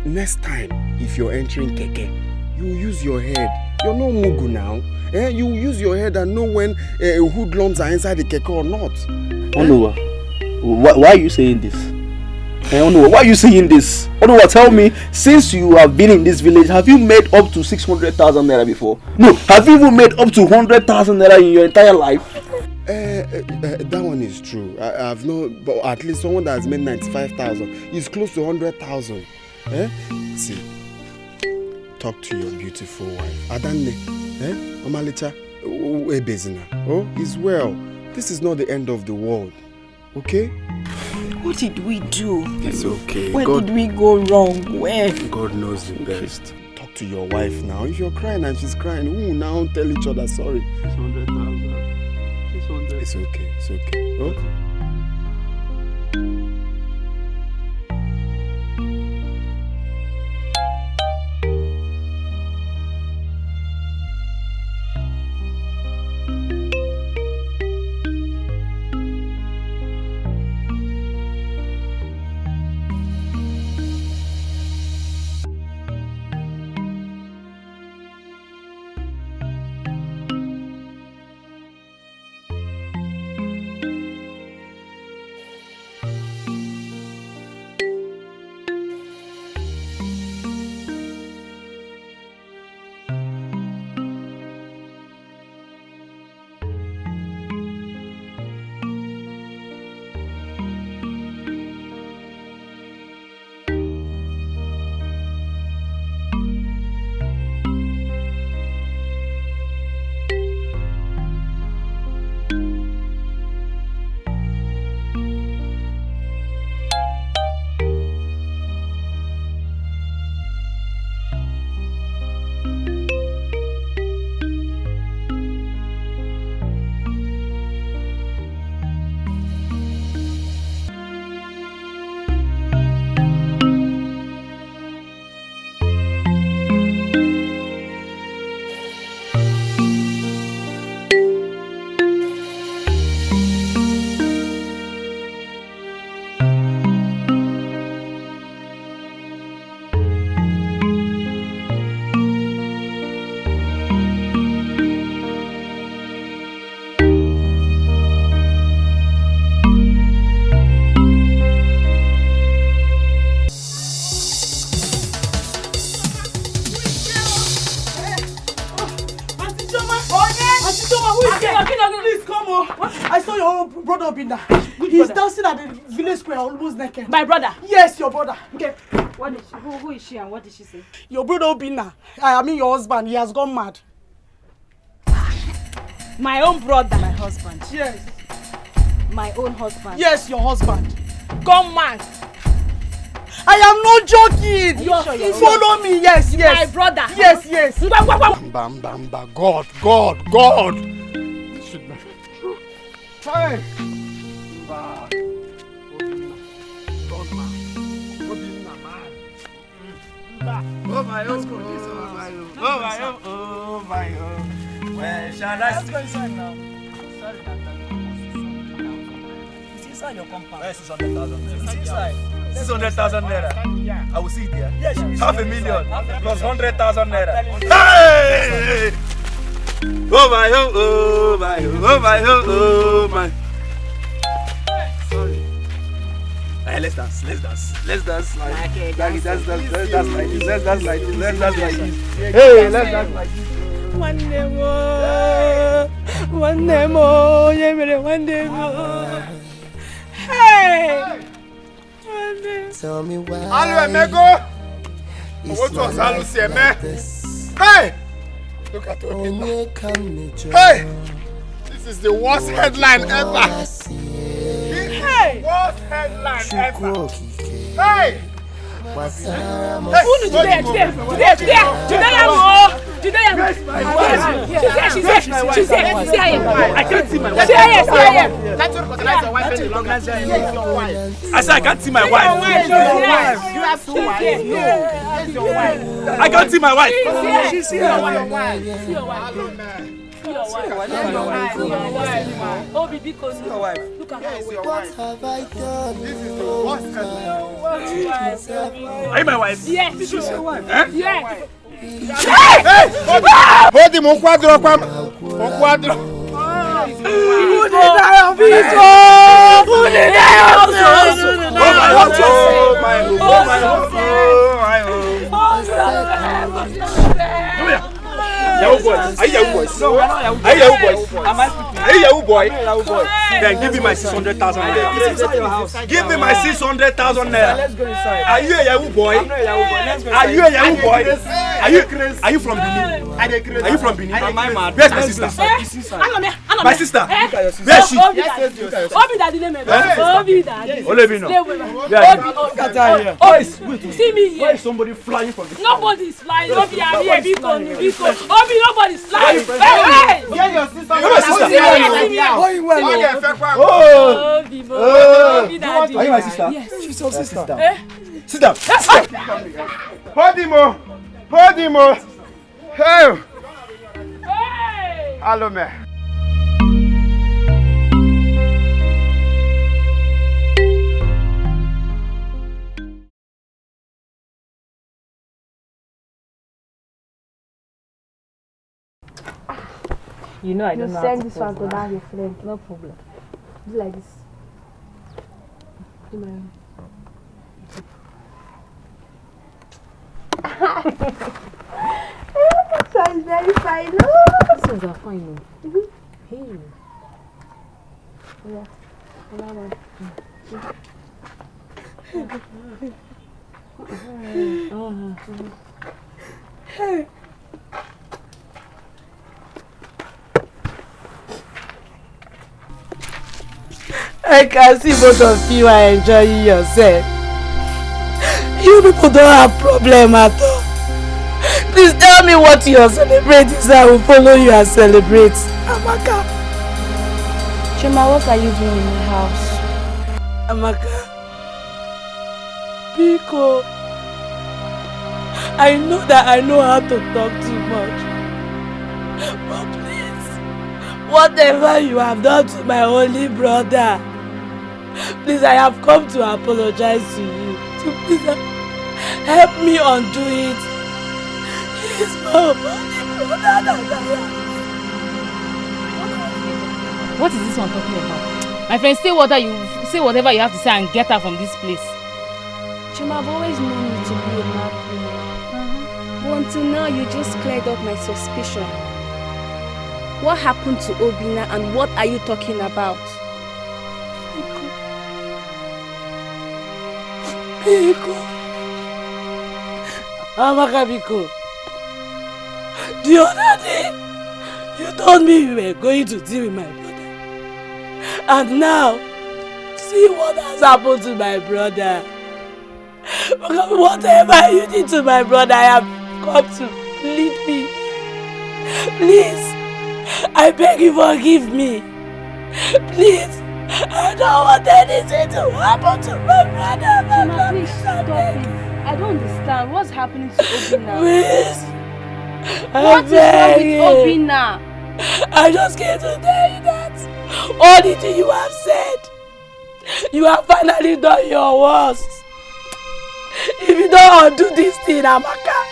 next time, if you're entering keke, you use your head. You're no mugu now. You use your head and know when hoodlums are inside the keke or not. Onuwa, why are you saying this? Onuwa, why are you saying this? Onuwa, tell me, since you have been in this village, have you made up to 600,000 naira before? No, have you even made up to 100,000 naira in your entire life? That one is true. I've not, but at least someone that has made 95,000 is close to 100,000. See, talk to your beautiful wife. Adanne, Omalicha, Ebezina. Oh, he's well. This is not the end of the world. Okay? What did we do? It's okay. Where did we go wrong? Where? God knows the best. Talk to your wife now. If you're crying and she's crying, who now tell each other sorry? 600,000. 600. It's okay. It's okay. Oh? Please come on. I saw your own brother Obinna. He's dancing at the village square almost naked. My brother? Yes, your brother. Okay. What is she? Who is she and what did she say? Your brother Obinna. I mean your husband. He has gone mad. My own brother? My husband. Yes. My own husband? Yes, your husband. Gone mad? I am not joking. Sure follow me. Yes, yes. My brother? Yes, yes. Bam, bam, bam. God. This should not be true. Hey. Oh my. Where shall I Let's go inside now. Sorry, it's inside your compound. Where is 600,000? It's inside. 600,000 naira. Yeah. I will see it there. Yes, half a million plus 100,000 naira. Hey! Oh my. Sorry. Hey, let's dance. Let's dance like this. Hey, let's dance like this. One day more, Hey! Tell me why. Hello, Emego. What was Alusi, Hey! Look at Obinna. Hey! This is the worst headline ever. Hey! Worst headline ever. Hey! Who today? She's here. I can't see my wife. I said I can't see my wife. You have two wives. I can't see my wife. She's here. Oh, baby, cause your wife. Look at her. What have I done? This is the worst headline. Are you my wife? Yes. This is your wife. Yes. Hey! Hold him, Onkwadro. Yahoo boy. Are you Yahoo boys? No, we're not Yahoo boys. Are you Yahoo boys? Are you Yahoo boy? Then give me my 600,000 naira. Give me my 600,000 naira. Let's go inside. Are you a Yahoo boy? I'm not a Yahoo boy. Let's go inside. Are you a Yahoo boy? Are you from Benin? Are you from Benin? Am I mad? Where's my sister? My sister? Where's she? Obi daddy name. Obi daddy. Olebino. Obi, see me here. Where is somebody flying from the Nobody is flying. Obi, I'm here. Obi, nobody is flying. Hey! Get your sister. You're my sister. Going well. Obi daddy. Are you my sister? Yes. She's your sister. Sit down. Hold him. Hey. Hello, man. You know I don't know how send to this one to pose, that your friend. No problem. Do like this. This one is very fine. These ones are fine. Hey. Yeah. Hey. I can see both of you are enjoying yourself. You people don't have problem at all. Please tell me what you are celebrating so I will follow you and celebrate. Amaka. Chima, what are you doing in the house? Amaka. Biko. I know that I know how to talk too much. But please, whatever you have done to my only brother, please, I have come to apologize to you. So please help me undo it. He is my only brother that I am. What is this one talking about? My friend, say whatever you have to say and get her from this place. Chima, I've always known you to be a mad woman. But until now, you just cleared up my suspicion. What happened to Obinna and what are you talking about? Biko. Amaka Biko. The other day, you told me you were going to deal with my brother. And now, see what has happened to my brother. Whatever you did to my brother, I have come to plead me. Please, I beg you forgive me. Please, I don't want anything to happen to my brother. Chima, please stop it. I don't understand. What's happening to Obinna? Please, what is wrong with Obinna? I just came to tell you that all the things you have said, you have finally done your worst. If you don't undo this thing, Amaka,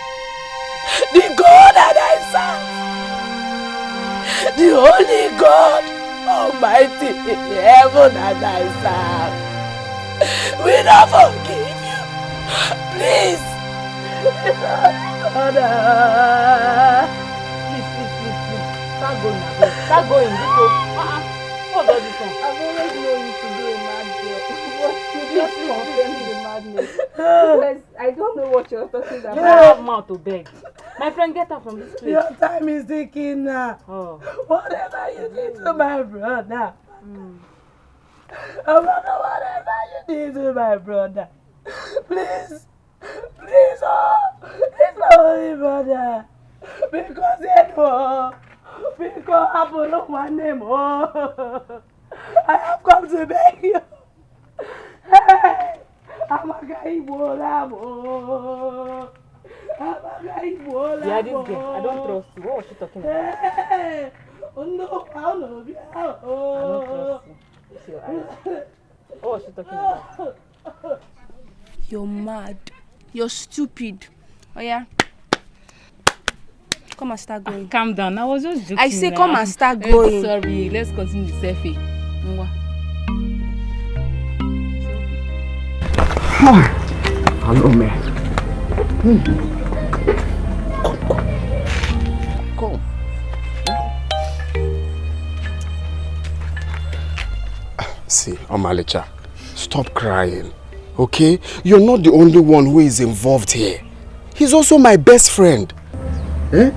the God that I serve, the only God Almighty in heaven that I serve, will not forgive you. Please. Please. Start going now. Start going. What does this one? I've always known you to be a mad girl. You just confirm the madness. Because I don't know what you're talking about. You don't have mouth to beg. My friend, get up from this place. Your time is ticking now. Oh. Whatever you did to my brother. Whatever you did to my brother. Please. Please, it's my only brother. Because it was. Because I follow my name. Oh. I have come to beg you. Hey. I'm a guy Bolamo. Yeah, this girl, I don't trust you. What was she talking about? Hey. Oh no, I don't know. I don't trust you. It's your eyes. What was she talking about? You're mad. You're stupid. Oh yeah? Come and start going. Calm down. I was just joking. I say come and start going. Sorry, let's continue the selfie. Hello, man. Come. See, Omalicha, stop crying, okay? You're not the only one who is involved here. He's also my best friend. Eh?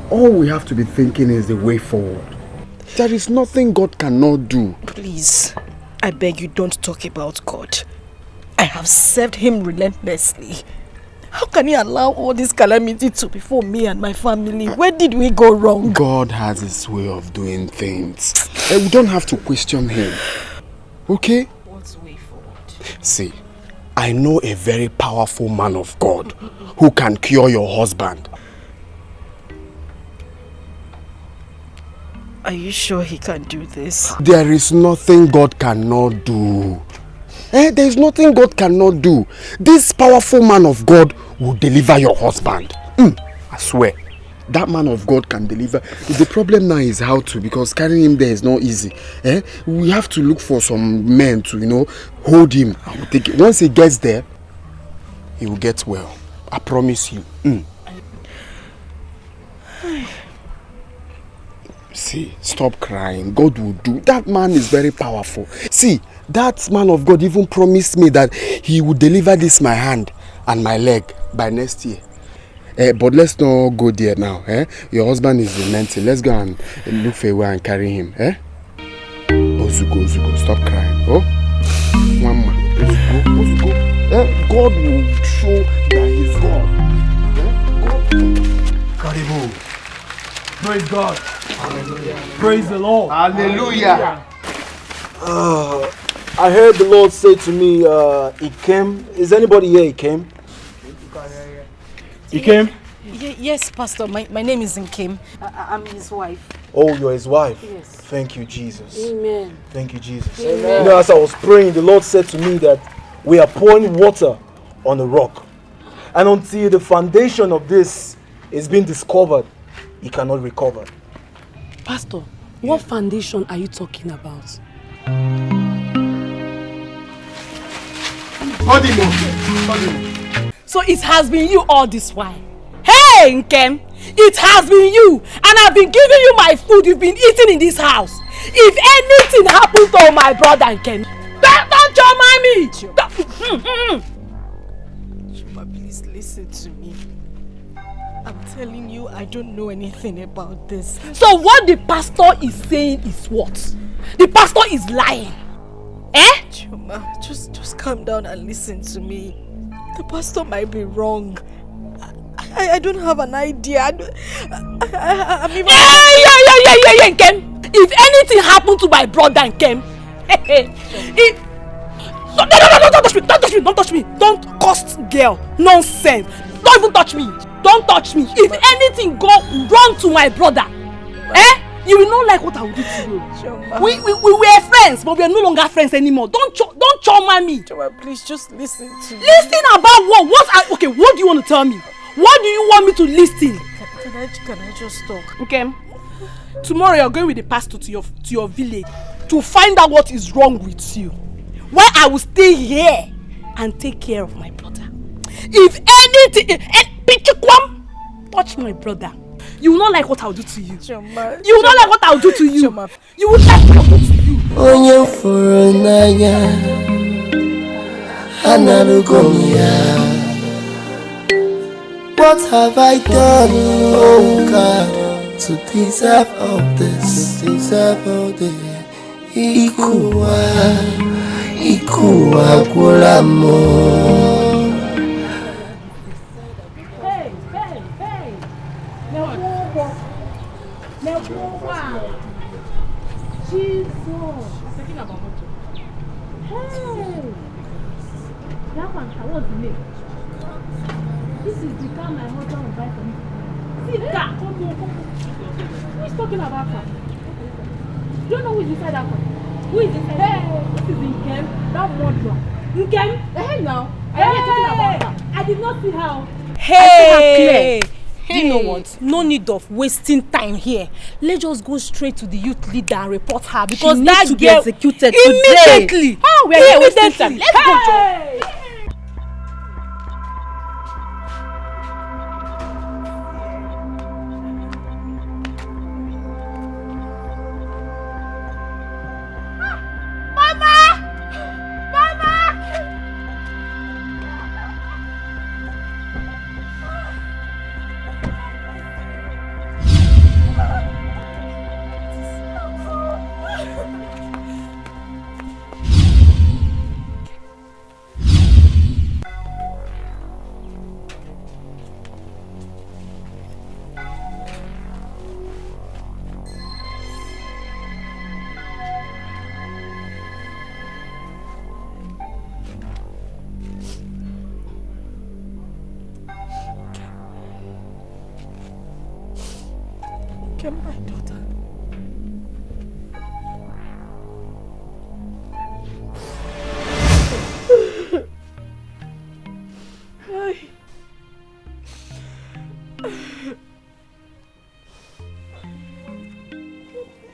All we have to be thinking is the way forward. There is nothing God cannot do. Please, I beg you, don't talk about God. I have served him relentlessly. How can he allow all this calamity to befall me and my family? Where did we go wrong? God has his way of doing things. We don't have to question him. Okay? What's way forward? See, I know a very powerful man of God who can cure your husband. Are you sure he can do this? There is nothing God cannot do. There is nothing God cannot do. This powerful man of God will deliver your husband. I swear. That man of God can deliver. The problem now is how to, because carrying him there is not easy. We have to look for some men to, hold him. Once he gets there, he will get well. I promise you. See, stop crying. God will do. That man is very powerful. See, that man of God even promised me that he would deliver this my hand and my leg by next year. But let's not go there now. Your husband is demented. Let's go and look for a way and carry him. Ozugo, stop crying. Oh, Mama, Ozugo. God will show that he's God. Karibu. Praise God. Hallelujah. Praise the Lord. Hallelujah. I heard the Lord say to me, he came. Is anybody here? He came. He came? Yes, Pastor. My name is Nkem. I'm his wife. Oh, you're his wife? Yes. Thank you, Jesus. Amen. Thank you, Jesus. Amen. As I was praying, the Lord said to me that we are pouring water on the rock. And until the foundation of this is being discovered, he cannot recover. Pastor, what foundation are you talking about? So it has been you all this while. Hey, Nkem! It has been you, and I've been giving you my food you've been eating in this house. If anything happens to my brother and Ken, don't your mommy! Chuma, please listen to me. I'm telling you, I don't know anything about this. So what the pastor is saying is what? The pastor is lying. Eh? Chuma, just calm down and listen to me. The pastor might be wrong. I don't have an idea. I'm even... Yeah, Kem. If anything happened to my brother and Kem, no, don't touch me. Don't cost girl. Nonsense. Don't even touch me. Don't touch me. If anything go wrong to my brother, you will not like what I will do to you. We were friends, but we are no longer friends anymore. Don't trauma me. Choma, please just listen to me. Listen about what? Okay, what do you want to tell me? What do you want me to listen? Can I just talk? Okay. Tomorrow you're going with the pastor to your village to find out what is wrong with you. While I will stay here and take care of my brother. If anything, touch my brother, you will not like what I'll do to you. Choma, you will not like what I'll do to you. Choma. You will like what I'll do to you. Onye furu n'anya, analugomia. What have I done, oh God, to deserve all this? To deserve all this. Ikuwa kulamo. Hey. Jesus. Talking about motor. Hey. That one, what's the name? This is the car my husband will buy for me. See that? Come. Who is talking about car? You don't know who is inside that car? Who is inside? Hey, this is Nkem, that murderer. Nkem? Hey now. I am talking about her. I did not see her. Hey! I see her clear. Do you know what? No need of wasting time here. Let's just go straight to the youth leader and report her because She that needs to be girl executed immediately. today. Oh, we're here wasting time. Let's go, Joe. Get my daughter. Hi.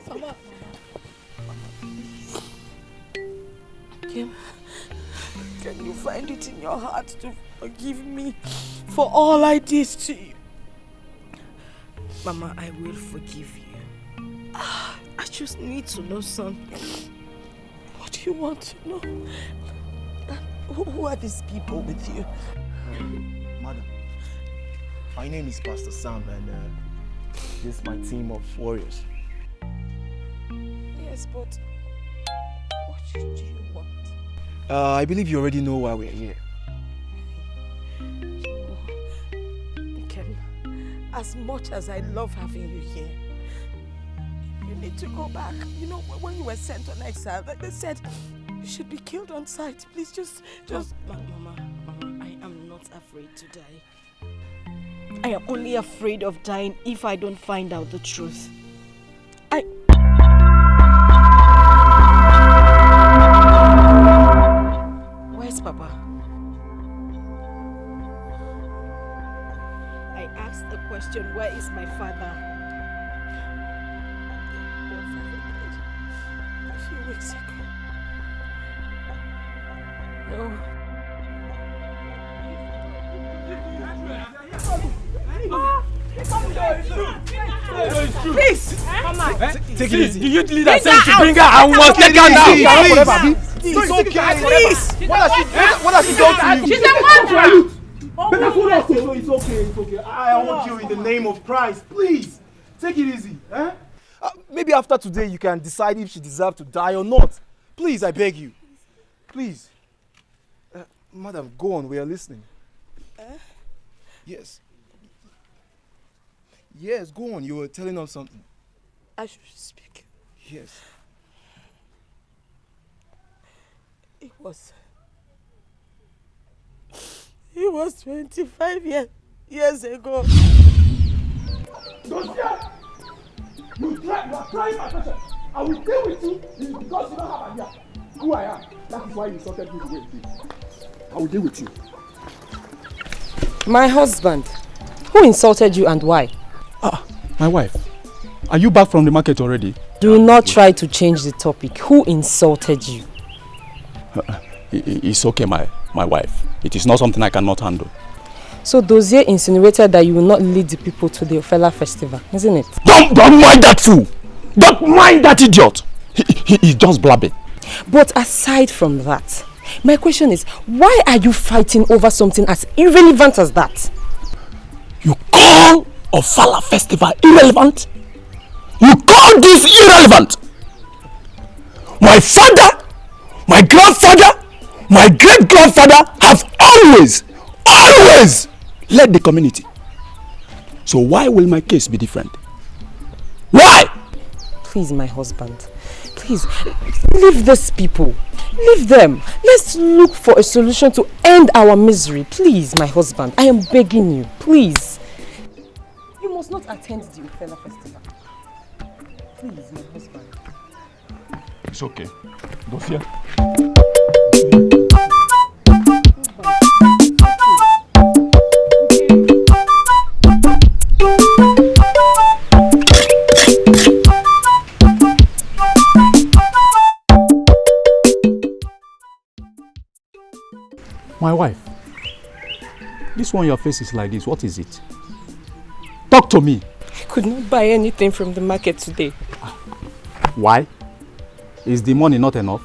Mama. Kim, can you find it in your heart to forgive me for all I did to you? Mama, I will forgive you. I just need to know something. What do you want to know? Who are these people with you? Madam, my name is Pastor Sam and this is my team of warriors. Yes, but what do you want? I believe you already know why we're here. As much as I love having you here, you need to go back. You know, when you were sent on exile, they said you should be killed on sight. Please just... Mama, I am not afraid to die. I am only afraid of dying if I don't find out the truth. Where's Papa? The question, where is my father? Your father died a few weeks ago. No. Come Please! Come out! Take it easy. Do you lead Bring us her to out. bring her out? We must take her now! It's okay. Please! What has she done to you? She's a murderer! Better phone us. It's okay. I want you in the name of Christ. Please, take it easy. Eh? Maybe after today you can decide if she deserves to die or not. Please, I beg you. Please. Madam, go on. We are listening. Yes. Yes, go on. You were telling us something. I should speak. Yes. It was 25 years ago. Dosia! You are trying my attention. I will deal with you because you don't have an idea who I am. That is why you insulted me the way you did. I will deal with you. My husband. Who insulted you and why? My wife. Are you back from the market already? Do not try to change the topic. Who insulted you? It's okay, my wife. It is not something I cannot handle. So Dozier insinuated that you will not lead the people to the Ofela festival, isn't it? Don't mind that fool! Don't mind that idiot! He is just blabbing. But aside from that, my question is, why are you fighting over something as irrelevant as that? You call Ofala festival irrelevant? You call this irrelevant? My father, my grandfather, my great-grandfather have always led the community. So why will my case be different? Why? Please, my husband. Please, leave these people. Leave them. Let's look for a solution to end our misery. Please, my husband. I am begging you. Please. You must not attend the Ofela festival. Please, my husband. It's okay. Don't fear. My wife, this one your face is like this. What is it? Talk to me. I could not buy anything from the market today. Why? Is the money not enough?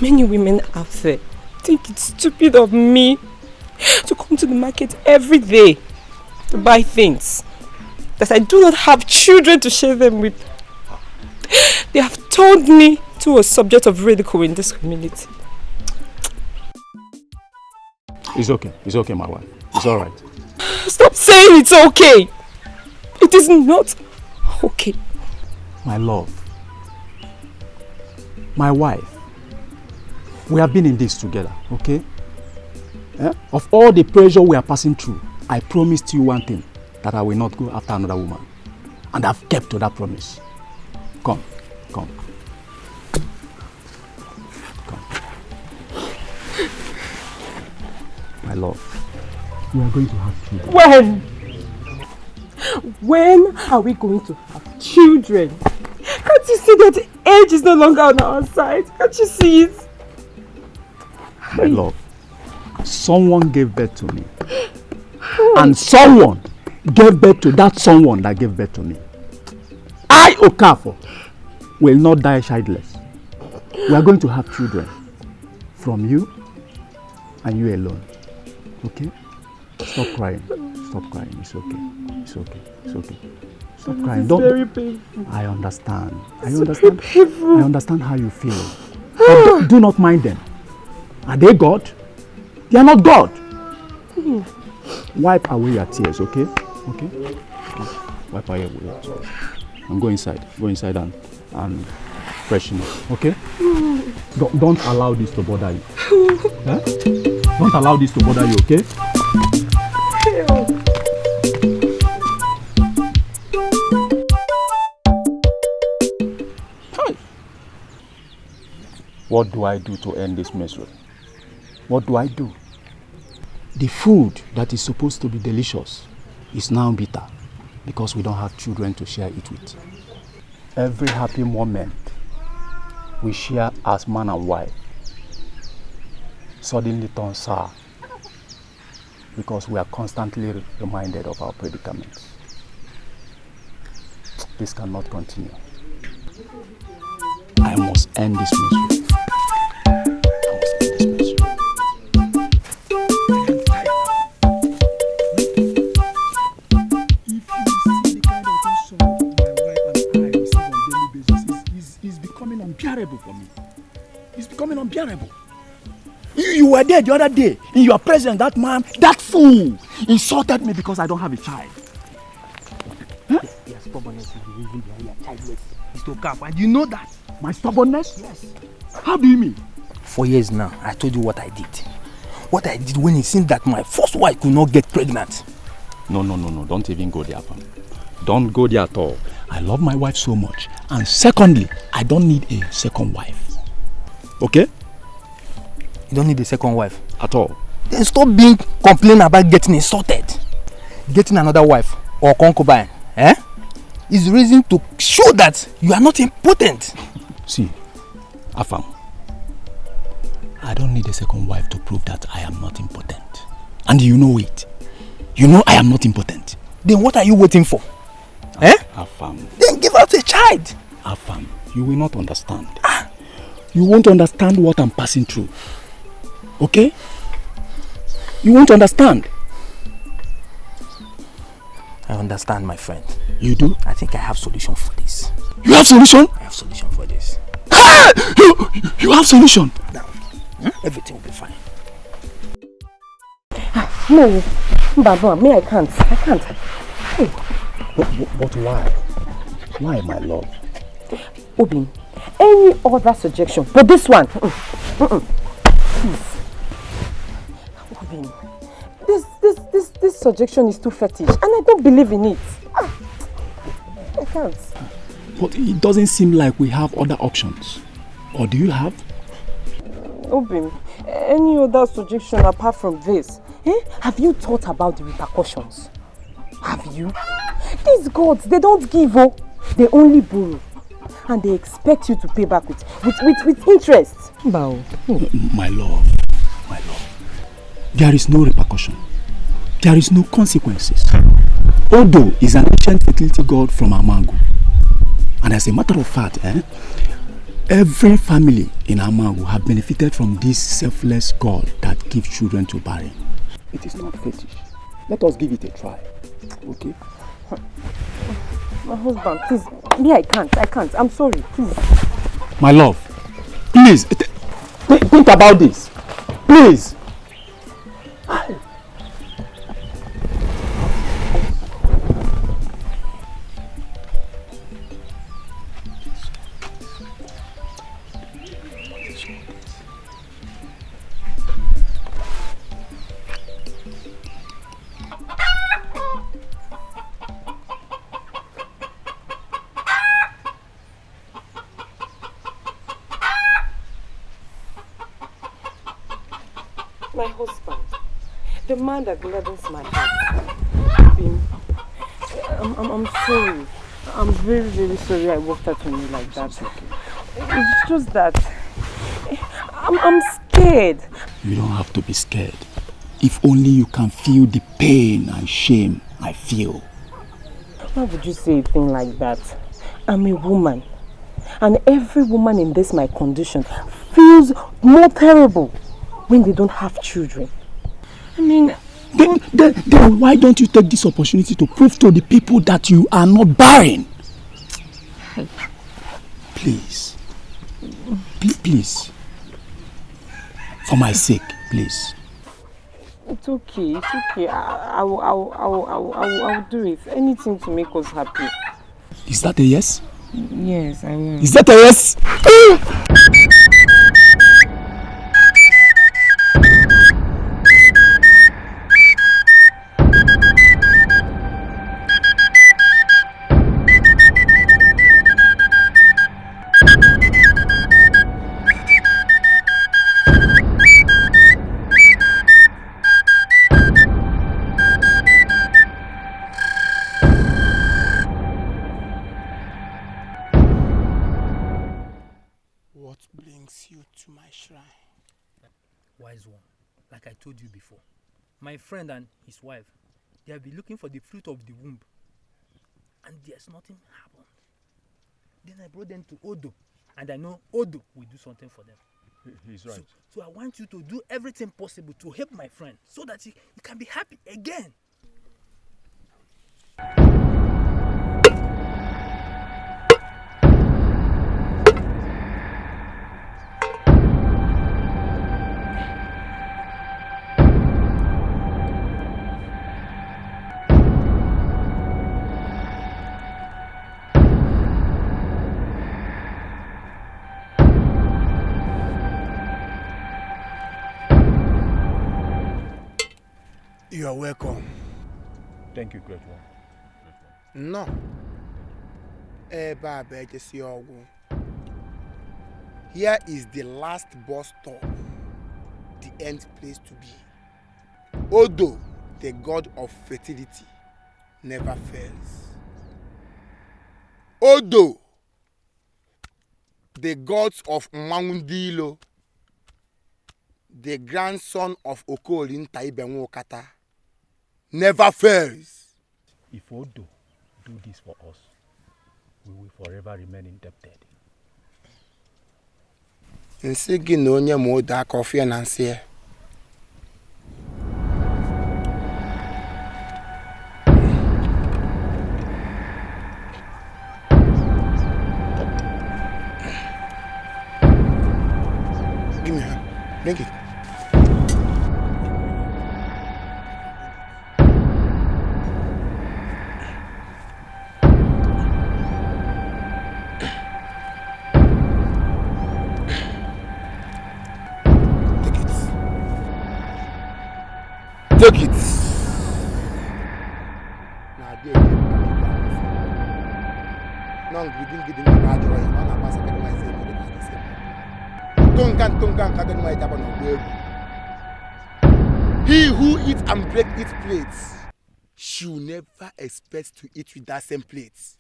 Many women out there think it's stupid of me to come to the market every day to buy things that I do not have children to share them with. They have turned me to a subject of ridicule in this community. It's okay, my wife. It's alright. Stop saying it's okay. It is not okay. My love, my wife, we have been in this together, okay? Of all the pressure we are passing through, I promised you one thing, that I will not go after another woman. And I've kept to that promise. Come. My love, we are going to have children. When? When are we going to have children? Can't you see that age is no longer on our side? Can't you see it? My love, someone gave birth to me. And someone gave birth to that someone that gave birth to me. I, Okafor, will not die childless. We are going to have children from you and you alone. Okay? Stop crying. It's okay. Stop crying. Don't. Very painful. I understand. I Painful. understand how you feel. But do not mind them. Are they God? They are not God. Wipe away your tears, okay? Okay? Wipe away your tears. And go inside. Go inside and freshen up, okay? Don't allow this to bother you. Don't allow this to bother you, okay? What do I do to end this misery? What do I do? The food that is supposed to be delicious is now bitter because we don't have children to share it with. Every happy moment we share as man and wife suddenly turns sour because we are constantly reminded of our predicaments. This cannot continue. I must end this misery. Unbearable for me. It's becoming unbearable. You were there the other day. In your presence, that man, that fool, insulted me because I don't have a child. Huh? Your stubbornness is the reason behind your childless. It's to cap. And you know that? My stubbornness? Yes. How do you mean? For years now, I told you what I did. What I did when it seemed that my first wife could not get pregnant. No. Don't even go there, fam. Don't go there at all. I love my wife so much. And secondly, I don't need a second wife. Okay? You don't need a second wife? At all. Then stop being complaining about getting insulted. Getting another wife or concubine, is the reason to show that you are not impotent. See, Afam, I don't need a second wife to prove that I am not impotent. And you know it. You know I am not impotent. Then what are you waiting for? Afam. Then give us a child. Afam, you will not understand. You won't understand what I'm passing through. Okay? You won't understand. I understand, my friend. You do? I think I have solution for this. You have solution? I have solution for this. You have solution? Now, everything will be fine. No, Baba, me, I can't. But why? Why, my love? Obin, any other suggestion? But this one, please. Obin, this suggestion is too fetish, and I don't believe in it. I can't. But it doesn't seem like we have other options. Or do you have? Obin, any other suggestion apart from this? Have you thought about the repercussions? Have you? These gods, they don't give, they only borrow. And they expect you to pay back with interest. Bow. My love. There is no repercussion. There is no consequences. Odo is an ancient fertility god from Amangu. And as a matter of fact, every family in Amangu have benefited from this selfless god that gives children to barren. It is not fetish. Let us give it a try. Okay? My husband, please. Me, I can't. I'm sorry, please. My love, please, think about this. Please. My husband, the man that gladdens my heart. I'm sorry. I'm very, very sorry I walked out on you like that. It's just that I'm scared. You don't have to be scared. If only you can feel the pain and shame I feel. Why would you say a thing like that? I'm a woman. And every woman in this my condition feels more terrible when they don't have children. I mean, then why don't you take this opportunity to prove to the people that you are not barren? Please. Please. For my sake, please. It's okay. I will do it. Anything to make us happy. Is that a yes? Yes, I will. Is that a yes? Wise one, like I told you before, my friend and his wife, they have been looking for the fruit of the womb. And there's nothing happened. Then I brought them to Odo. And I know Odo will do something for them. He's right. So I want you to do everything possible to help my friend so that he can be happy again. You are welcome. Thank you, great one. No. Here is the last bus stop, the end place to be. Odo, the god of fertility, never fails. Odo, the gods of Mangundilo, the grandson of Okolin Taibenwokata, never fails. If Odo do this for us, we will forever remain indebted. Nsi gị na onye ma Odo aka ọfịa na nsị ya. Give me her. Drink it. Take it. Now there you no giving the bad joy. No na pass again my say no dey pass the same. Tongan kagan my taba no go. He who eats and break its plates should never expect to eat with that same plates.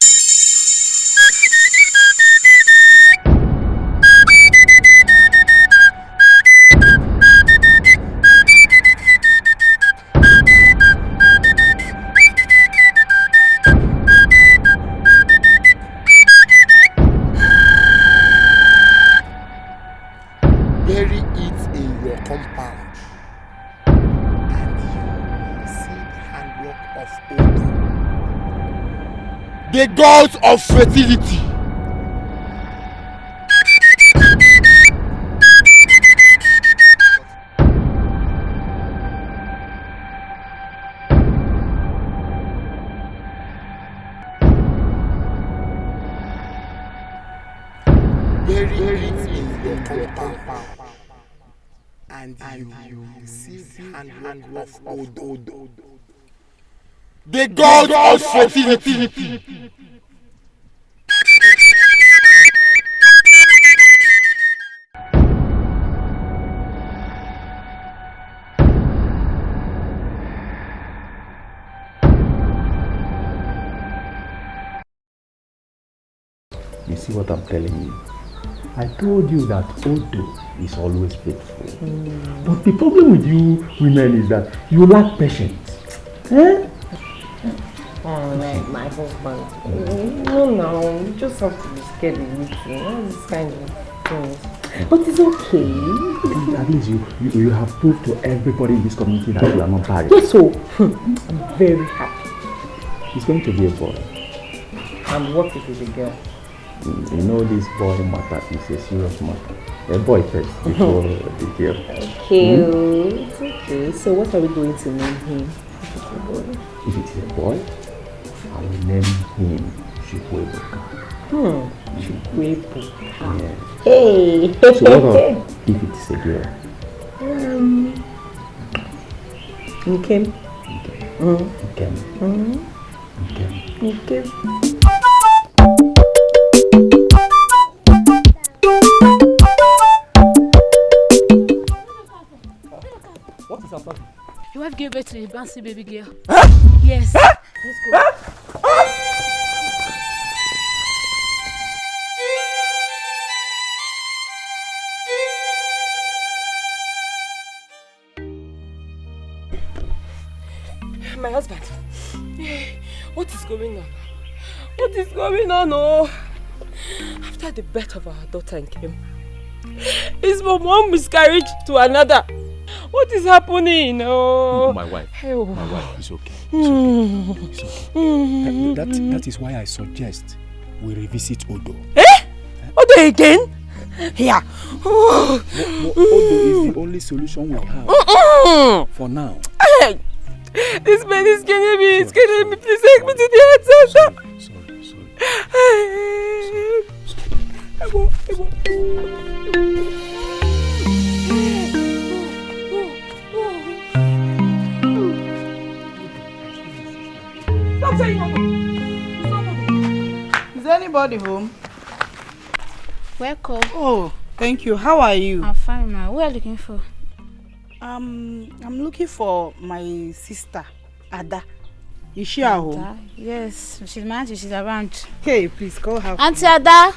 Bury it in your compound, and you will see the handwork of Odo, the gods of fertility. Bury it in your compound, and you will see the handwork of Odo, the god of fertility. You see what I'm telling you? I told you that Odo is always faithful. But the problem with you women is that you lack patience. Eh? Oh, my husband. No, you just have to be scared of meeting. All this kind of things. But it's okay. At least you have proved to everybody in this community that you are not married. Yes, so I'm very happy. It's going to be a boy. And what if it's a girl? You know this boy matter is a serious matter. A boy first before the girl. Okay, it's okay. So what are we going to name him? If it's a boy, I will name him Chukwuebuka. Chukwuebuka. Yes. Hey! So what about if it's a girl? Nkem. Nkem. What is happening? Your wife gave birth to a bouncy baby girl. Huh? Yes. Huh? Let's go. My husband. What is going on? What is going on? Oh, after the birth of our daughter in Kim, is from one miscarriage to another. What is happening? Oh, my wife. Oh. My wife is okay. It's okay. It's okay. That is why I suggest we revisit Odo. Eh? Odo again? Yeah. Odo is the only solution we have for now. Hey, this man is killing me. It's killing me. Please take me to the head center. Stop saying Odo. Is anybody home? Welcome. Oh, thank you. How are you? I'm fine now. Who are you looking for? I'm looking for my sister, Ada. Is she at home? Yes, she's my auntie. She's around. Okay, please call her. Auntie Ada.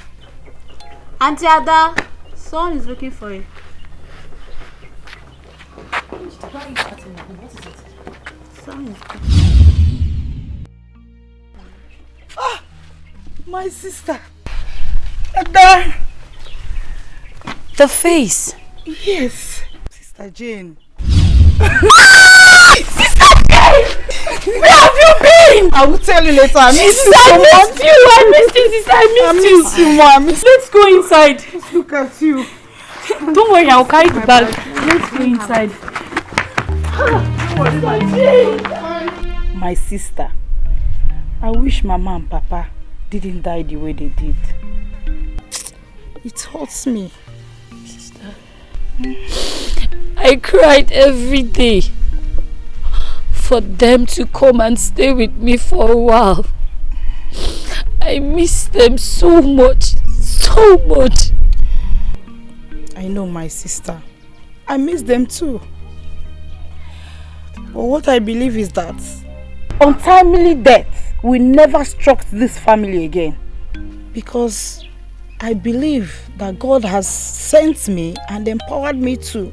Auntie Ada. Someone is looking for you. Ah, my sister. Ada. The face. Yes. Sister Jane. Sister Jane! Where have you been? I will tell you later. I miss you so much. I missed you, sister. I missed you. More. Let's go inside. Just look at you. Don't worry, I'll carry the bag. Let's go inside. My sister. I wish Mama and Papa didn't die the way they did. It hurts me. Sister. I cried every day for them to come and stay with me for a while. I miss them so much, so much. I know, my sister. I miss them too. But what I believe is that untimely death will never struck this family again. Because I believe that God has sent me and empowered me to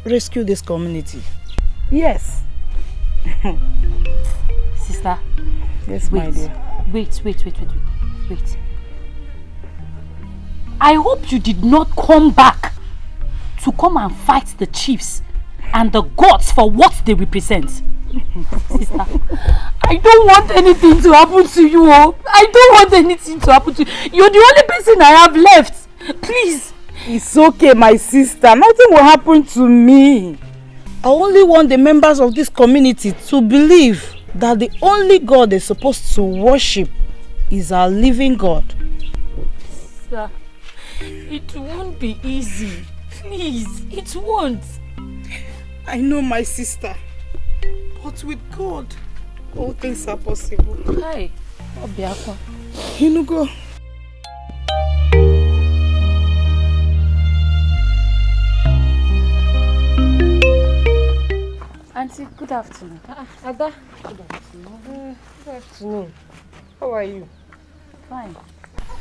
rescue this community. Yes. Sister. Yes, my dear. Wait. I hope you did not come back to come and fight the chiefs and the gods for what they represent. Sister, I don't want anything to happen to you. I don't want anything to happen to you. You're the only person I have left. Please. It's okay, my sister. Nothing will happen to me. I only want the members of this community to believe that the only God they're supposed to worship is our living God. Sister, it won't be easy. Please, it won't. I know, my sister. But with God, all things are possible. Hi, Obiako. Inugo. Auntie, good afternoon. Ada. Good afternoon. Good afternoon. How are you? Fine.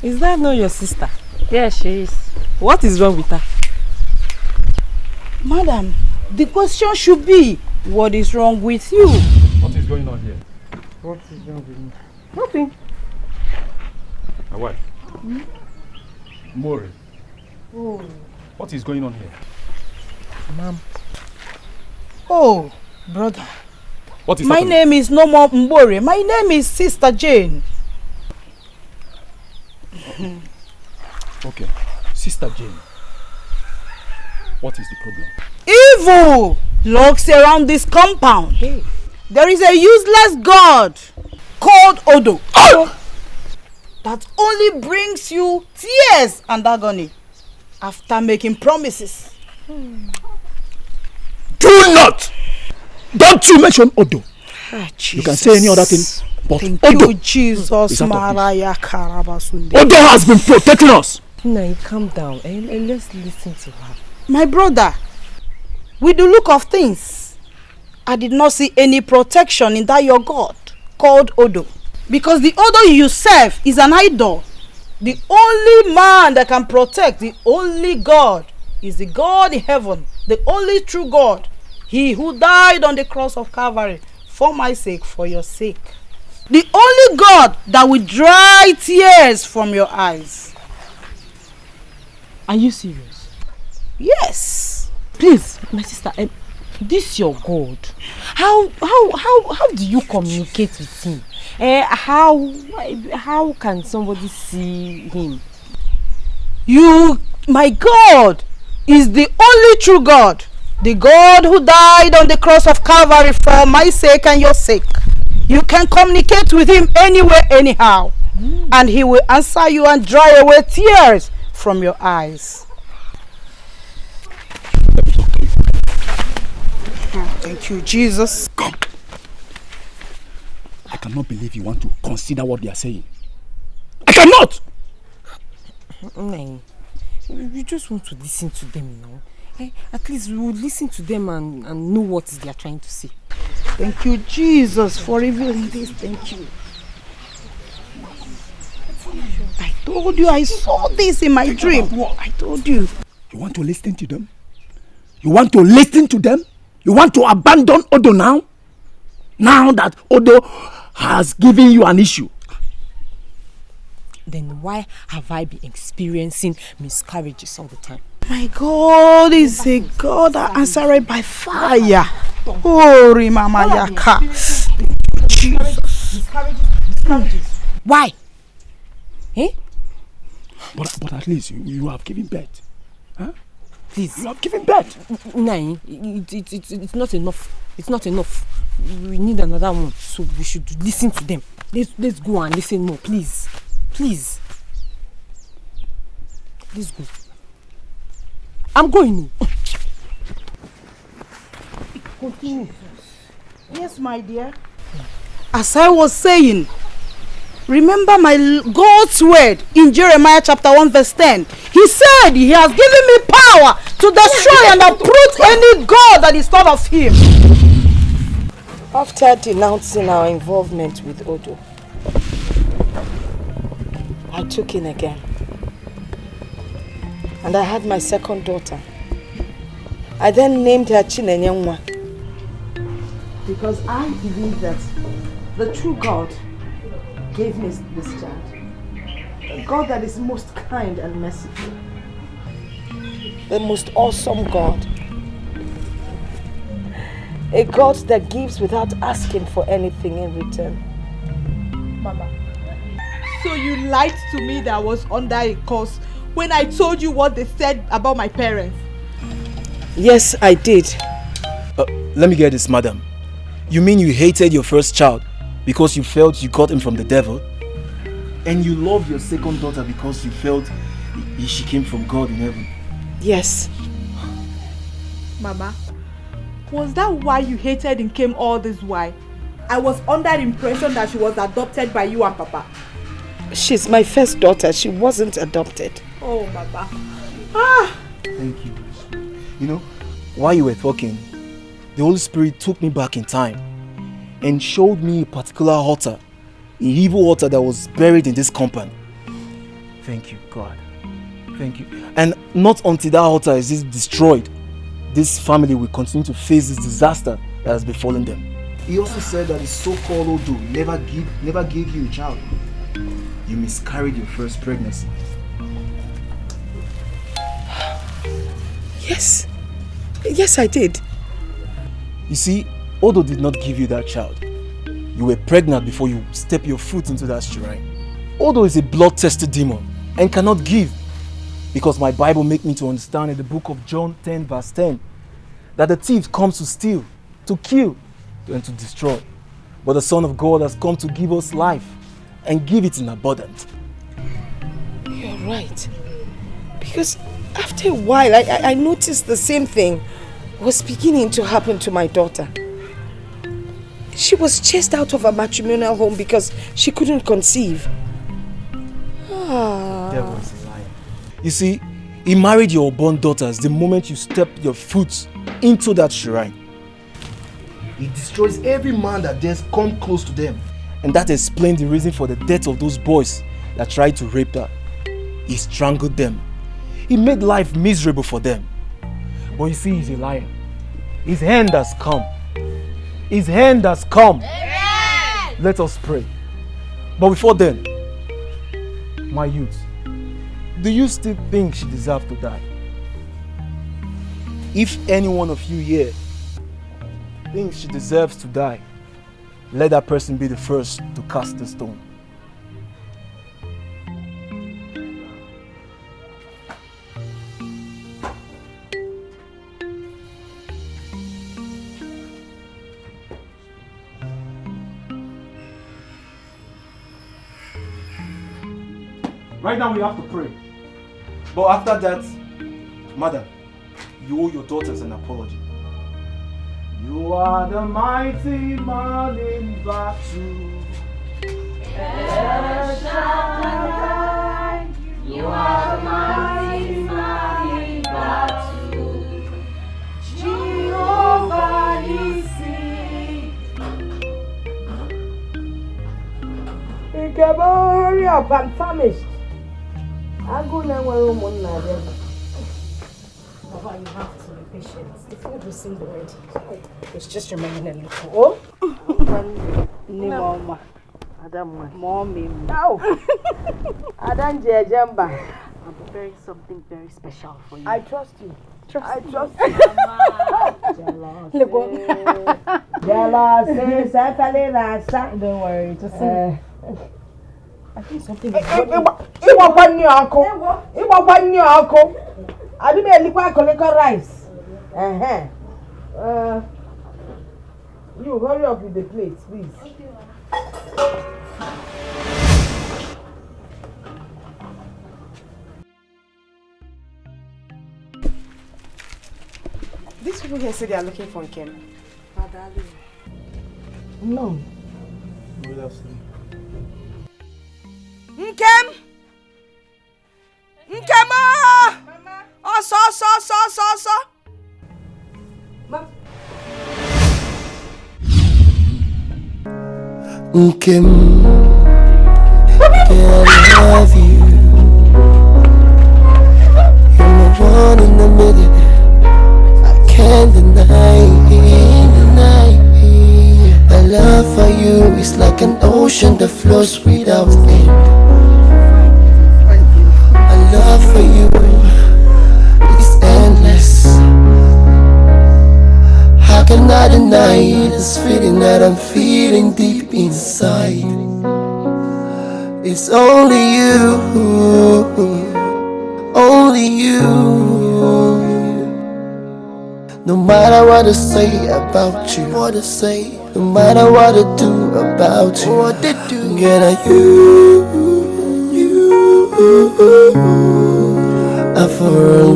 Is that not your sister? Yes, she is. What is wrong with her? Madam, the question should be, what is wrong with you? What is going on here? What is wrong with me? Nothing. My wife. Mori. Oh. What is going on here? Ma'am. Oh, brother. What is My happening? name is no more Mbore. My name is Sister Jane. Okay. Sister Jane. What is the problem? Evil lurks around this compound. Hey. There is a useless god called Odo that only brings you tears and agony after making promises. Do not! Don't you mention Odo. You can say any other thing, but Thank Odo you, Jesus. is out of Maraya Karabasunde. Odo has been protecting us. Now calm down and let's listen to her. My brother, with the look of things, I did not see any protection in that your God called Odo. Because the Odo you serve is an idol. The only man that can protect, the only God, is the God in heaven, the only true God. He who died on the cross of Calvary for my sake, for your sake. The only God that will dry tears from your eyes. Are you serious? Yes. Please, my sister, this your God. How do you communicate with him? How can somebody see him? You, my God, is the only true God. The God who died on the cross of Calvary for my sake and your sake. You can communicate with him anywhere, anyhow. And he will answer you and dry away tears from your eyes. Thank you, Jesus. Come. I cannot believe you want to consider what they are saying. I cannot! No. You just want to listen to them now. At least we will listen to them and know what they are trying to say. Thank you, Jesus, for revealing this. Thank you. I told you I saw this in my dream. I told you. You want to listen to them? You want to listen to them? You want to abandon Odo now? Now that Odo has given you an issue. Then why have I been experiencing miscarriages all the time? My God is a God that answered by fire. Oh, Mama Yaka. Jesus. Miscarriages. Why? Eh? But at least you have given birth. Huh? Please. You have given birth. No, it's not enough. It's not enough. We need another one. So we should listen to them. Let's go and listen more, please. Please. Let's go. I'm going. Continue. Yes, my dear. As I was saying, remember my God's word in Jeremiah chapter 1 verse 10. He said he has given me power to destroy and uproot any God that is not of him. After denouncing our involvement with Odo, I took in again. And I had my second daughter. I then named her Chinenyenwa. Because I believe that the true God gave me this child. A God that is most kind and merciful. The most awesome God. A God that gives without asking for anything in return. Mama, so you lied to me that I was under a curse when I told you what they said about my parents? Yes, I did. Let me get this, madam. You mean you hated your first child because you felt you got him from the devil? And you loved your second daughter because you felt she came from God in heaven? Yes. Mama, was that why you hated and came all this while? I was under the impression that she was adopted by you and Papa. She's my first daughter. She wasn't adopted. Oh, Papa. Thank you. You know, while you were talking, the Holy Spirit took me back in time and showed me a particular altar, an evil altar that was buried in this compound. Thank you, God. Thank you. And not until that altar is destroyed, this family will continue to face this disaster that has befallen them. He also said that his so-called Odo never gave you a child. You miscarried your first pregnancy. Yes. Yes, I did. You see, Odo did not give you that child. You were pregnant before you stepped your foot into that shrine. Odo is a blood-tested demon and cannot give. Because my Bible makes me to understand in the book of John 10 verse 10 that the thief comes to steal, to kill, and to destroy. But the Son of God has come to give us life and give it in abundance. You're right. Because after a while, I noticed the same thing was beginning to happen to my daughter. She was chased out of a matrimonial home because she couldn't conceive. Devil is a liar. You see, he married your unborn daughters the moment you stepped your foot into that shrine. He destroys every man that dares come close to them. And that explains the reason for the death of those boys that tried to rape her. He strangled them. He made life miserable for them. But you see, he's a liar. His hand has come. His hand has come. Amen. Let us pray. But before then, my youth, do you still think she deserves to die? If any one of you here thinks she deserves to die, let that person be the first to cast the stone. Right now we have to pray. But after that, madam, you owe your daughters an apology. You are the mighty man in battle. El Shaddai, you are the mighty man in battle. Jehovah Nissi. Hurry up, I'm famished. I'm going to room one night. Papa, you have to be patient. The food will soon be ready. It's just remaining a little. Mama. Mommy. No. Adan Jamba. I'm preparing something very special for you. I trust you. I trust you. Don't worry, just I think something is I do a liquor rice. You hurry up with the plates, please. These people here say they are looking for Nkem. No. Nkem! Nkema! Oso. Nkem, can I love you? You're my one in a million. I can't deny. My love for you is like an ocean that flows without end. My love for you is endless. How can I deny this feeling that I'm feeling deep inside? It's only you, only you. No matter what I say about you, what I say, no matter what I do about you, what I do, get at you. I'm for